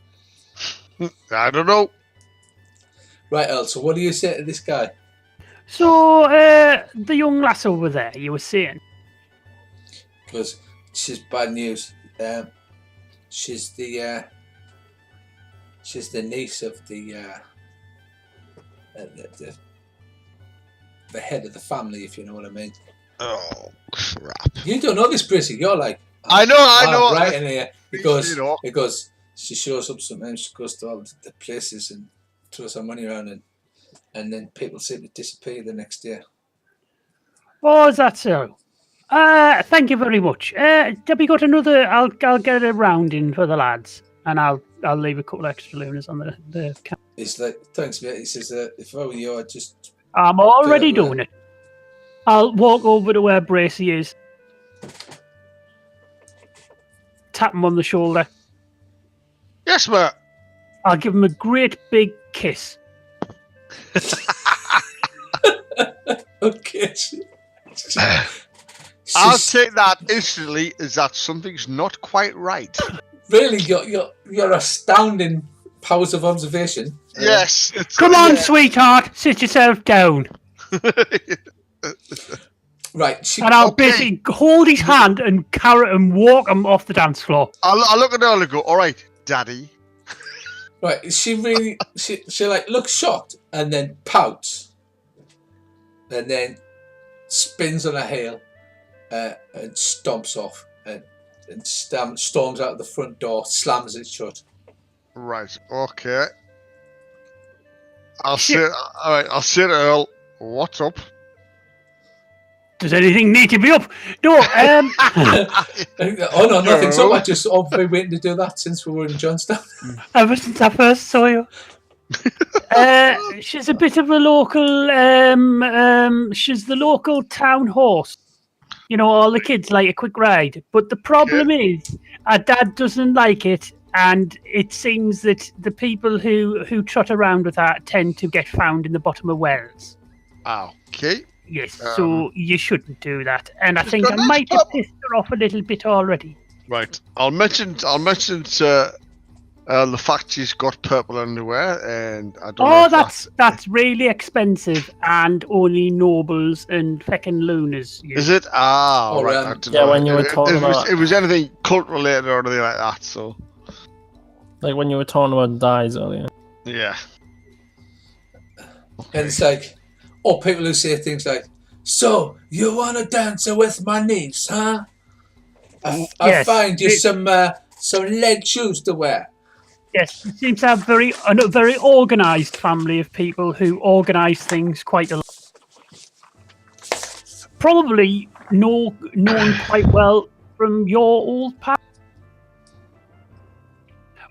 there. I don't know. Right, Earl, so what do you say to this guy? So, the young lass over there, you were saying? Because she's bad news. She's the niece of the head of the family, if you know what I mean. Oh, crap. You don't know this, Brissy. You're like, I know. Right in here. Because You know. she shows up sometimes, she goes to all the places and throws her money around, and then people seem to disappear the next day. Oh, is that so? Thank you very much. Have we got another? I'll get a round in for the lads, and I'll leave a couple extra lunars on the camp. He's like, thanks, mate. He says, if I were you, I'd just... I'm already doing it. I'll walk over to where Bracy is, tap him on the shoulder. Yes, mate. I'll give him a great big kiss. Okay. I'll take that instantly as that something's not quite right. Really, your astounding powers of observation. Yes. Come on, sweetheart, sit yourself down. Right, and I'll basically hold his hand and carry and walk him off the dance floor. I'll look at her and go, all right, Daddy. Right, she really, she like looks shocked and then pouts, and then spins on her heel and stomps off and storms out of the front door, slams it shut. Right, okay. I'll say to Earl, what's up? Does anything need to be up? No, oh no, nothing so much. Just been waiting to do that since we were in Johnstown. Ever since I first saw you. She's a bit of a local, she's the local town horse. You know, all the kids like a quick ride. But the problem is, our dad doesn't like it, and it seems that the people who trot around with her tend to get found in the bottom of wells. Okay. Yes, so you shouldn't do that. And I think I might have pissed her off a little bit already. Right. I'll mention the fact she's got purple underwear, and I don't know. That's really expensive, and only nobles and feckin' lunars use. Is it? Ah, right. Yeah, when you were talking about it was anything cult related or anything like that. So, like when you were talking about dyes earlier. Yeah. And it's like, people who say things like, "So you want to dance with my niece, huh? I find you some lead shoes to wear." Yes, it seems to have a very organised family of people who organise things quite a lot. Probably known quite well from your old past.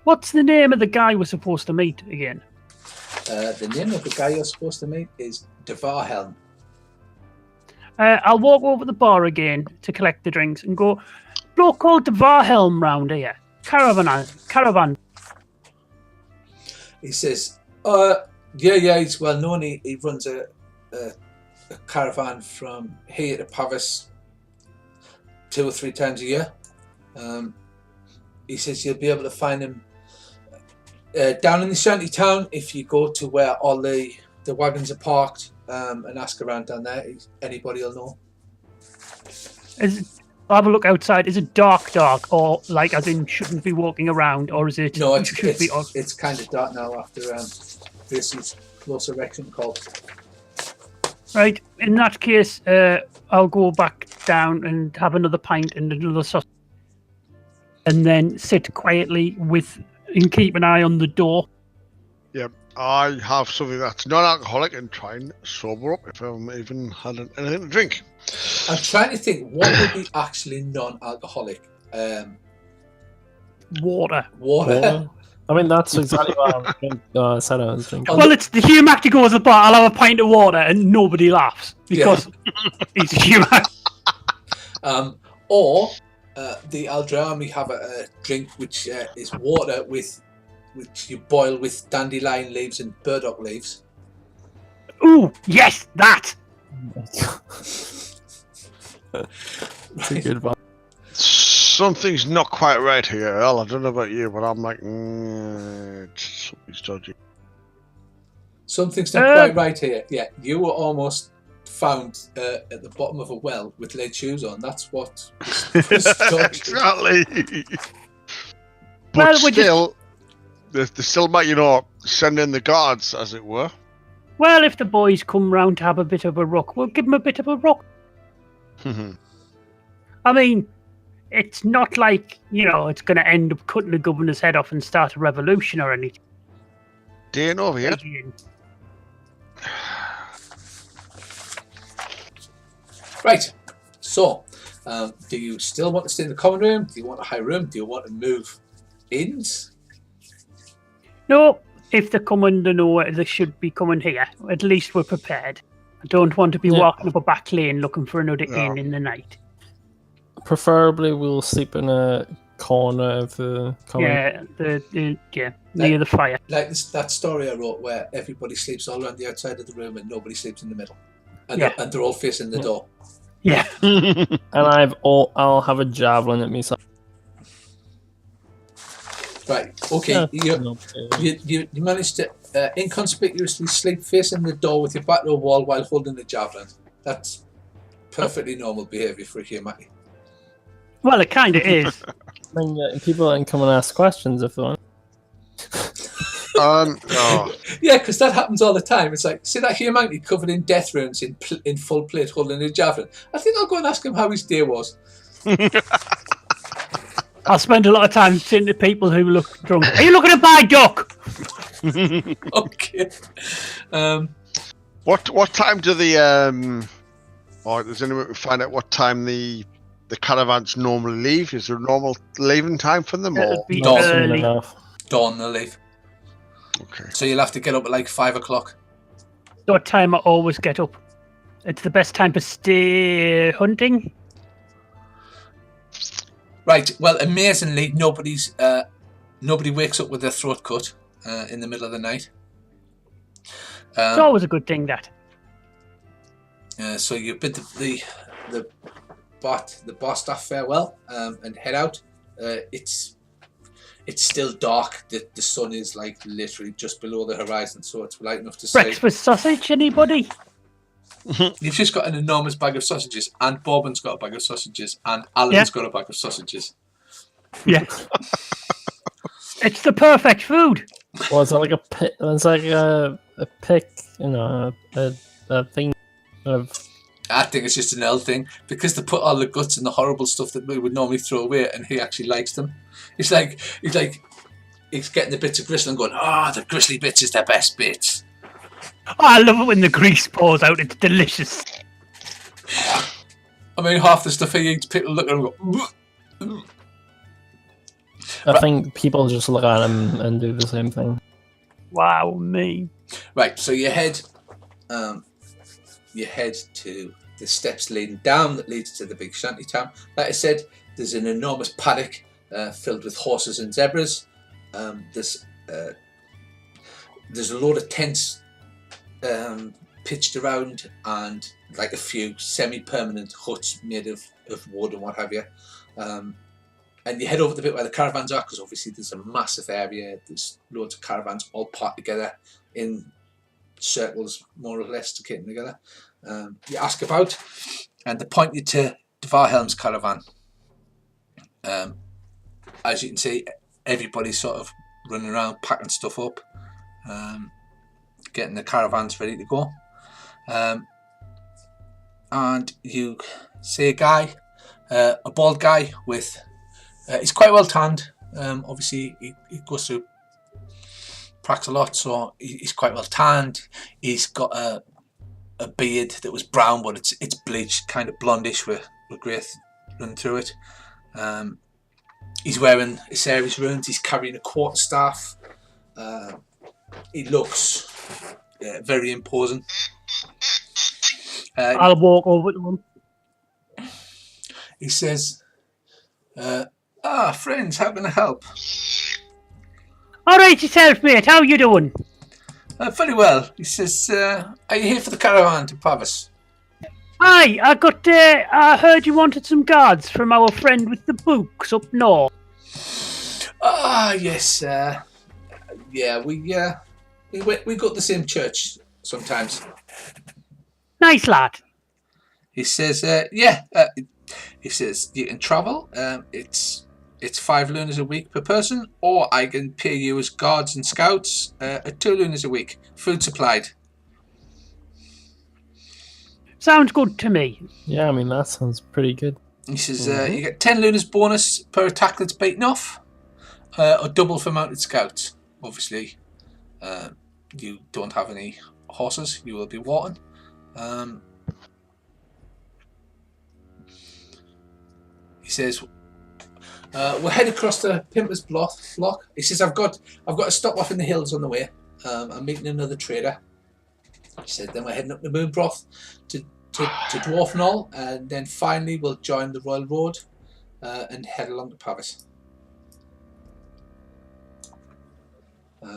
What's the name of the guy we're supposed to meet again? The name of the guy you're supposed to meet is Devarhelm. I'll walk over the bar again to collect the drinks and go, bloke called Devarhelm round here. Caravan. He says, yeah, he's well known. He runs a caravan from here to Pavis 2 or 3 times a year. He says you'll be able to find him down in the shanty town if you go to where all the wagons are parked and ask around down there. Anybody will know. I'll have a look outside. Is it dark, or like as in shouldn't be walking around, or is it? No, it's kind of dark now after this close erection call. Right. In that case, I'll go back down and have another pint and another sausage, and then sit quietly and keep an eye on the door. Yep, I have something that's non-alcoholic and try and sober up if I even had anything to drink. I'm trying to think what would be actually non-alcoholic. Water. I mean, that's exactly what I said I was drinking. Well, it's the Hugh Mac to go to the bar. I'll have a pint of water and nobody laughs because he's a Hugh Mac. Or the Aldrami have a drink which is water with which you boil with dandelion leaves and burdock leaves. Ooh, yes, that. That's a good one. Something's not quite right here, Al. I don't know about you, but I'm like, something's dodgy. Something's not quite right here. Yeah, you were almost found at the bottom of a well with lead shoes on. That's what was dodgy. Exactly. But Well, still, they still might, send in the guards, as it were. Well, if the boys come round to have a bit of a rock, we'll give them a bit of a rock. I mean, it's not like, it's going to end up cutting the governor's head off and start a revolution or anything. Ain't over yet. Right. So, do you still want to stay in the common room? Do you want a high room? Do you want to move inns? No, if they're coming, they know they should be coming here. At least we're prepared. I don't want to be walking up a back lane looking for another inn in the night. Preferably, we'll sleep in a corner of the common. Near the fire. Like that story I wrote where everybody sleeps all around the outside of the room and nobody sleeps in the middle. And, they're all facing the door. Yeah. And I'll have a javelin at me side. Right, okay. You managed to inconspicuously sleep facing the door with your back to a wall while holding the javelin. That's perfectly normal behaviour for a human. Well, it kind of is. I mean, people can come and ask questions if they want. Yeah, because that happens all the time. It's like, see that humanity covered in death runes in full plate holding a javelin? I think I'll go and ask him how his day was. I'll spend a lot of time saying to people who look drunk, are you looking to buy duck? Okay. What time do the or does anyone find out what time the caravans normally leave? Is there a normal leaving time for them? It'll be Dawn. early. Dawn they'll leave. Okay. So you'll have to get up at like 5 o'clock. That time I always get up. It's the best time to stay hunting. Right. Well, amazingly, nobody wakes up with their throat cut in the middle of the night. It's always a good thing, that. So you bid the bar staff farewell and head out. It's still dark. The sun is like literally just below the horizon, so it's light enough to see. Breakfast sausage, anybody? You've just got an enormous bag of sausages, and Bobbin's got a bag of sausages, and Alan's got a bag of sausages. Yeah. It's the perfect food. Well, it's like a pick. It's like a pick, a thing of. I think it's just an L thing because they put all the guts and the horrible stuff that we would normally throw away, and he actually likes them. He's getting the bits of gristle and going, the gristly bits is the best bits. Oh, I love it when the grease pours out. It's delicious. I mean, half the stuff he eats, people look at him and go, I think people just look at him and do the same thing. Wow, me. Right, so you head to the steps leading down that leads to the big shanty town. Like I said, there's an enormous paddock filled with horses and zebras. There's a load of tents pitched around and like a few semi-permanent huts made of wood and what have you. And you head over to the bit where the caravans are, because obviously there's a massive area. There's loads of caravans all parked together in circles, more or less, to keep them together. You ask about, and they point you to Varhelm's caravan. As you can see, everybody's sort of running around, packing stuff up, getting the caravans ready to go. And you see a guy, a bald guy with... he's quite well tanned. Obviously, he goes through practice a lot, so he's quite well tanned. He's got a beard that was brown, but it's bleached, kind of blondish with grey running through it. He's wearing a series runes. He's carrying a quarterstaff. He looks very imposing. I'll walk over to him. He says, friends, how can I help? All right, yourself, mate. How you doing? Very well. He says, are you here for the caravan to Pavis? Hi, I heard you wanted some guards from our friend with the books up north. Ah, yes. Yeah, we go to the same church sometimes. Nice lad. He says, he says you can travel. It's 5 lunas a week per person, or I can pay you as guards and scouts at 2 lunas a week. Food supplied. Sounds good to me. Yeah, I mean, that sounds pretty good. He says you get 10 lunas bonus per attack that's beaten off, or double for mounted scouts. Obviously, you don't have any horses. You will be walking. He says, we'll head across the Pimpers Block. He says, I've got to stop off in the hills on the way. I'm meeting another trader. He said, then we're heading up the Moonbroth to Dwarf Knoll, and then finally we'll join the Royal Road and head along to Pavis.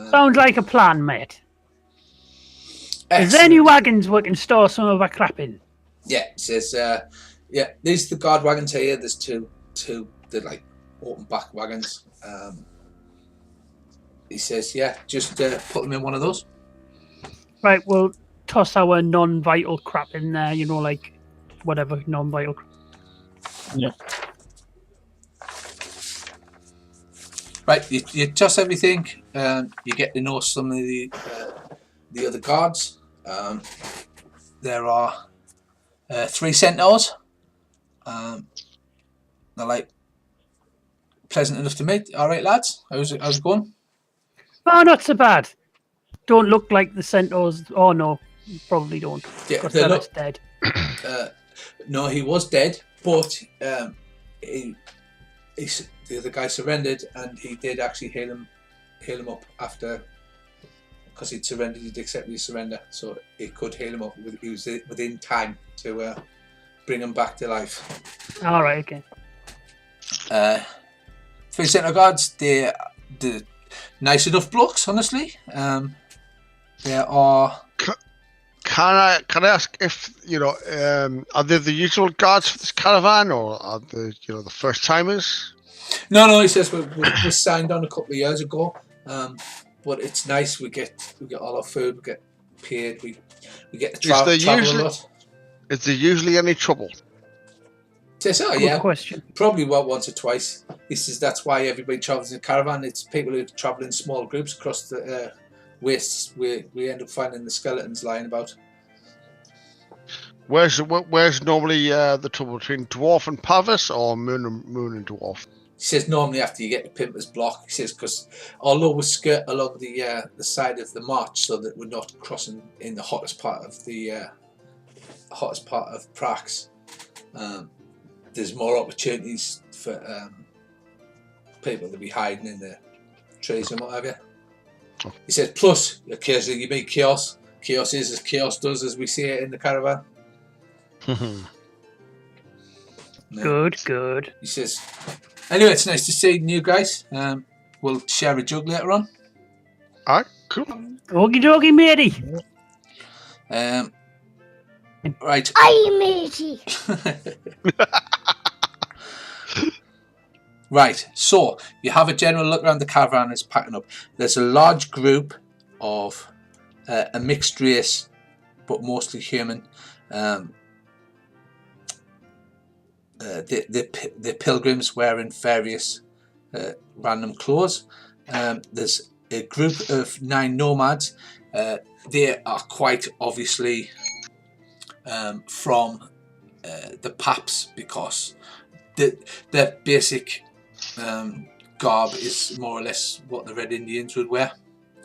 Sounds like a plan, mate. Is there Excellent. any wagons we can store some of our crap in? Yeah, he says, yeah, these are the guard wagons here. There's two, they're like open back wagons. He says, yeah, just put them in one of those. Right, we'll toss our non-vital crap in there, you know, like whatever non-vital crap. Yeah. Right, you toss everything. You get to know some of the other guards. There are 3 centaurs. They're like pleasant enough to meet. All right, lads, how's it going? Oh, not so bad. Don't look like the centaurs. Oh no, probably don't. Yeah, Because they they're look- dead. No, he was dead, but the other guy surrendered, and he did actually heal him up after, because he'd surrendered. He'd accepted his surrender, so it could heal him up. He was within time to bring him back to life. All right, okay. 3 centaur guards, they're nice enough blokes, honestly. There are. Can I ask if are they the usual guards for this caravan, or are they the first timers? No, he says we signed on a couple of years ago, but it's nice. We get all our food, we get paid, we get to travel a lot. Is there usually any trouble? He says, oh Good yeah, question. probably once or twice. He says that's why everybody travels in a caravan. It's people who travel in small groups across the wastes. We end up finding the skeletons lying about. Where's normally the trouble between Dwarf and Pavis, or Moon and Dwarf? He says normally after you get to Pimpers Block, he says, because although we skirt along the side of the march so that we're not crossing in the hottest part of Prax, there's more opportunities for people to be hiding in the trees and what have you. Oh. He says, plus occasionally you meet chaos. Chaos is as chaos does, as we see it in the caravan. No. Good. He says, anyway, it's nice to see you guys. We'll share a jug later on. Alright, cool. Okie dokie, matey. Right. Aye, matey. Right, so you have a general look around the caravan that's packing up. There's a large group of a mixed race, but mostly human. The pilgrims wearing various random clothes. There's a group of 9 nomads. They are quite obviously from the Paps, because their basic garb is more or less what the Red Indians would wear.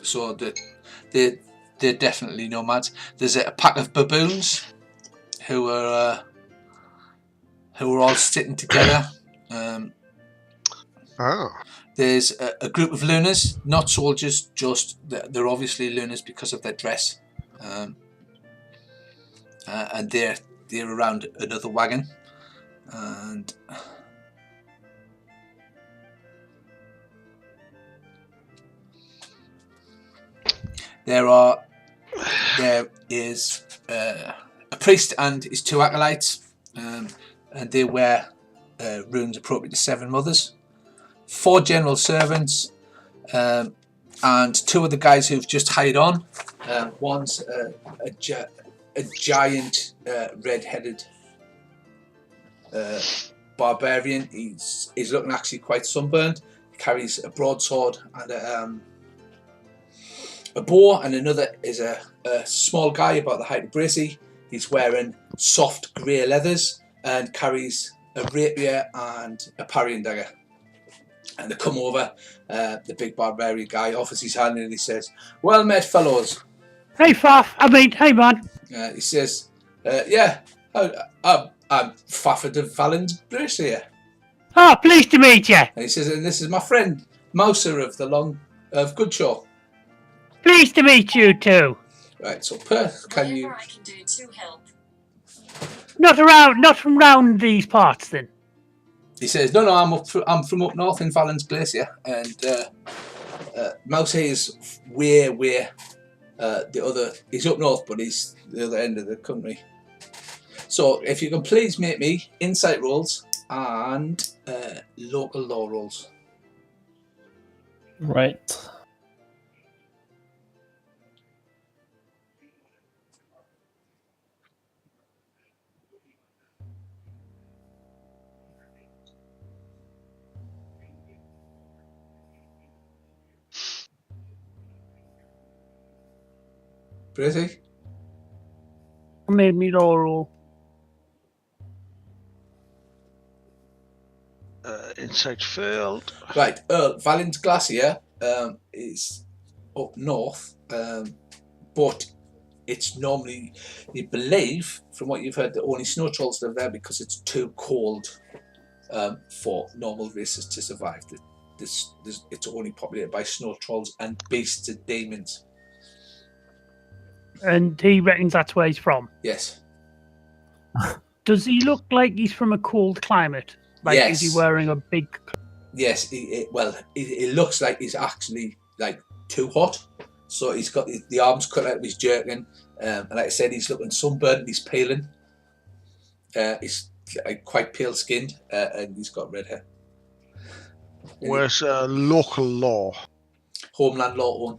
So they're definitely nomads. There's a pack of baboons who are all sitting together. There's a group of Lunas, not soldiers, just they're obviously Lunas because of their dress, and they're around another wagon, and There is a priest and his 2 acolytes, and they wear runes appropriate to 7 mothers. 4 general servants, and 2 of the guys who've just hired on. One's a giant red-headed barbarian. He's looking actually quite sunburned. He carries a broadsword and a bow, and another is a small guy about the height of Bracy. He's wearing soft grey leathers and carries a rapier and a parrying dagger. And they come over, the big barbarian guy offers his hand and he says, "Well met, fellows." Hey, hey, man. He says, "Yeah, I'm Fafford of Valens Brace here." Ah, pleased to meet you. And he says, "And this is my friend, Mouser of of Goodshaw." Pleased to meet you too. Right, so Perth, can you... I can do to help. Not from round these parts then. He says, "No, I'm from up north in Valens Glacier, and Mouser is way the other. He's up north, but he's the other end of the country. So if you can please make me insight rolls and local law rolls." Right. Bracy? Made me roll. Insight failed. Right, Valens Glacier is up north, but it's normally, you believe, from what you've heard, that only snow trolls live there because it's too cold for normal races to survive. It's only populated by snow trolls and beasts and demons. And he reckons that's where he's from. Yes. Does he look like he's from a cold climate? Like, yes. Is he wearing a big... Yes, it looks like he's actually like too hot. So he's got the arms cut out of his jerkin. And like I said, he's looking sunburned, he's peeling. He's quite pale skinned, and he's got red hair. Where's local law? Homeland law one.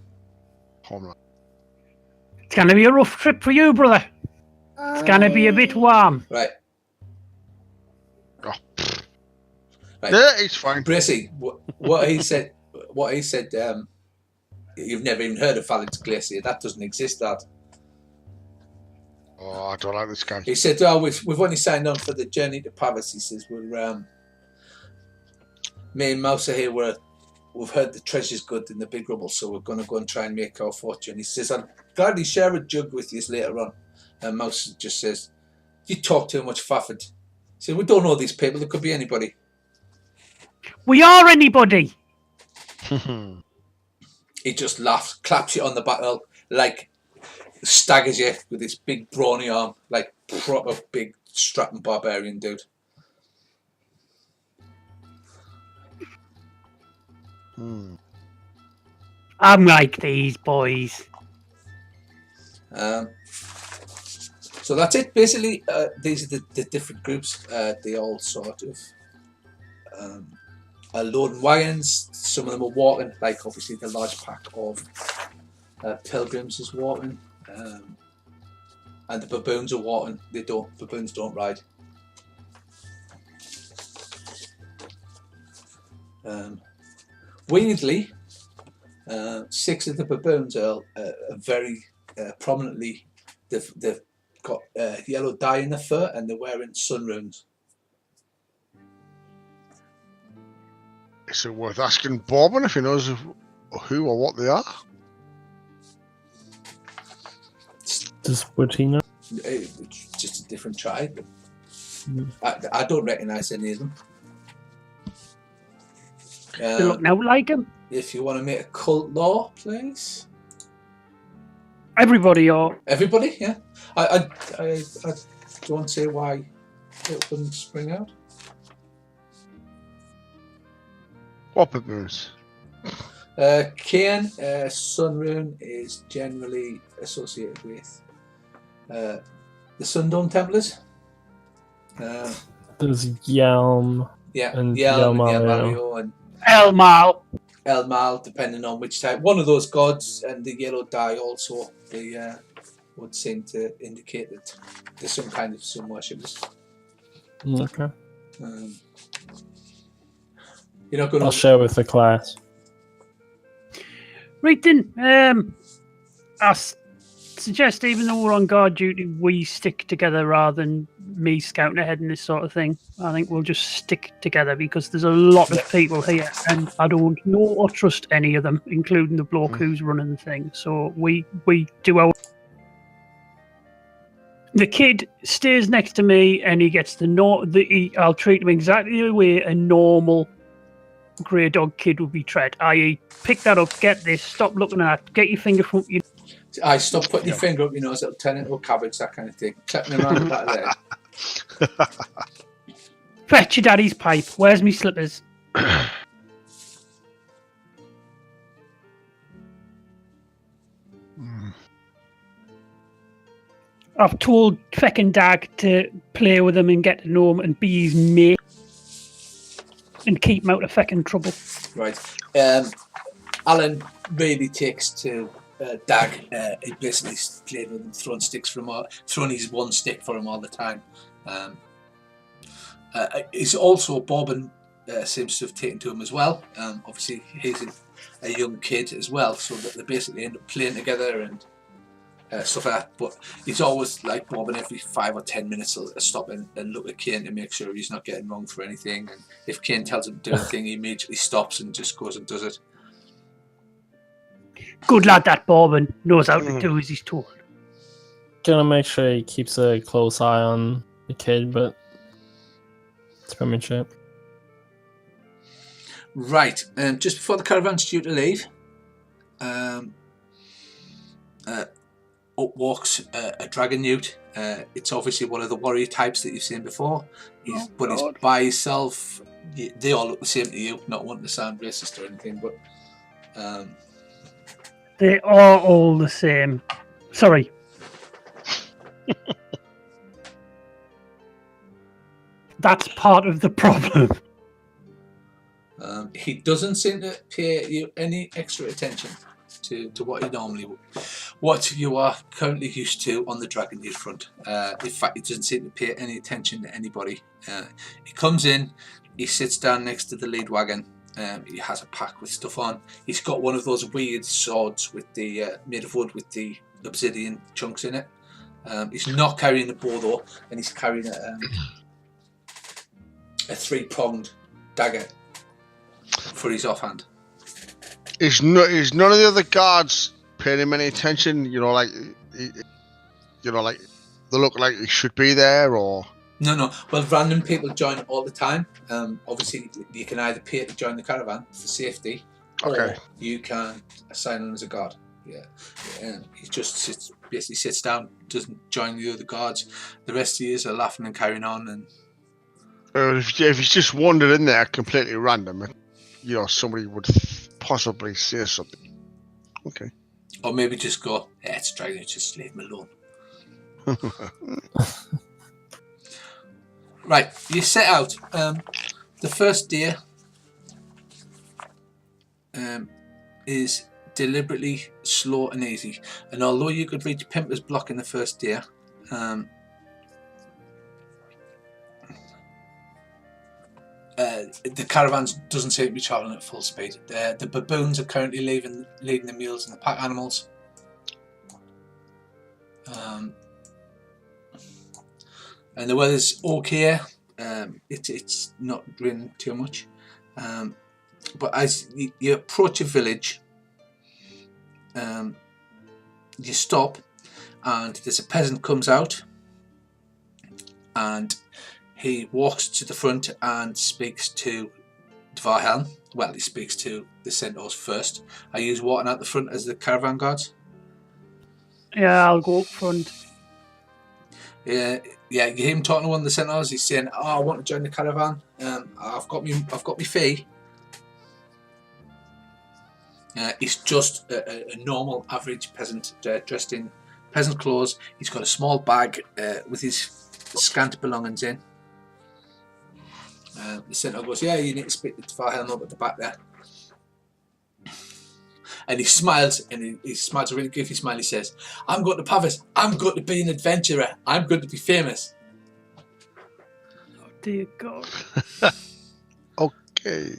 Homeland. It's going to be a rough trip for you, brother. It's going to be a bit warm. Right. Oh. Right. Yeah, it's fine. Bracy, what he said, you've never even heard of Valens Glacier. That doesn't exist, that. Oh, I don't like this guy. He said, "Oh, we've only signed on for the journey to Pavis." He says, "We're me and Mouse are here. We've heard the treasure's good in the big rubble, so we're going to go and try and make our fortune." He says, "I'll gladly share a jug with you later on." And Mouse just says, "You talk too much, Fafford." He says, "We don't know these people. It could be anybody." We are anybody. He just laughs, claps you on the back, like staggers you with his big brawny arm, like proper big strapping barbarian dude. I'm like these boys. So that's it. Basically, these are the different groups. They all sort of are loading wagons. Some of them are walking, like obviously the large pack of pilgrims is walking, and the baboons are walking. Baboons don't ride. Weirdly, 6 of the baboons are very prominently. They've got yellow dye in their fur and they're wearing sun runes. Is it worth asking Bobbin if he knows who or what they are? Would he know? It's just a different tribe. I don't recognise any of them. They look now like him. If you want to make a cult law, please. Everybody are. Everybody, yeah. I don't see why it wouldn't spring out. What baboons? Cain, Sun Rune is generally associated with the Sundome Templars. There's Yelm Yelm and and Yelmario. Yelmario and Elmal. depending on which type. One of those gods and the yellow dye also they would seem to indicate that there's some kind of sun worshippers. Okay. You're not going I'll share with the class. Right then, I suggest even though we're on guard duty, we stick together rather than me scouting ahead and this sort of thing. I think we'll just stick together because there's a lot of people here and I don't know or trust any of them, including the bloke who's running the thing. So we do our... The kid stays next to me and he gets I'll treat him exactly the way a normal Graydog kid would be treated, i.e. pick that up, get this, stop looking at that, get your finger from you. I stop putting your finger up your nose, it'll turn into a cabbage, that kind of thing. Clapping around the back of there. Fetch your daddy's pipe. Where's me slippers? I've told feckin' Dag to play with him and get to know him and be his mate and keep him out of feckin' trouble. Right. Alan really takes to Dag. He basically played with him, throwing sticks for him, throwing his one stick for him all the time. He's also Bobbin seems to have taken to him as well. Obviously, he's a young kid as well, so that they basically end up playing together and stuff like that. But he's always like Bobbin every 5 or 10 minutes will stop and look at Cain to make sure he's not getting wrong for anything. And if Cain tells him to do anything, he immediately stops and just goes and does it. Good lad, that Bobbin knows how to do as he's told. Gonna make sure he keeps a close eye on the kid, but it's pretty much it. Right, just before the caravan's due to leave, up walks a dragon newt. It's obviously one of the warrior types that you've seen before. He's by himself. They all look the same to you, not wanting to sound racist or anything, but they are all the same. Sorry. That's part of the problem. He doesn't seem to pay you any extra attention to what he normally would. What you are currently used to on the dragon newt front. In fact, he doesn't seem to pay any attention to anybody. He comes in, he sits down next to the lead wagon. He has a pack with stuff on. He's got one of those weird swords with the made of wood with the obsidian chunks in it. He's not carrying a bow though, and he's carrying a 3-pronged dagger for his offhand. Is none of the other guards paying him any attention? Like they look like he should be there, or no. Well, random people join all the time. Obviously, you can either pay to join the caravan for safety, or you can assign him as a guard. Yeah. He just basically sits down, doesn't join the other guards. The rest of you are laughing and carrying on. And if he's just wandered in there completely random, somebody would possibly say something. Okay. Or maybe just go, yeah, it's dragon, just leave him alone. Right, you set out. The first day is deliberately slow and easy. And although you could reach Pimper's Block in the first day, the caravans doesn't seem to be travelling at full speed. The baboons are currently leading the mules and the pack animals. And the weather's okay. It's not raining too much. But as you approach a village, you stop, and there's a peasant comes out, and he walks to the front and speaks to Dvarhelm. Well, he speaks to the centaurs first. Are you walking out the front as the caravan guards? Yeah, I'll go up front. Yeah, you hear him talking to one of the centaurs. He's saying, "Oh, I want to join the caravan. I've got me fee." He's just a normal, average peasant dressed in peasant clothes. He's got a small bag with his scant belongings in. The centaur goes, yeah, you need to speak to Varhelm up at the back there. And he smiles, and he smiles a really goofy smile. He says, I'm going to Pavis. I'm going to be an adventurer. I'm going to be famous. Oh, dear God. Okay.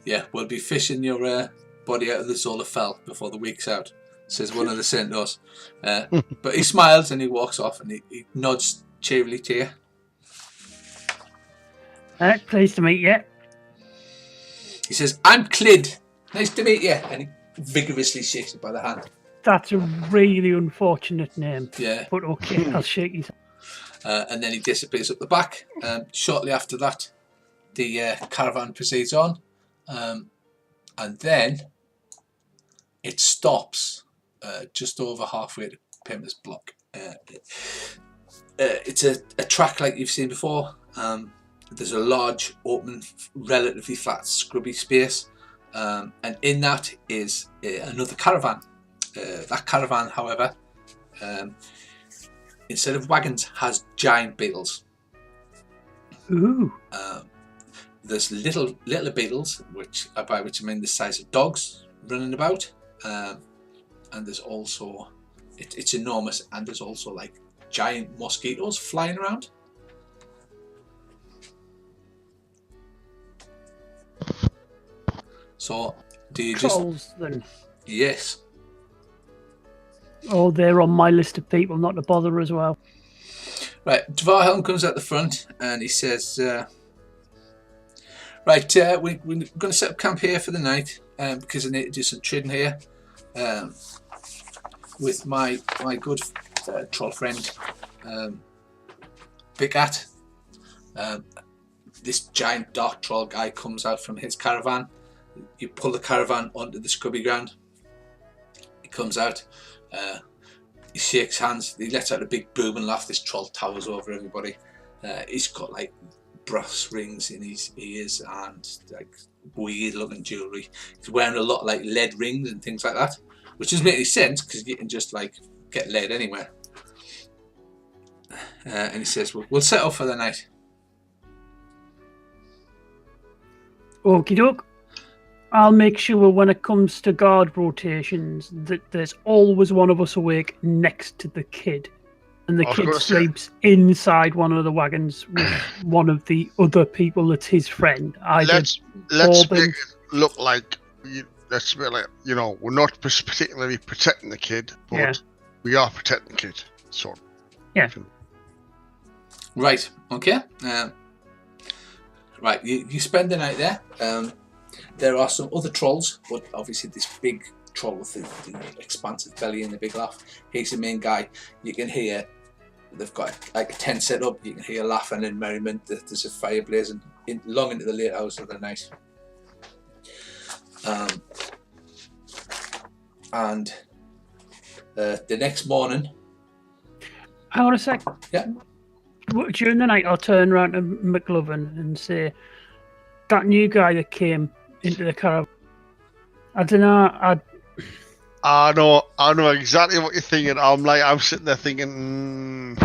Yeah, we'll be fishing your body out of the Zola Fell before the week's out, says one of the centaurs. But he smiles and he walks off, and he nods cheerily to you. Pleased to meet you. He says, I'm Clid. Nice to meet you. And he vigorously shakes it by the hand. That's a really unfortunate name. Yeah. But okay, I'll shake his hand. And then he disappears up the back. Shortly after that, the caravan proceeds on. And then it stops just over halfway to Pimmer's Block. It's a track like you've seen before. There's a large, open, relatively flat, scrubby space. And in that is another caravan. That caravan, however, instead of wagons, has giant beetles. Ooh. There's little beetles, by which I mean the size of dogs, running about. And there's also, it's enormous, and there's also like giant mosquitoes flying around. So, do you Trolls, then? Yes. Oh, they're on my list of people not to bother as well. Right, Dvarhelm comes out the front and he says, right, we're going to set up camp here for the night because I need to do some trading here with my good troll friend, Bigat. This giant dark troll guy comes out from his caravan. You pull the caravan onto the scrubby ground. He comes out. He shakes hands. He lets out a big boom and laugh. This troll towers over everybody. He's got like brass rings in his ears and like weird looking jewellery. He's wearing a lot of like lead rings and things like that, which doesn't make any sense because you can just like get lead anywhere. And he says, we'll set up for the night. Okie doke. I'll make sure when it comes to guard rotations that there's always one of us awake next to the kid. And the kid sleeps inside one of the wagons with one of the other people that's his friend. Let's make it look like, let's be like, we're not particularly protecting the kid, but we are protecting the kid. So, yeah. Right, okay. Right, you spend the night there. There are some other trolls, but obviously this big troll with the expansive belly and the big laugh, he's the main guy. You can hear, they've got like a tent set up, you can hear laughing and merriment. There's a fire blazing long into the late hours of the night. And the next morning... Hang on a sec. Yeah. During the night, I'll turn around to McLovin and say, that new guy that came into the caravan, I don't know. I know exactly what you're thinking. I'm sitting there thinking.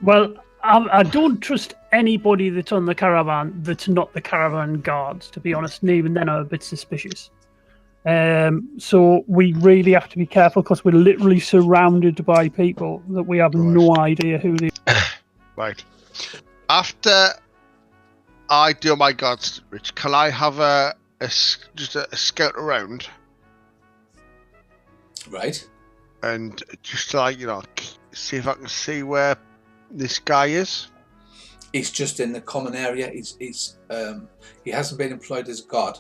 Well, I don't trust anybody that's on the caravan that's not the caravan guards, to be honest. And even then, I'm a bit suspicious. So we really have to be careful because we're literally surrounded by people that we have no idea who they are. Right. After I do my guards, Rich, can I have just a scout around? Right. And just like, see if I can see where this guy is. He's just in the common area. He hasn't been employed as a guard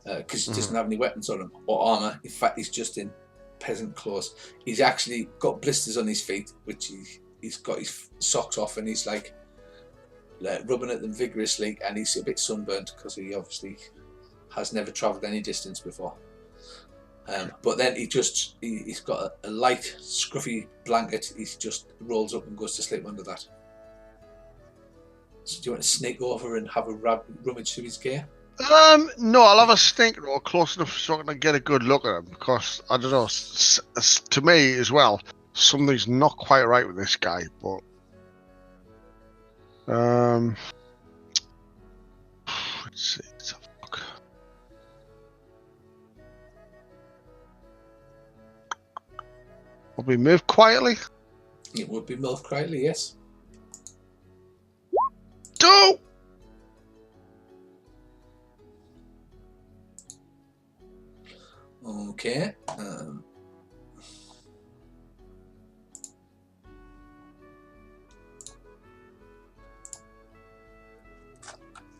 because he doesn't have any weapons on him or armour. In fact, he's just in peasant clothes. He's actually got blisters on his feet, which he's got his socks off, and he's like rubbing at them vigorously, and he's a bit sunburnt because he obviously has never travelled any distance before. But then he's got a light, scruffy blanket. He just rolls up and goes to sleep under that. So do you want to sneak over and have a rummage through his gear? No, I'll have a stink roll close enough so I can get a good look at him, because I don't know. To me as well, something's not quite right with this guy. But let's see. Let's have a look. Will we move quietly? It would be moved quietly, yes. Do. Okay.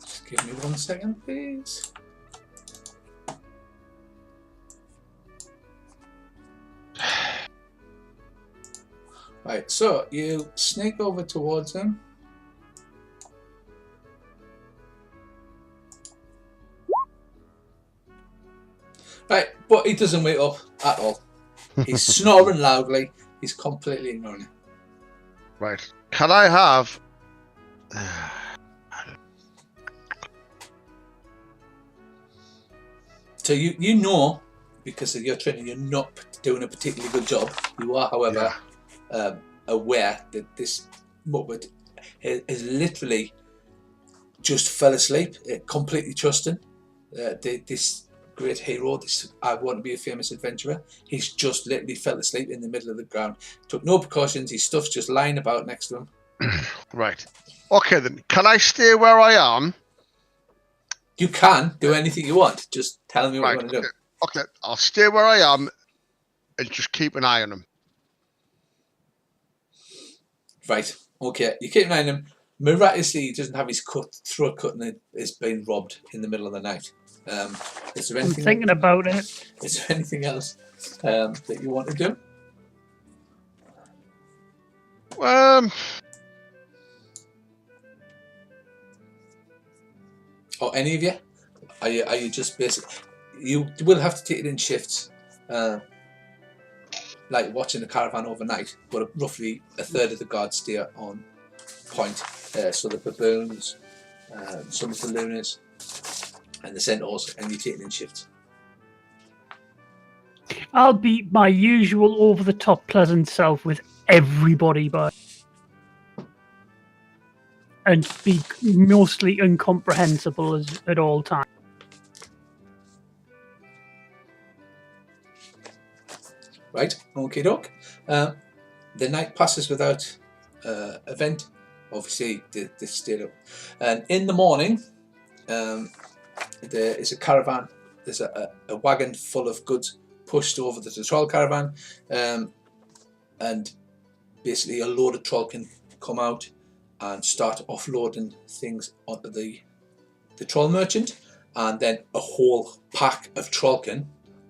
Just give me 1 second, please. Right, so you sneak over towards him. Right, but he doesn't wake up at all. He's snoring loudly. He's completely ignoring you. Right. Can I have? So you know, because of your training, you're not doing a particularly good job. You are, however, aware that this muppet is literally just fell asleep, completely trusting this great hero, this I want to be a famous adventurer. He's just literally fell asleep in the middle of the ground. Took no precautions. His stuff's just lying about next to him. Right. Okay then. Can I stay where I am? You can do anything you want. Just tell me what you want to do. Okay. I'll stay where I am and just keep an eye on him. Right. Okay. You keep an eye on him. Miraculously, he doesn't have his throat cut and is being robbed in the middle of the night. Is there I'm anything? thinking about it. Is there anything else that you want to do? Or any of you? Are you just basic? You will have to take it in shifts, like watching the caravan overnight. But roughly a third of the guards stay on point. So the baboons, some of the lunars, and the centaurs, and you take it in shifts. I'll be my usual over-the-top pleasant self with everybody, but and be mostly incomprehensible at all times. Right, okay, doke. The night passes without event. Obviously, they stayed up. And in the morning, there is a caravan. There's a wagon full of goods pushed over the troll caravan. And basically, a load of troll can come out and start offloading things onto the troll merchant. And then a whole pack of trollkin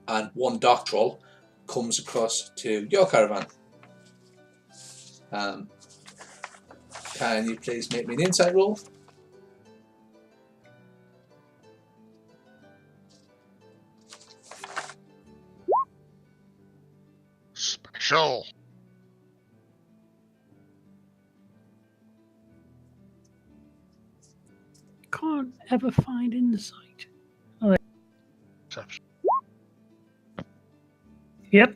and one dark troll comes across to your caravan. Can you please make me an insight roll? Special. Can't ever find insight. Perception. Yep.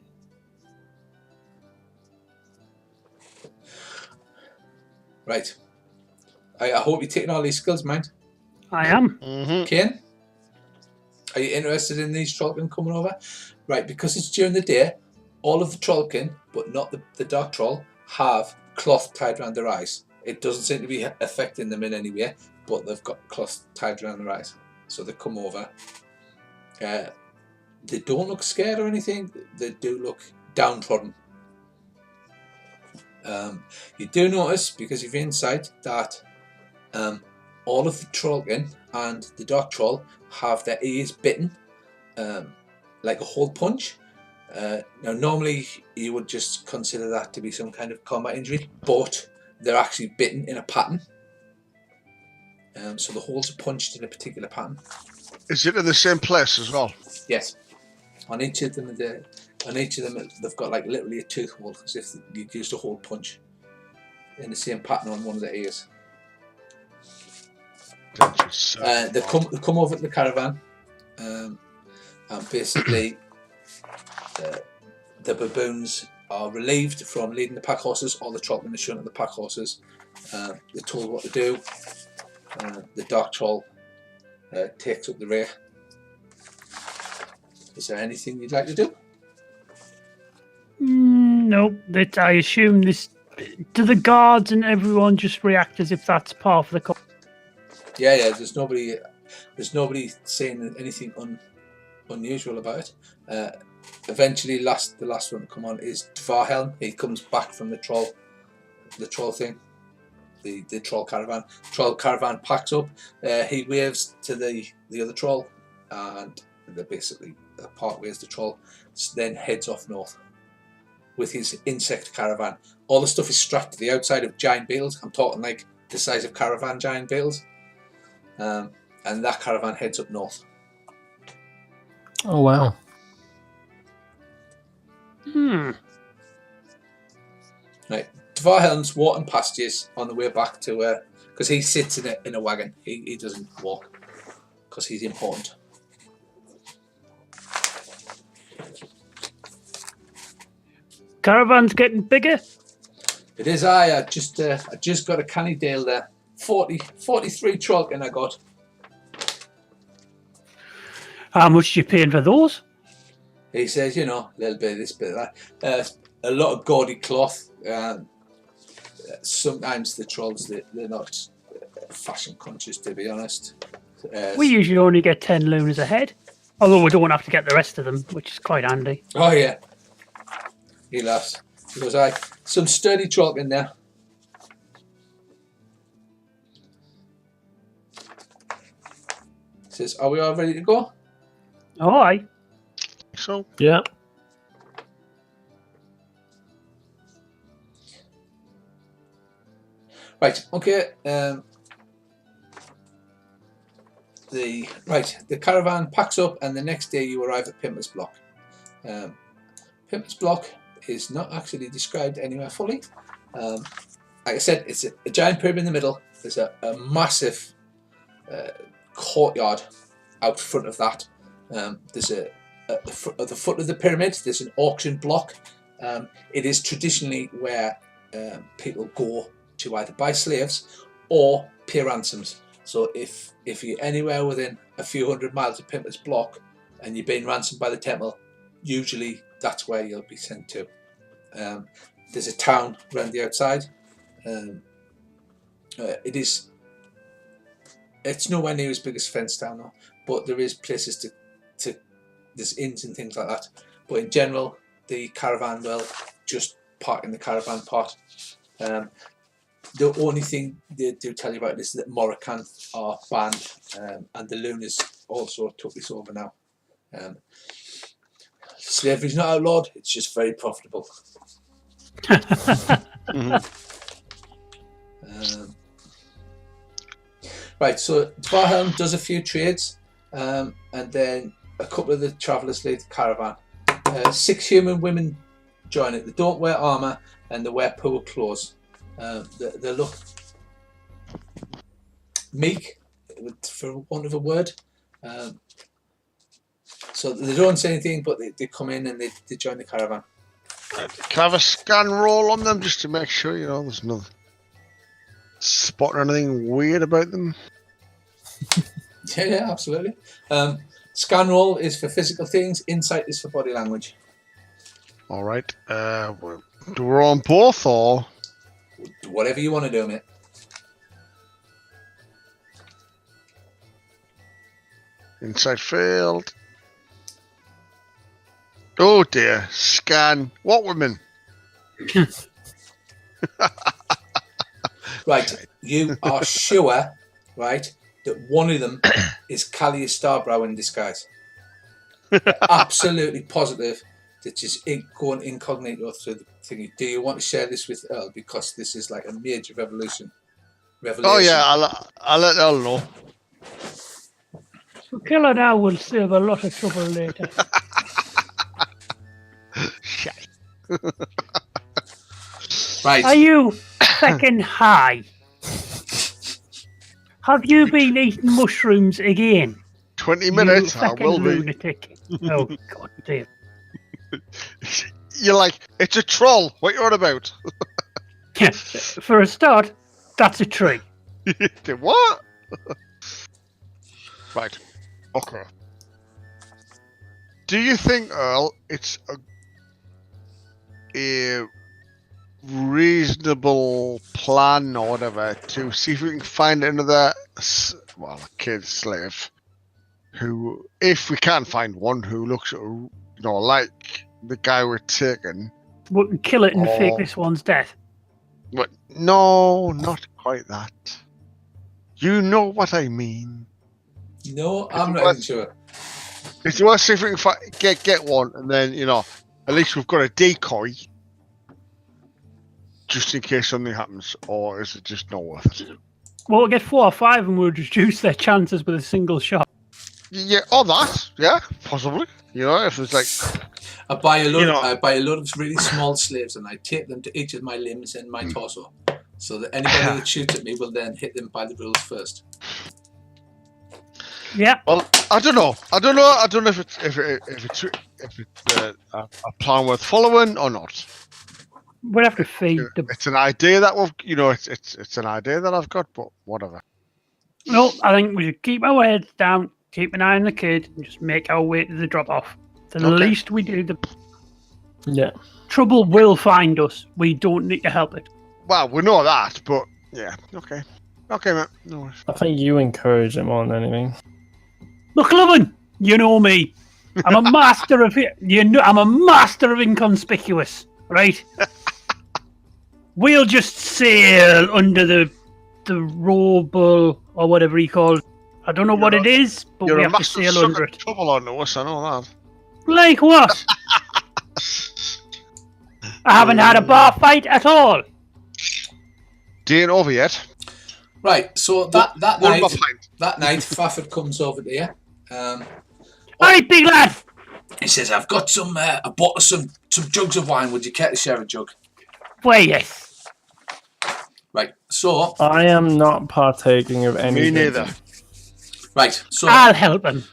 Right. I hope you're taking all these skills, mind. I am. Mm-hmm. Kane, are you interested in these trollkin coming over? Right, because it's during the day, all of the trollkin, but not the dark troll, have cloth tied around their eyes. It doesn't seem to be affecting them in any way, but they've got cloth tied around their eyes. So they come over. They don't look scared or anything. They do look downtrodden. You do notice, because of your insight, that all of the trollkin and the dark troll have their ears bitten, like a hole punch. Now, normally you would just consider that to be some kind of combat injury, but they're actually bitten in a pattern. So the holes are punched in a particular pattern. Is it in the same place as well? Yes. On each of them, they've got like literally a tooth hole, as if you'd used a hole punch in the same pattern on one of the ears. They come over to the caravan, and basically the baboons are relieved from leading the pack horses. All the trollmen are shown to the pack horses. They're told what to do. The dark troll takes up the rear. Is there anything you'd like to do? No, I assume this. Do the guards and everyone just react as if that's part of the? Yeah. There's nobody saying anything unusual about it. Eventually, the last one to come on is Tvarhelm. He comes back from the troll thing, the troll caravan. Troll caravan packs up. He waves to the other troll, and they basically part ways. The troll then heads off north with his insect caravan. All the stuff is strapped to the outside of giant beetles. I'm talking like the size of caravan giant beetles. And that caravan heads up north. Oh wow. Right, Tvarhelm's walking pastures on the way back to because he sits in a wagon. He doesn't walk because he's important. Caravan's getting bigger. It is. I just got a canny deal there. 43 trolkin I got. How much are you paying for those? He says, a little bit of this, bit of that. A lot of gaudy cloth. Sometimes the trolls, they're not fashion conscious, to be honest. We usually only get 10 lunars a head, although we don't have to get the rest of them, which is quite handy. Oh, yeah. He laughs. He goes, aye, some sturdy chalk in there. He says, are we all ready to go? Oh, aye. So, Yeah. Right, okay. The caravan packs up, and the next day you arrive at Pimpers Block. Pimpers Block is not actually described anywhere fully. Like I said, it's a giant pyramid in the middle. There's a massive courtyard out front of that. There's at the foot of the pyramid, there's an auction block. It is traditionally where people go to either buy slaves or pay ransoms. So if you're anywhere within a few hundred miles of Pimpers Block and you're being ransomed by the temple, usually that's where you'll be sent to. There's a town around the outside. It's nowhere near as big as Fencetown though, but there is places to there's inns and things like that. But in general, the caravan will just park in the caravan part. The only thing they do tell you about is that Morrican are banned, and the Lunars also took this over now. Slavery's not outlawed, it's just very profitable. Right, so Tvarhelm does a few trades, and then a couple of the travellers leave the caravan. 6 human women join it. They don't wear armour and they wear poor clothes. They look meek, for want of a word. So they don't say anything, but they come in and they join the caravan. can I have a scan roll on them just to make sure, there's no spotting anything weird about them? Yeah, absolutely. Scan roll is for physical things, insight is for body language. All right. Do we on both or? Whatever you want to do, mate. Inside field. Oh dear. Scan. What women? Right. You are sure, right, that one of them is Callius Starbrow in disguise. Absolutely positive that she's going incognito through the thingy. Do you want to share this with Earl? Because this is like a major revelation. Oh yeah, I'll let Earl know. So kill her now will save a lot of trouble later. Shite. Right. Are you second high? Have you been eating mushrooms again? 20 minutes, You I fucking will be. lunatic. Oh, God damn. You're like, it's a troll. What you on about? Yeah, for a start, that's a tree. What? Right. Okay. Do you think, Earl, it's a reasonable plan or whatever to see if we can find another, a kid slave who, if we can find one who looks, like the guy we're taking. We can kill it and fake Oh. this one's death. But no, not quite that. You know what I mean. No, I'm not even sure. If you want to see if we can get one, and then at least we've got a decoy, just in case something happens, or is it just not worth it? Well, we'll get 4 or 5 and we'll reduce their chances with a single shot. Yeah, or that, yeah, possibly. If it's like I buy a load of really small slaves and I take them to each of my limbs and my torso, so that anybody that shoots at me will then hit them by the rules first. Yeah. Well, I don't know if it's a plan worth following or not. We'll have to feed them. It's an idea that it's an idea that I've got, but whatever. No, I think we should keep our heads down, keep an eye on the kid, and just make our way to the drop-off. The least we do, the trouble will find us. We don't need to help it. Well, we know that, but yeah, okay, mate. No worries. I think you encourage him more than anything. Look, Lovin, you know me. I'm a master of I'm a master of inconspicuous, right? We'll just sail under the rowboat or whatever he called. I don't know what it is, but we have to sail under it. Trouble on us, I know that. Like what? I haven't had a bar fight at all. Ain't over yet. Right, so that night, Fafford comes over to you. Alright, big lad. He says, "I've got I bought some jugs of wine. Would you care to share a jug?" Why, yes. Right, so I am not partaking of anything. Me neither. Right, so I'll help him.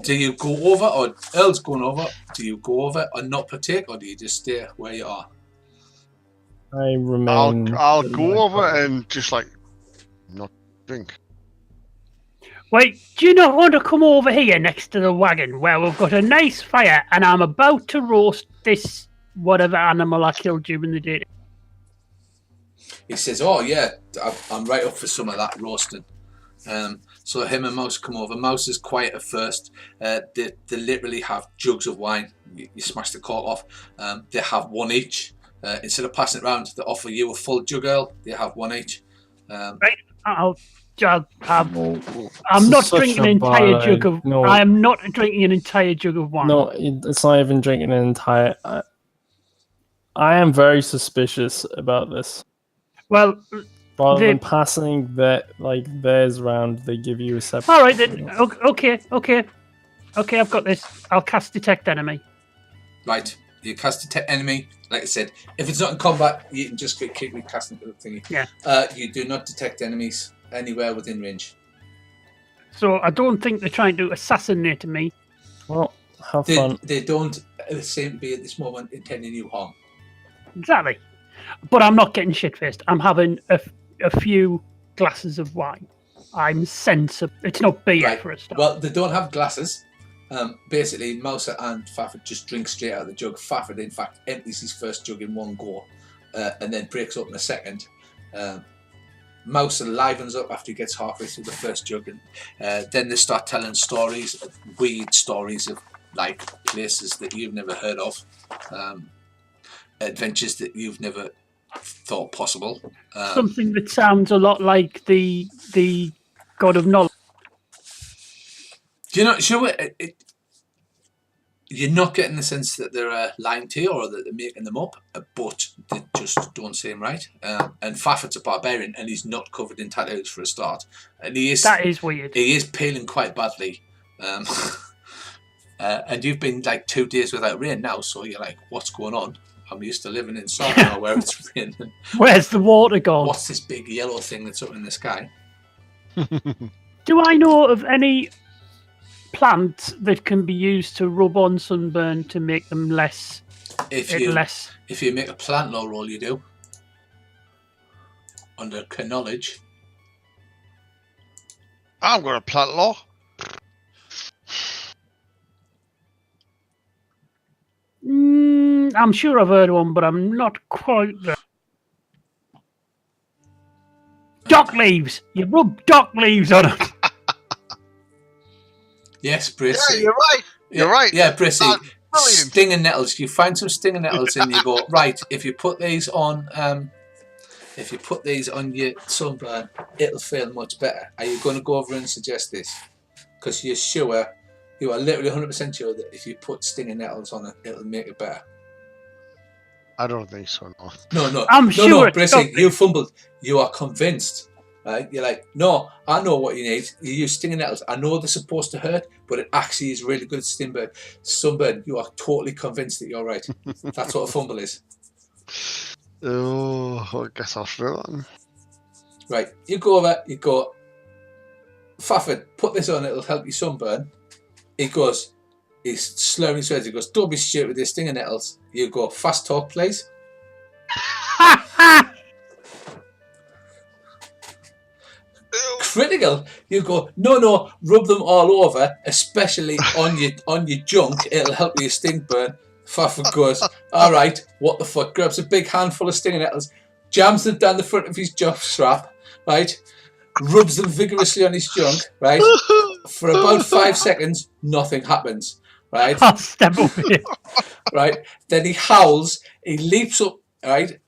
do you go over, or Earl's going over? Do you go over and not partake, or do you just stay where you are? I remain. I'll go over and just not drink. Wait, do you not want to come over here next to the wagon where we've got a nice fire and I'm about to roast this whatever animal I killed during the day? He says, "Oh yeah, I'm right up for some of that roasting." So him and Mouse come over. Mouse is quiet at first. They literally have jugs of wine. You smash the cork off. They have one each. Instead of passing it around, they offer you a full jug, Earl. They have one each. Right, I'm not drinking an entire jug of. No. I am not drinking an entire jug of wine. No, it's not even drinking an entire. I am very suspicious about this. Well, Rather than passing theirs round, they give you a separate. all right then. Okay. I've got this. I'll cast detect enemy. Right, you cast detect enemy. Like I said, if it's not in combat, you can just keep casting the thingy. Yeah. You do not detect enemies anywhere within range. So I don't think they're trying to assassinate me. Well, have fun. They don't seem to be at this moment intending you harm. Exactly. But I'm not getting shit-faced. I'm having a few glasses of wine. I'm sensible. It's not beer for a start. Well, they don't have glasses. Basically, Mouser and Fafford just drink straight out of the jug. Fafford, in fact, empties his first jug in one go and then breaks open a second. Mouser livens up after he gets halfway through the first jug, and then they start telling stories, weird stories of places that you've never heard of, adventures that you've never thought possible. Something that sounds a lot like the God of Knowledge. Do you know? Sure, you're not getting the sense that they're lying to you or that they're making them up, but they just don't seem right. And Fafford's a barbarian, and he's not covered in tattoos for a start. And that is weird. He is peeling quite badly. And you've been 2 days without rain now, so you're like, what's going on? I'm used to living in summer now where it's raining. Where's the water gone? What's this big yellow thing that's up in the sky? Do I know of any plants that can be used to rub on sunburn to make them less? If you make a plant law roll, you do. Under knowledge. I'm going to plant law. I'm sure I've heard one, but I'm not quite there. Dock leaves. You rub dock leaves on them. Yes, Brissy. Yeah, you're right. You're right. Yeah, Brissy. Brilliant. Stinging nettles. You find some stinging nettles and you go, right, if you put these on your sunburn, it'll feel much better. Are you going to go over and suggest this? Because you're sure, you are literally 100% sure that if you put stinging nettles on it, it'll make it better. I don't think so, no. No. I'm sure. No, Brissy, you fumbled. You are convinced. Right? You're like, no, I know what you need. You use stinging nettles. I know they're supposed to hurt, but it actually is really good at sunburn. You are totally convinced that you're right. That's what a fumble is. Oh, I guess I'll throw that. Right, you go over, you go, Fafford, put this on, it'll help you sunburn. He goes, he's slurring his words, he goes, don't be stupid with your stinging nettles. You go, fast talk, please. Critical. You go, no, rub them all over, especially on your junk. It'll help you stink burn. Fafford goes, all right, what the fuck? Grabs a big handful of stinging nettles, jams them down the front of his jock strap, right? Rubs them vigorously on his junk, right? For about 5 seconds, nothing happens, right? I'll step away. Right? Then he howls, he leaps up, right?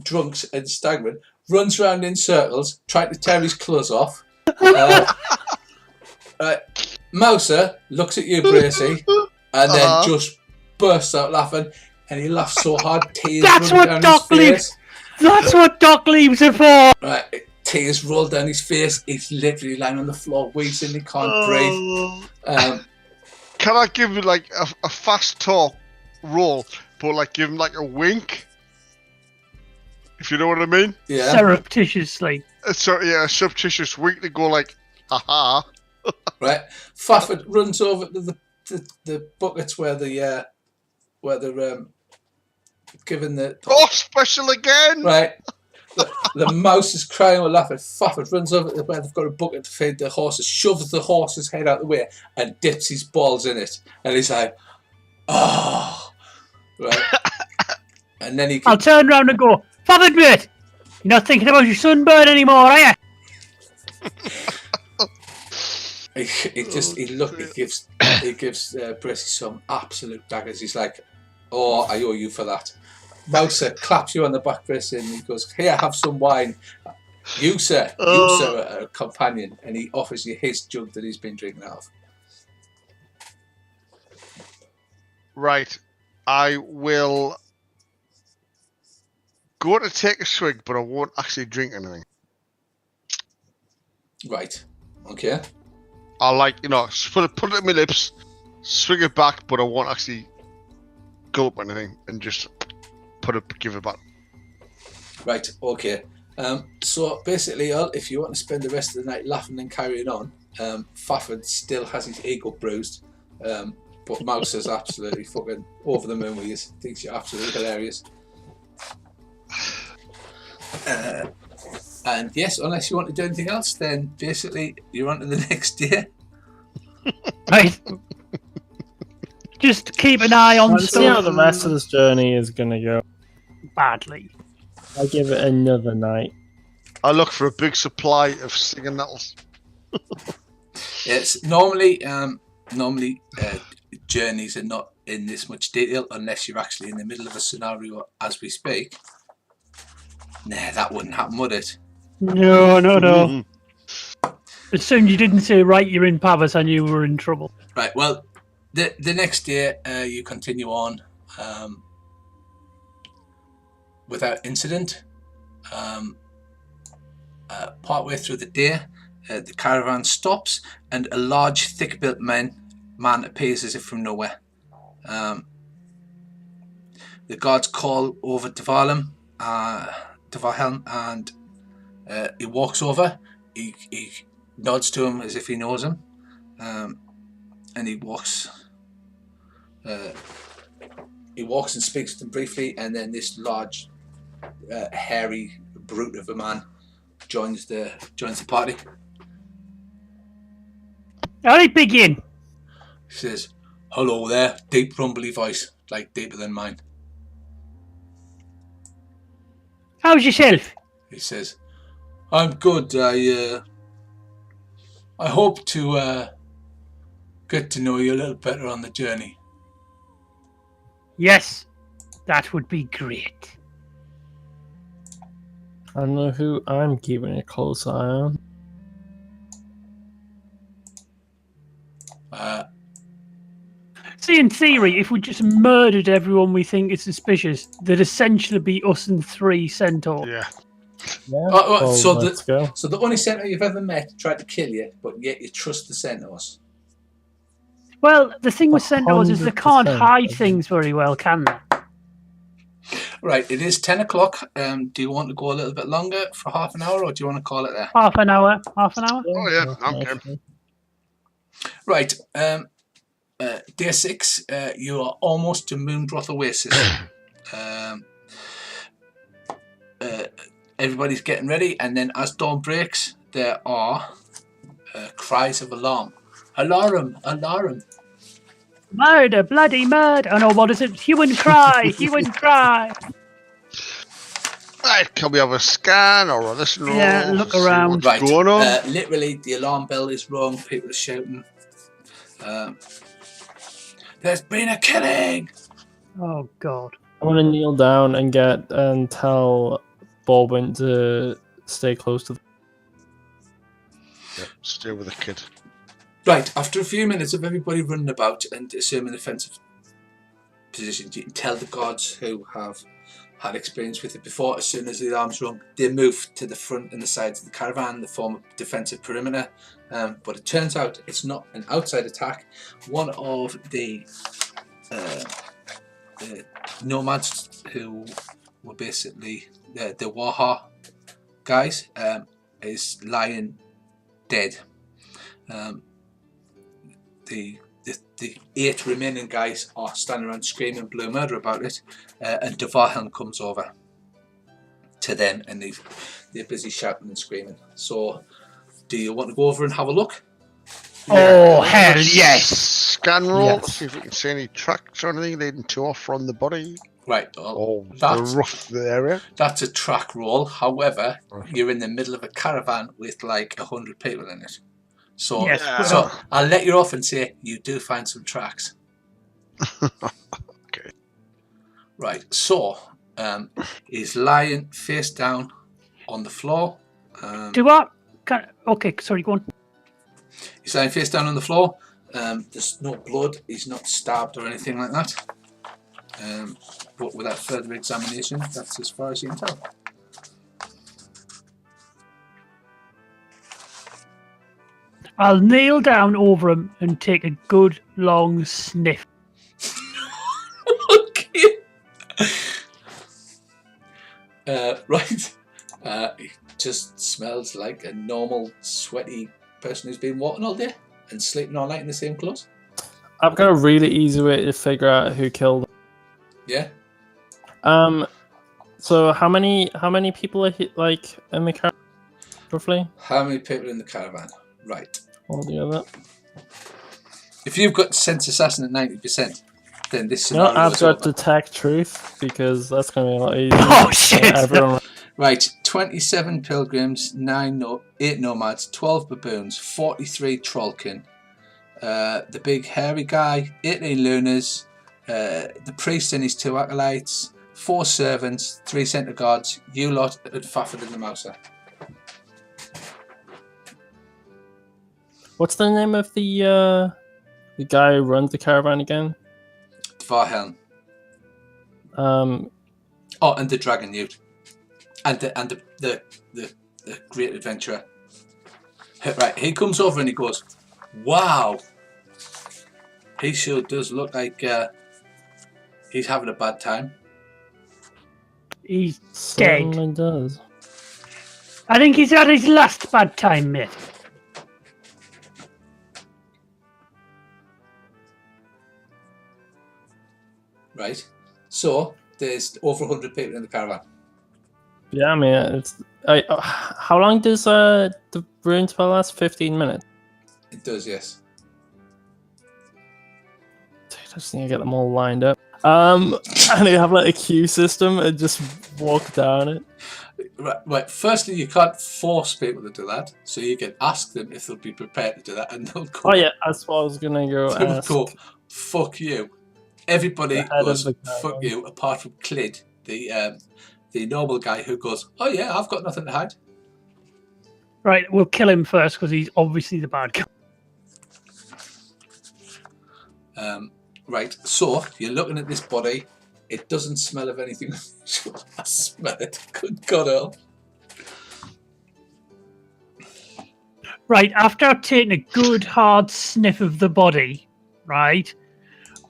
Drunks and staggering, runs around in circles, trying to tear his clothes off. Mouser looks at you, Bracey, and then just bursts out laughing, and he laughs so hard, tears roll down his face. That's what dock leaves are for. Right, tears roll down his face. He's literally lying on the floor, wheezing. He can't breathe. Can I give him like a fast talk roll, but like give him like a wink? If you know what I mean? Yeah. Surreptitiously. So yeah, a surreptitious wink to go like, haha. Right. Fafford runs over to the buckets where they're given the special again. Right. The mouse is crying with laughing. Fafford runs over to where they've got a bucket to feed the horses, shoves the horse's head out the way, and dips his balls in it. And he's like, oh. Right. And then I'll turn around and go, Fafford, mate, you're not thinking about your sunburn anymore, are you? He gives Brissy some absolute daggers. He's like, oh, I owe you for that. Mouser claps you on the back, Brissy, and he goes, here, have some wine. You, sir, a companion. And he offers you his jug that he's been drinking out of. Right. I will go to take a swig, but I won't actually drink anything. Right. Okay. I'll put it in my lips, swing it back, but I won't actually go up anything and just give it back. Right. Okay. So basically, if you want to spend the rest of the night laughing and carrying on, Fafford still has his ego bruised, but Mouse is absolutely fucking over the moon with you. Thinks you're absolutely hilarious. And yes, unless you want to do anything else, then basically you're on to the next day. Right. Just keep an eye on Let's see how the rest of this journey is going to go. Badly. I give it another night. I look for a big supply of stinging nettles. Yes, normally journeys are not in this much detail unless you're actually in the middle of a scenario as we speak. Nah, that wouldn't happen, would it? No. As soon as you didn't say, right, you're in Pavis, I knew we were in trouble. Right, well, the next day you continue on without incident. Partway through the day, the caravan stops and a large, thick-built man appears as if from nowhere. The guards call over to Valhelm, and he walks over. He nods to him as if he knows him, and he walks. He walks and speaks to them briefly, and then this large, hairy brute of a man joins the party. All right, begin. He says, "Hello there," deep rumbly voice, like deeper than mine. How's yourself? He says, "I'm good. I hope to get to know you a little better on the journey." Yes, that would be great. I don't know who I'm keeping a close eye on. See, in theory, if we just murdered everyone we think is suspicious, there'd essentially be us and 3 centaurs. Yeah. Yeah. So let's go. So the only centaur you've ever met tried to kill you, but yet you trust the centaurs. Well, the thing with centaurs is they can't 100%. hide things very well, can they? Right, it is 10 o'clock. Do you want to go a little bit longer for half an hour, or do you want to call it there? Half an hour. Half an hour? Oh, yeah, I'm game. Right, day 6, you are almost to Moonbroth Oasis. Everybody's getting ready, and then as dawn breaks, there are cries of alarm. Alarm! Alarm! Murder! Bloody murder! Oh no, what is it? Hue and cry! Hue and cry! Right, can we have a scan or a listen? Yeah, roll, look see around. What's Right, going on? literally, the alarm bell is rung, people are shouting. There's been a killing! Oh god. I'm gonna kneel down and tell Baldwin to stay close to. Yeah, stay with the kid. Right, after a few minutes of everybody running about and assuming offensive positions, you can tell the guards who have had experience with it before, as soon as the alarm's rung, they move to the front and the sides of the caravan, they form a defensive perimeter. But it turns out it's not an outside attack. One of the nomads who were basically the Waha guys is lying dead. The 8 remaining guys are standing around screaming blue murder about it, and Devarhelm comes over to them, and they're busy shouting and screaming. So, do you want to go over and have a look? Oh, hell yes! Scan roll, Yes. see if we can see any tracks or anything leading to or from the body. Right, well, Or that's the area. That's a track roll. However, you're in the middle of a caravan with like 100 people in it. So, Yes, Yeah. so I'll let you off and say you do find some tracks. Okay. Right, so he's lying face down on the floor. Do what? Okay, sorry, go on. He's lying face down on the floor. There's no blood. He's not stabbed or anything like that. But without further examination, that's as far as you can tell. I'll kneel down over him and take a good long sniff. Okay. Right. He just smells like a normal, sweaty person who's been walking all day and sleeping all night in the same clothes. I've got a really easy way to figure out who killed him. Yeah. So how many people are like in the caravan roughly? How many people in the caravan? Right. Altogether. If you've got sense assassin at 90%, then this No, scenario I've is got over. detect truth because that's gonna be a lot easier. Oh shit! Everyone. Right, 27 pilgrims, 8 nomads, 12 baboons, 43 trollkin, the big hairy guy, 18 lunars, the priest and his 2 acolytes, 4 servants, 3 centre guards, you lot, and Fafford and the Mouser. What's the name of the guy who runs the caravan again? Dvarhelm. Oh, and the dragon newt. And the great adventurer. Right, he comes over and he goes, "Wow, he sure does look like he's having a bad time." He's dead. Certainly does. I think he's had his last bad time, mate. Right. So there's over 100 people in the caravan. Yeah, I mean, how long does the rune spell last? 15 minutes. It does, yes. I just need to get them all lined up. And you have like a queue system and just walk down it. Right. Firstly, you can't force people to do that, so you can ask them if they'll be prepared to do that, and they'll go. Oh yeah, that's what I was gonna go They'll ask. go, fuck you. Everybody The head goes, of the fuck caravan. you, apart from Clid, the normal guy who goes, oh yeah, I've got nothing to hide. Right, we'll kill him first because he's obviously the bad guy. Right, so you're looking at this body. It doesn't smell of anything unusual. I smell it. Good God, Earl. Right, after I've taken a good hard sniff of the body, right,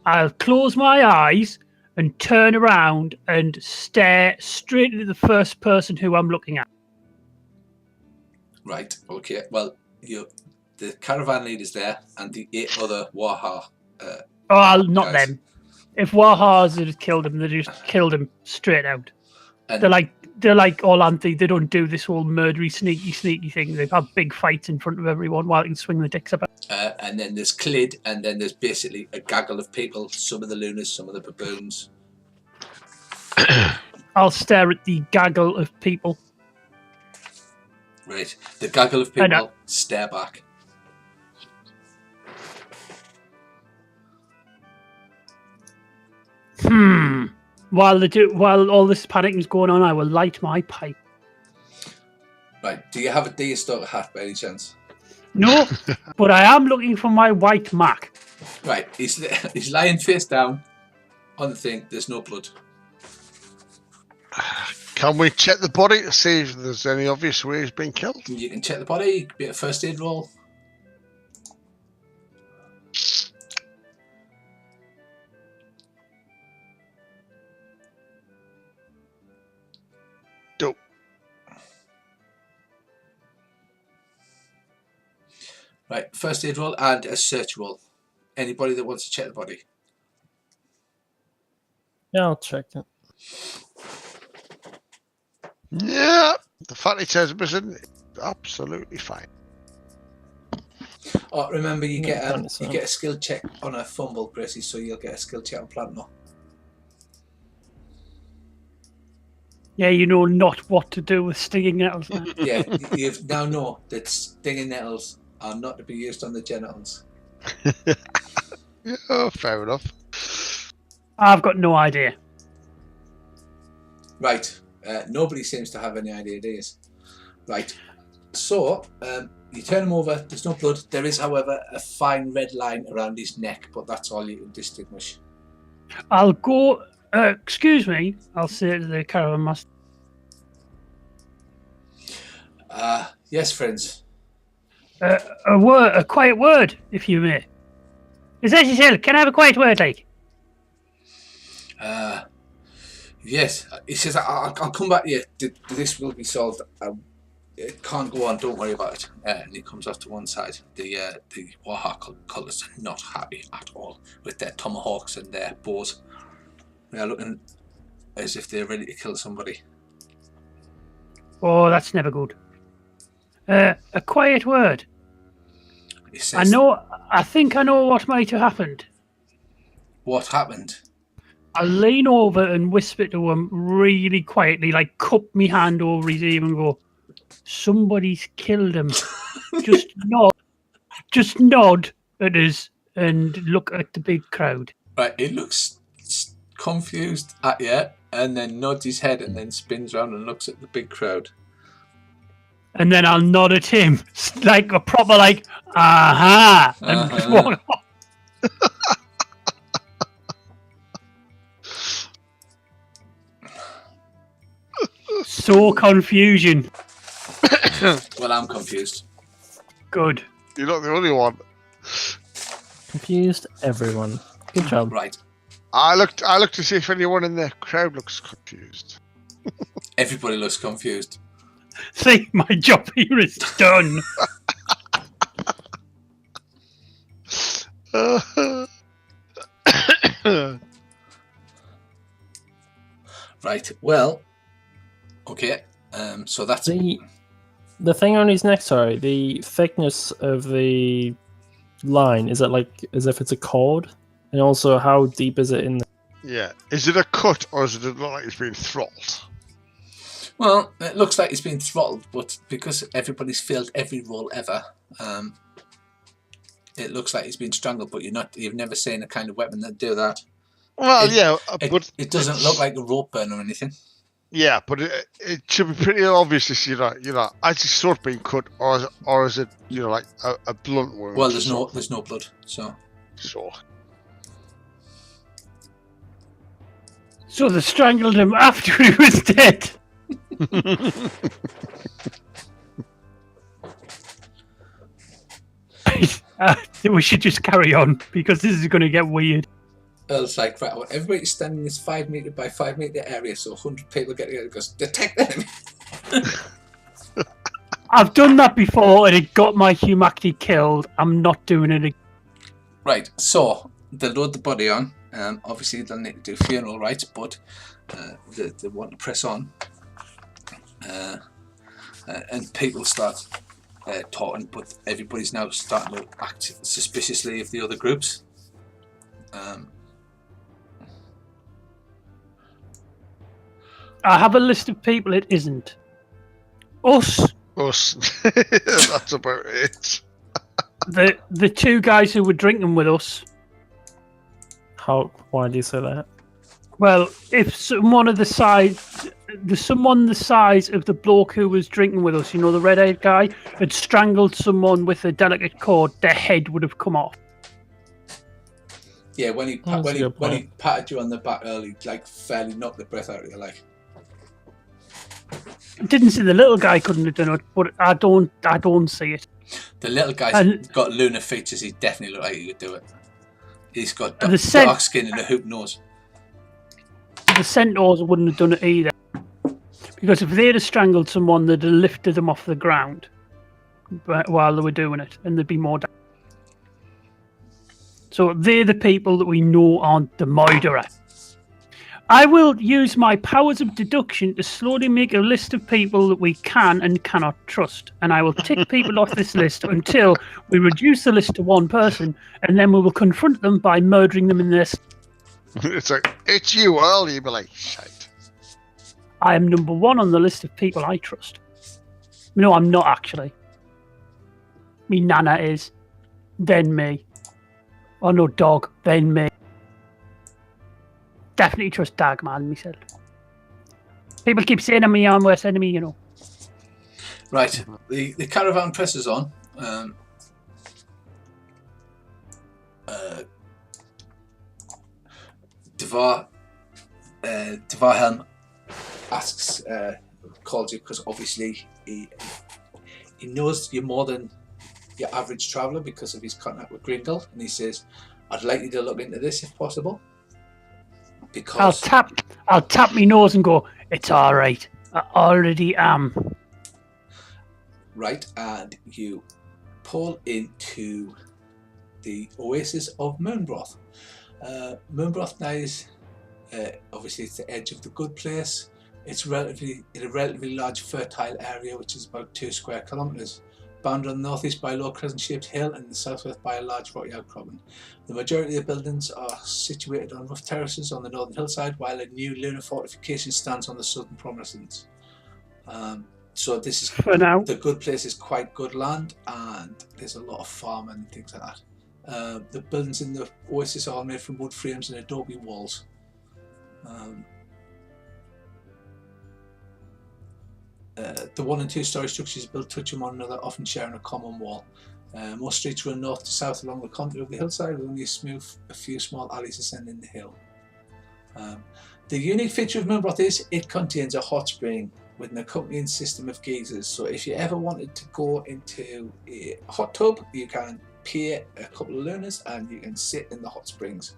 I'll close my eyes and turn around and stare straight into the first person who I'm looking at. Right, okay. Well, the caravan leader's there and the 8 other Waha. Not guys. them. If Wahas had killed him, they just killed him straight out. And They're like Orlantha. They don't do this whole murdery, sneaky thing. They have big fights in front of everyone while they can swing the dicks about. and then there's Clid, and then there's basically a gaggle of people. Some of the Lunas, some of the baboons. I'll stare at the gaggle of people. Right, the gaggle of people stare back. While all this panic is going on, I will light my pipe. Right, do you have a deerstalker hat by any chance? No, but I am looking for my white Mac. Right, he's lying face down on the thing. There's no blood. Can we check the body to see if there's any obvious way he's been killed? You can check the body, bit of first aid roll. Dope. Right, first aid roll and a search roll. Anybody that wants to check the body. Yeah, I'll check it. Yeah, the fact he says missing, absolutely fine. Oh, remember you get so. you get a skill check on a fumble, Gracie, so you'll get a skill check on Plantner. Yeah, you know not what to do with stinging nettles. Yeah, you now know that stinging nettles are not to be used on the genitals. Yeah, fair enough. I've got no idea. Right, nobody seems to have any ideas. Right, so you turn him over. There's no blood. There is, however, a fine red line around his neck, but that's all you can distinguish. I'll go. Excuse me. I'll say to the caravan master. Yes, friends. A quiet word, if you may. Essentially, can I have a quiet word, like? Yes, he says, I'll come back to you. This will be solved. It can't go on, don't worry about it. And he comes off to one side. The Waha colours are not happy at all with their tomahawks and their bows. They are looking as if they're ready to kill somebody. Oh, that's never good. A quiet word. He says, I think I know what might have happened. what happened? I'll lean over and whisper to him really quietly, like cup me hand over his ear and go, somebody's killed him. Just nod at us and look at the big crowd. Right, he looks confused at you and then nods his head and then spins around and looks at the big crowd. And then I'll nod at him, like a proper, like, aha, and just walk off. So confusion. Well, I'm confused. Good. You're not the only one. Confused everyone. Good job. Right. I looked to see if anyone in the crowd looks confused. Everybody looks confused. See, my job here is done. Right. Well. Okay. So that's the thing on his neck. Sorry, the thickness of the line, is it like as if it's a cord? And also, how deep is it in the... Yeah. Is it a cut or does it look like it's been throttled? Well, it looks like it's been throttled, but because everybody's failed every roll ever, it looks like it's been strangled. But you've never seen a kind of weapon that do that. Well, but it doesn't look like a rope burn or anything. Yeah, but it should be pretty obvious to see, as his sword being cut, or is it, like a blunt wound? Well, there's no blood, so. So they strangled him after he was dead. We should just carry on because this is going to get weird. It's like, right, well, everybody's standing in this 5 meter by 5 meter area, so 100 people get together and goes, detect enemy. I've done that before and it got my humanity killed. I'm not doing it again. Right, so they load the body on. Obviously, they'll need to do funeral rites, but they want to press on. And people start talking, but everybody's now starting to act suspiciously of the other groups. I have a list of people it isn't. Us. That's about it. The two guys who were drinking with us. Why do you say that? Well, if someone the size of the bloke who was drinking with us, the red-haired guy, had strangled someone with a delicate cord, their head would have come off. Yeah, when he patted you on the back early, like fairly knocked the breath out of you, like. I didn't say the little guy couldn't have done it, but I don't see it. The little guy's got lunar features. He definitely looked like he could do it. He's got dark skin and a hoop nose. The centaurs wouldn't have done it either, because if they'd have strangled someone, they'd have lifted them off the ground while they were doing it, and there'd be more damage. So they're the people that we know aren't the murderer. I will use my powers of deduction to slowly make a list of people that we can and cannot trust. And I will tick people off this list until we reduce the list to one person, and then we will confront them by murdering them in this. It's like, it's you, Earl. You'd be like, shite. I am number one on the list of people I trust. No, I'm not actually. Me Nana is, then me. Oh no, dog, then me. Definitely trust Dagman, myself. People keep saying I'm my worst enemy, Right, the caravan presses on. Devarhelm asks, calls you because obviously he knows you're more than your average traveller because of his contact with Gringle, and he says, "I'd like you to look into this if possible." Because I'll tap my nose and go, "It's all right. I already am." Right, and you pull into the oasis of Moonbroth. Moonbroth now is obviously it's the edge of the good place. It's in a relatively large fertile area, which is about 2 square kilometres. Bounded on the northeast by a low crescent-shaped hill and the southwest by a large rocky outcropping. The majority of the buildings are situated on rough terraces on the northern hillside, while a new lunar fortification stands on the southern prominence. So this is for now. The good place is quite good land, and there's a lot of farming and things like that. The buildings in the oasis are made from wood frames and adobe walls. The 1 and 2 story structures built touching one another, often sharing a common wall. Most streets run north to south along the contour of the hillside, with only a few small alleys ascending the hill. The unique feature of Moonbroth is it contains a hot spring with an accompanying system of geysers. So if you ever wanted to go into a hot tub, you can pay a couple of lunars and you can sit in the hot springs.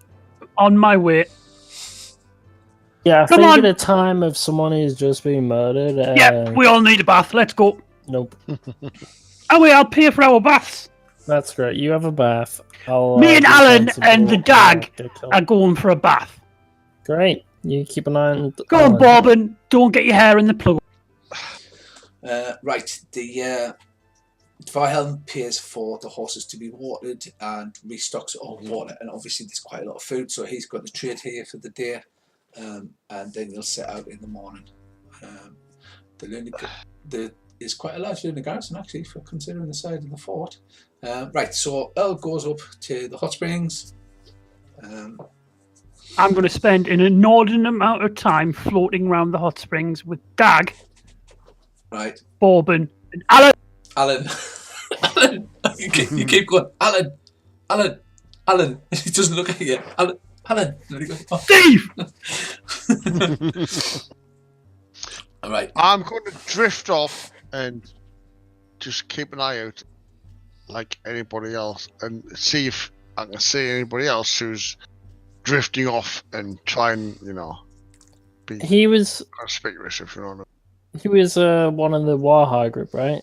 On my way. Yeah, I think at a time of someone who's just been murdered. Yeah, we all need a bath. Let's go. Nope. I'll pay for our baths. That's great. You have a bath. Me and Alan and the dag are going for a bath. Great. You keep an eye on. Go on, Bobbin. Don't get your hair in the plug. Right, the Wilhelm pays for the horses to be watered and restocks all water, and obviously there's quite a lot of food, so he's got to trade here for the day, and then you'll set out in the morning. There is quite a large lunar garrison actually, for considering the size of the fort. Right, so Earl goes up to the hot springs. I'm going to spend an inordinate amount of time floating around the hot springs with Dag, right, Bobbin, and Alan. Alan. Alan, you keep going. Alan. He doesn't look at you. Alan. And he goes, oh. Steve. All right. I'm going to drift off and just keep an eye out, like anybody else, and see if I can see anybody else who's drifting off and try and, be He was conspicuous, if you know what I mean. He was one of the Waha group, right?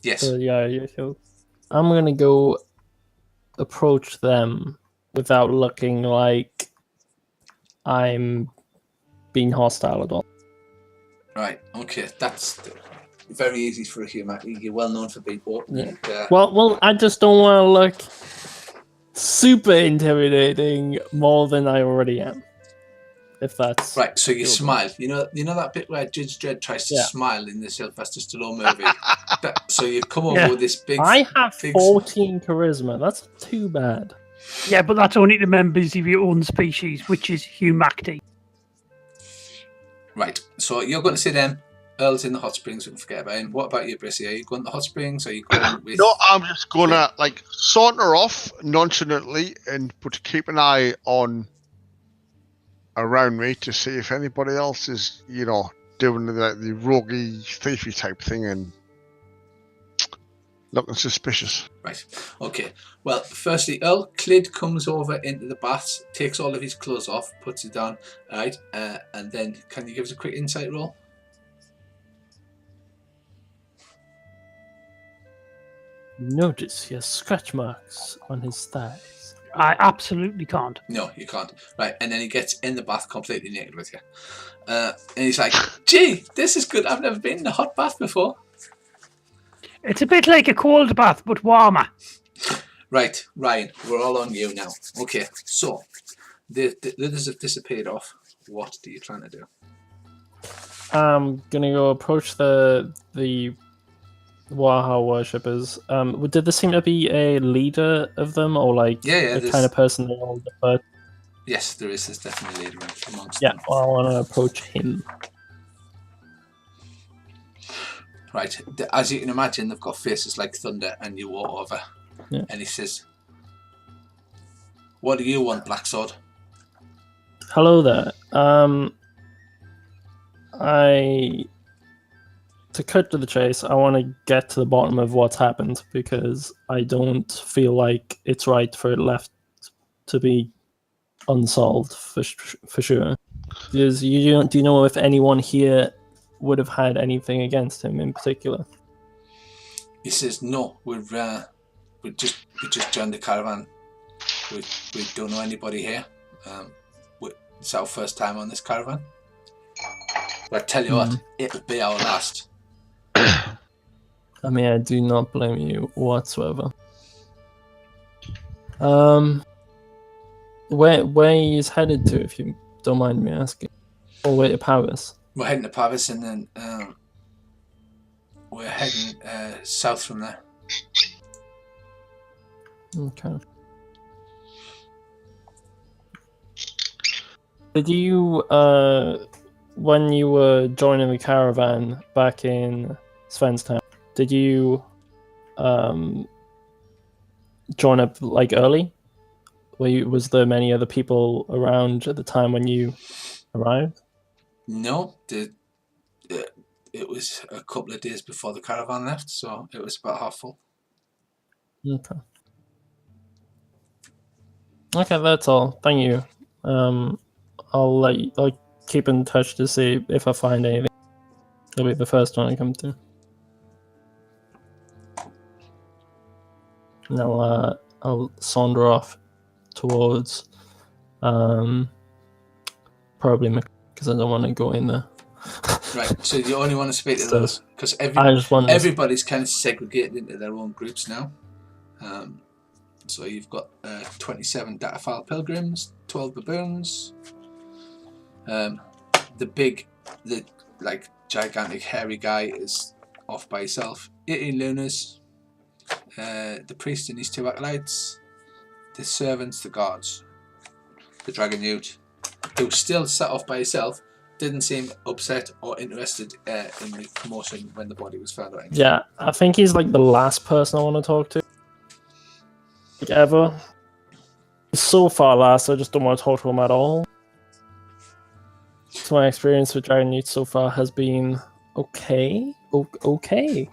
Yes. So, yeah. I'm gonna go approach them without looking like I'm being hostile at all. Right. Okay. That's very easy for a human. You're well known for being open. Yeah. And, Well, I just don't want to look super intimidating more than I already am. If that's right, so you doable. smile. You know that bit where Judge Dredd tries to smile in the Sylvester Stallone movie. So you've come over with this big. I have 14 charisma. That's not too bad. Yeah, but that's only to members of your own species, which is humanity. Right, so you're going to see them. Earl's in the hot springs. We can forget about him. What about you, Brissy? Are you going to the hot springs? Or are you going with? No, I'm just gonna saunter off nonchalantly but keep an eye on around me to see if anybody else is, doing the roguey, thiefy type thing and looking suspicious. Right. Okay. Well, firstly, Earl Clid comes over into the bath, takes all of his clothes off, puts it down. All right, and then can you give us a quick insight roll? Notice he has scratch marks on his thighs. I absolutely can't. No, you can't. Right, and then he gets in the bath completely naked with you. And he's like, gee, this is good. I've never been in a hot bath before. It's a bit like a cold bath, but warmer. Right, Ryan, we're all on you now. Okay, so the others have disappeared off. What do you plan to do? I'm gonna go approach the Waha worshippers. Did there seem to be a leader of them, or the kind of person they all defer? Yes, there is. There's definitely a leader amongst them. Yeah, well, I want to approach him. Right, as you can imagine, they've got faces like thunder, and you walk over, and he says, "What do you want, Black Sword?" Hello there. To cut to the chase, I want to get to the bottom of what's happened because I don't feel like it's right for it left to be unsolved for sure. Do you know if anyone here would have had anything against him in particular? He says, "No, we just joined the caravan. We don't know anybody here. It's our first time on this caravan. But I tell you what, it'll be our last." I mean, I do not blame you whatsoever. Where he's headed to, if you don't mind me asking? Or wait to Pavis? We're heading to Pavis, and then we're heading south from there. Okay. Did you, when you were joining the caravan back in Svenstown, did you join up early? Was there many other people around at the time when you arrived? No, it was a couple of days before the caravan left, so it was about half full. Okay. Okay, that's all. Thank you. I'll keep in touch to see if I find anything. It'll be the first one I come to. And I'll saunter off towards probably because I don't want to go in there. Right, so you only want to speak to So, those because I just want everybody's kind of segregated into their own groups now. So you've got 27 data file pilgrims, 12 baboons, the like gigantic hairy guy is off by himself, 18 lunars, the priest and his 2 acolytes, the servants, the guards, the dragon newt, who still sat off by himself, didn't seem upset or interested in the promotion when the body was found out. Yeah, I think he's like the last person I want to talk to. Like, ever. So far last, I just don't want to talk to him at all. So my experience with Dragon Newt so far has been okay. Okay.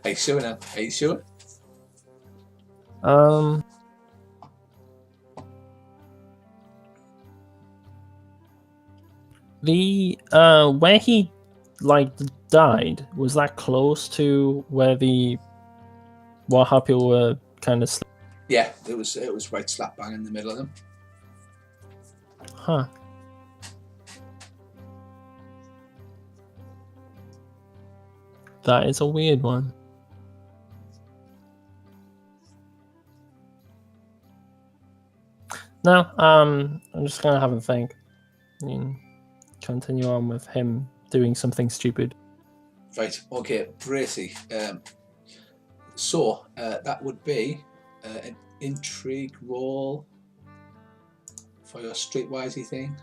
Are you sure now? Are you sure? The where he like died, was that close to where the Waha people were kind of Yeah, it was right slap bang in the middle of them. Huh. That is a weird one. No, I'm just gonna have a think. Continue on with him doing something stupid. Right, okay, Bracy. So that would be an intrigue roll for your streetwisey thing.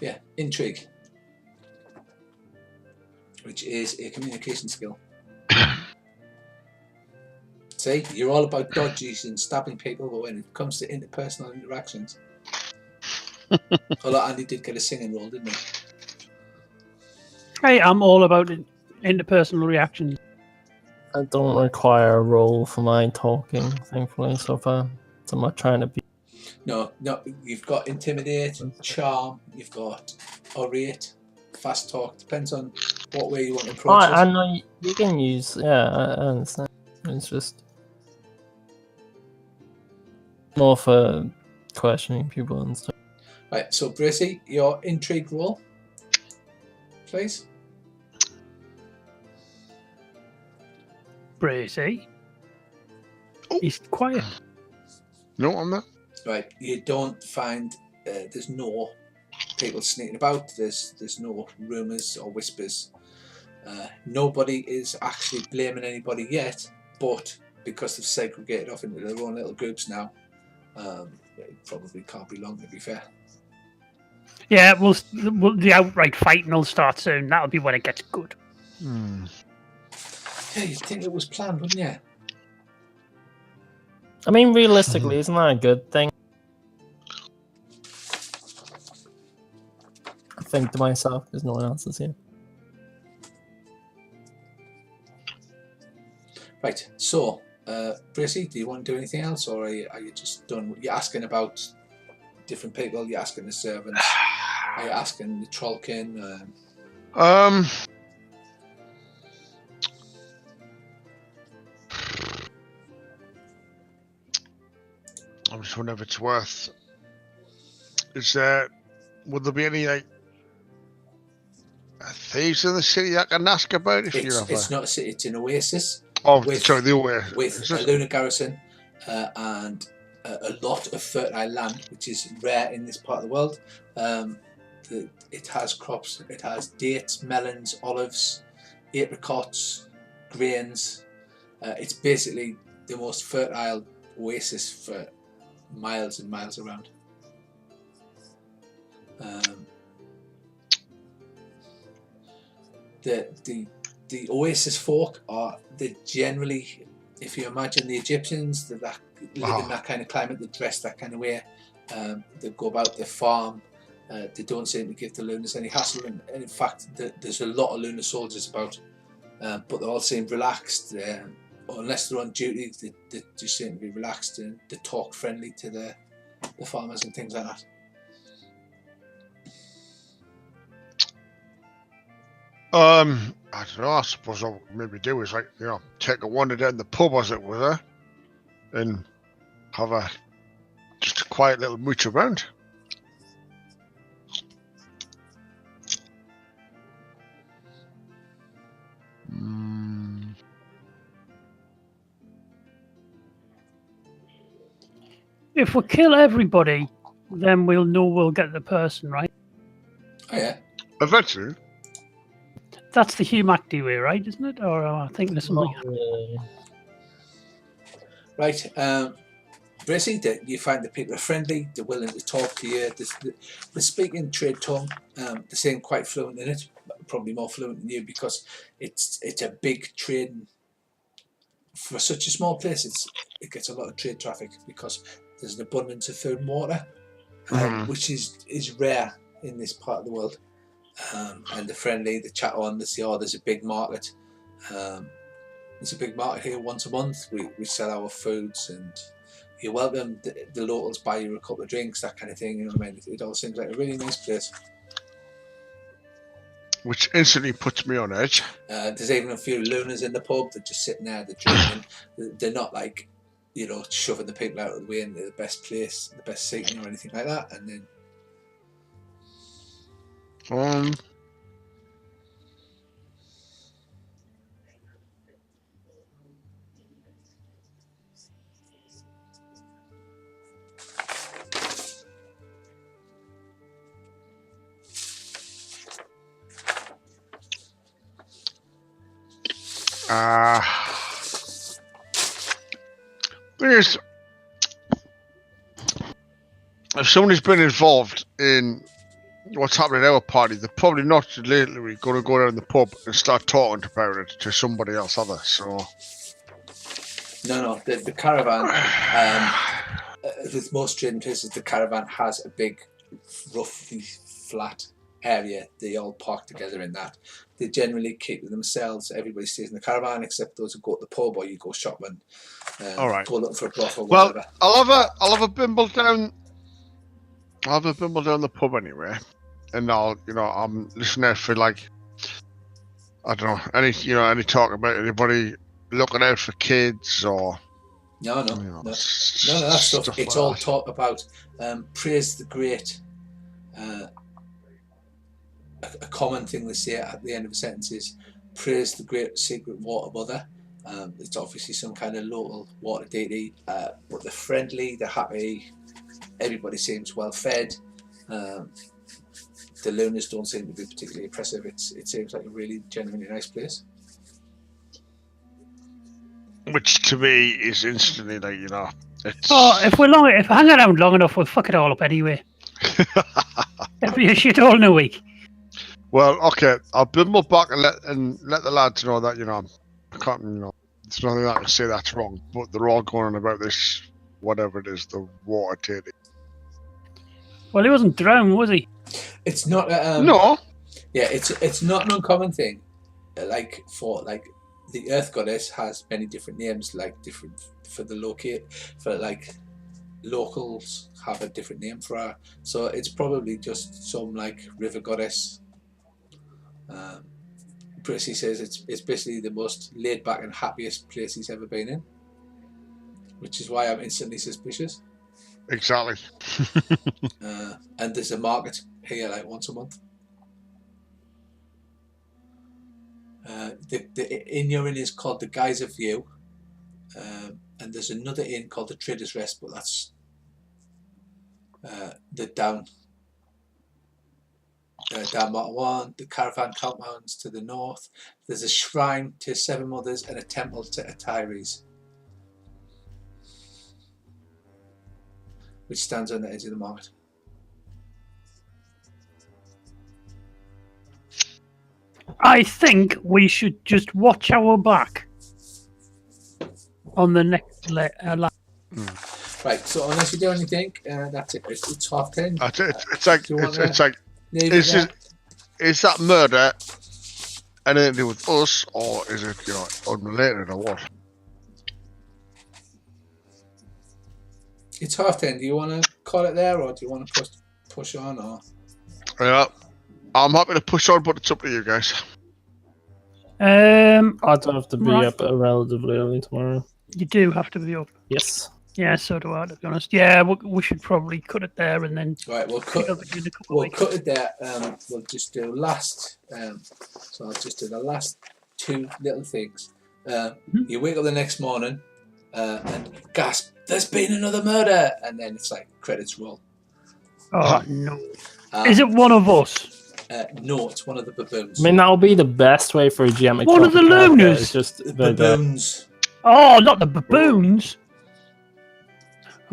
Yeah, intrigue, which is a communication skill. See, you're all about dodges and stabbing people, but when it comes to interpersonal interactions, although Andy did get a singing roll, didn't he? Hey, I'm all about interpersonal reactions. I don't require a roll for my talking, thankfully, so far. So I'm not trying to be. No, you've got intimidate, charm, you've got orate, fast talk, depends on what way you want to approach it. I know you can use, yeah, I understand. It's just more for questioning people and stuff. Right, so Bracy, your intrigue roll, please. Bracy. He's quiet. No, I'm not. Right, you don't find there's no people sneaking about. There's no rumours or whispers. Nobody is actually blaming anybody yet, but because they've segregated off into their own little groups now, it probably can't be long, to be fair. Yeah, well, the outright fighting will start soon. That'll be when it gets good. Yeah, you'd think it was planned, wouldn't you? I mean, realistically, isn't that a good thing? I think to myself, because no one else is here. Right, so, Bracy, do you want to do anything else, or are you just done? You're asking about different people, you're asking the servants, are you asking the Trollkin? I'm just wondering if it's worth. Would there be any like thieves in the city I can ask about? If it's not a city; it's an oasis. Oh, sorry, the oasis with a lunar garrison and a lot of fertile land, which is rare in this part of the world. It has crops. It has dates, melons, olives, apricots, grains. It's basically the most fertile oasis for miles and miles around. The oasis folk are generally, if you imagine the Egyptians that live in that kind of climate, they dress that kind of way, they go about their farm, they don't seem to give the lunars any hassle, and in fact there's a lot of lunar soldiers about, but they all seem relaxed. or unless they're on duty, they just seem to be relaxed and they talk friendly to the farmers and things like that. I don't know. I suppose what I'll maybe do is, like, you know, take a wander down the pub, as it were, and have just a quiet little mooch around. If we kill everybody, then we'll know we'll get the person, right? Oh yeah. Eventually. That's the humanity way, right? Isn't it? Or I think there's something. Right. Basically, you find that people are friendly, they're willing to talk to you, they speak in trade tongue, they seem quite fluent in it, probably more fluent than you because it's a big trade. For such a small place, it gets a lot of trade traffic because there's an abundance of food and water, which is rare in this part of the world. And they're friendly, they chat on, they say, oh, there's a big market. There's a big market here once a month. We sell our foods and you're welcome. The locals buy you a couple of drinks, that kind of thing. You know what I mean? It all seems like a really nice place. Which instantly puts me on edge. There's even a few looners in the pub. They're just sitting there, they're drinking. They're not like, you know, shoving the people out of the way into the best place, the best seating or anything like that. And then if somebody's been involved in what's happening at our party, they're probably not literally going to go down the pub and start talking about it to somebody else other. So no, the Caravan, with most trading places, the Caravan has a big, roughly flat area. They all park together in that. They generally keep to themselves. Everybody stays in the Caravan except those who go to the pub or you go shopping. All right. Go looking for a brothel. Well, whatever. I'll have a bimble down. I'll have a bimble down the pub anyway, and I'm listening out for, like, I don't know, any talk about anybody looking out for kids or No, that stuff. It's all talk about praise the great. A common thing they say at the end of a sentence is praise the great secret water mother. It's obviously some kind of local water deity, but they're friendly, they're happy, everybody seems well fed. The looners don't seem to be particularly oppressive. It seems like a really genuinely nice place. Which to me is instantly, like, it's... Oh, if I hang around long enough, we'll fuck it all up anyway. It'll be a shit all in a week. Well, okay, I'll bimble back and let the lads know that, I can't, there's nothing I can say that's wrong, but they're all going on about this, whatever it is, the water deity. Well, he wasn't drowned, was he? It's not. No. Yeah, it's not an uncommon thing. Like the Earth Goddess has many different names, like different for the locals have a different name for her. So it's probably just some like river goddess. Brissy says it's basically the most laid back and happiest place he's ever been in, which is why I'm instantly suspicious. Exactly. And there's a market here like once a month. The inn you're in is called the Geyser View, and there's another inn called the Trader's Rest, but that's the down Martin 1, the Caravan compounds to the north. There's a shrine to Seven Mothers and a temple to Atires, which stands on the edge of the market. I think we should just watch our back on the next Right, so unless you do anything, that's it. It's 10:30. That's it. It's like is that murder anything to do with us, or is it unrelated, or what? It's half 10. Do you want to call it there, or do you want to push on? Or Yeah, I'm happy to push on, but it's up to you guys. I'd have to be Right. up relatively early tomorrow. You do have to be up. Yes. Yeah, so do I, to be honest. Yeah, we should probably cut it there and then right, we'll pick cut. up again in a couple of We'll weeks. cut it there. We'll just do last. So I'll just do the last two little things. You wake up the next morning and gasp, "There's been another murder!" And then it's like credits roll. Oh, no. Uh, Is it one of us? No, it's one of the baboons. I mean, that'll be the best way for a GM to One of kill the character, Lunars! is just the the baboons. Oh, not the baboons.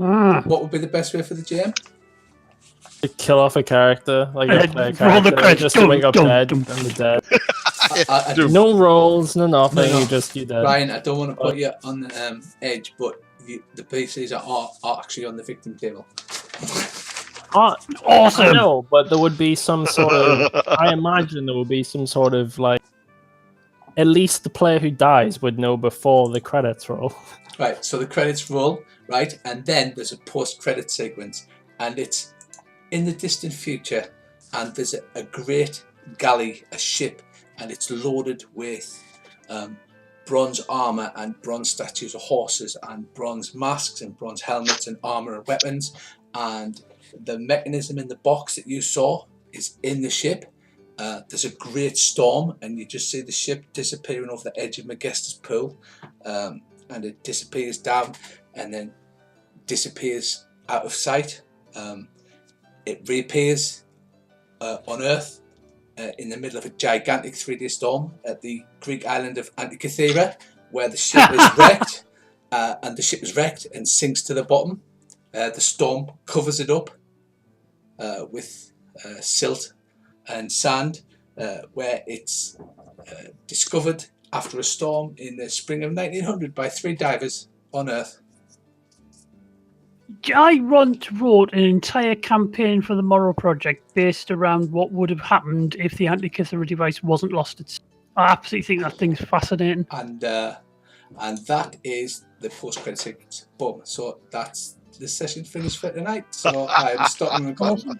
Ah. What would be the best way for the GM? to kill off a character, like a player roll the character, credits. just to wake up Dum, dead dum. and the dead. I do. No rolls, no nothing. No. You dead. Ryan, I don't want to put you on the edge, but the PCs are actually on the victim table. Awesome. No, but there would be some sort of. I imagine there would be some sort of like. At least the player who dies would know before the credits roll. Right, so the credits roll, right, and then there's a post-credit sequence, and it's in the distant future, and there's a great galley, a ship, and it's loaded with bronze armor and bronze statues of horses and bronze masks and bronze helmets and armor and weapons, and the mechanism in the box that you saw is in the ship. There's a great storm, and you just see the ship disappearing over the edge of Magestus Pool, and it disappears down and then disappears out of sight. It reappears on Earth in the middle of a gigantic 3D storm at the Greek island of Antikythera, where the ship is wrecked, and the ship is wrecked and sinks to the bottom. The storm covers it up with silt and sand, where it's discovered after a storm in the spring of 1900 by 3 divers on Earth. I once wrote an entire campaign for the Morrow Project based around what would have happened if the Antikythera device wasn't lost at sea. I absolutely think that thing's fascinating. And that is the post-credit sequence. Boom. So that's the session finished for tonight. So I'm stopping recording.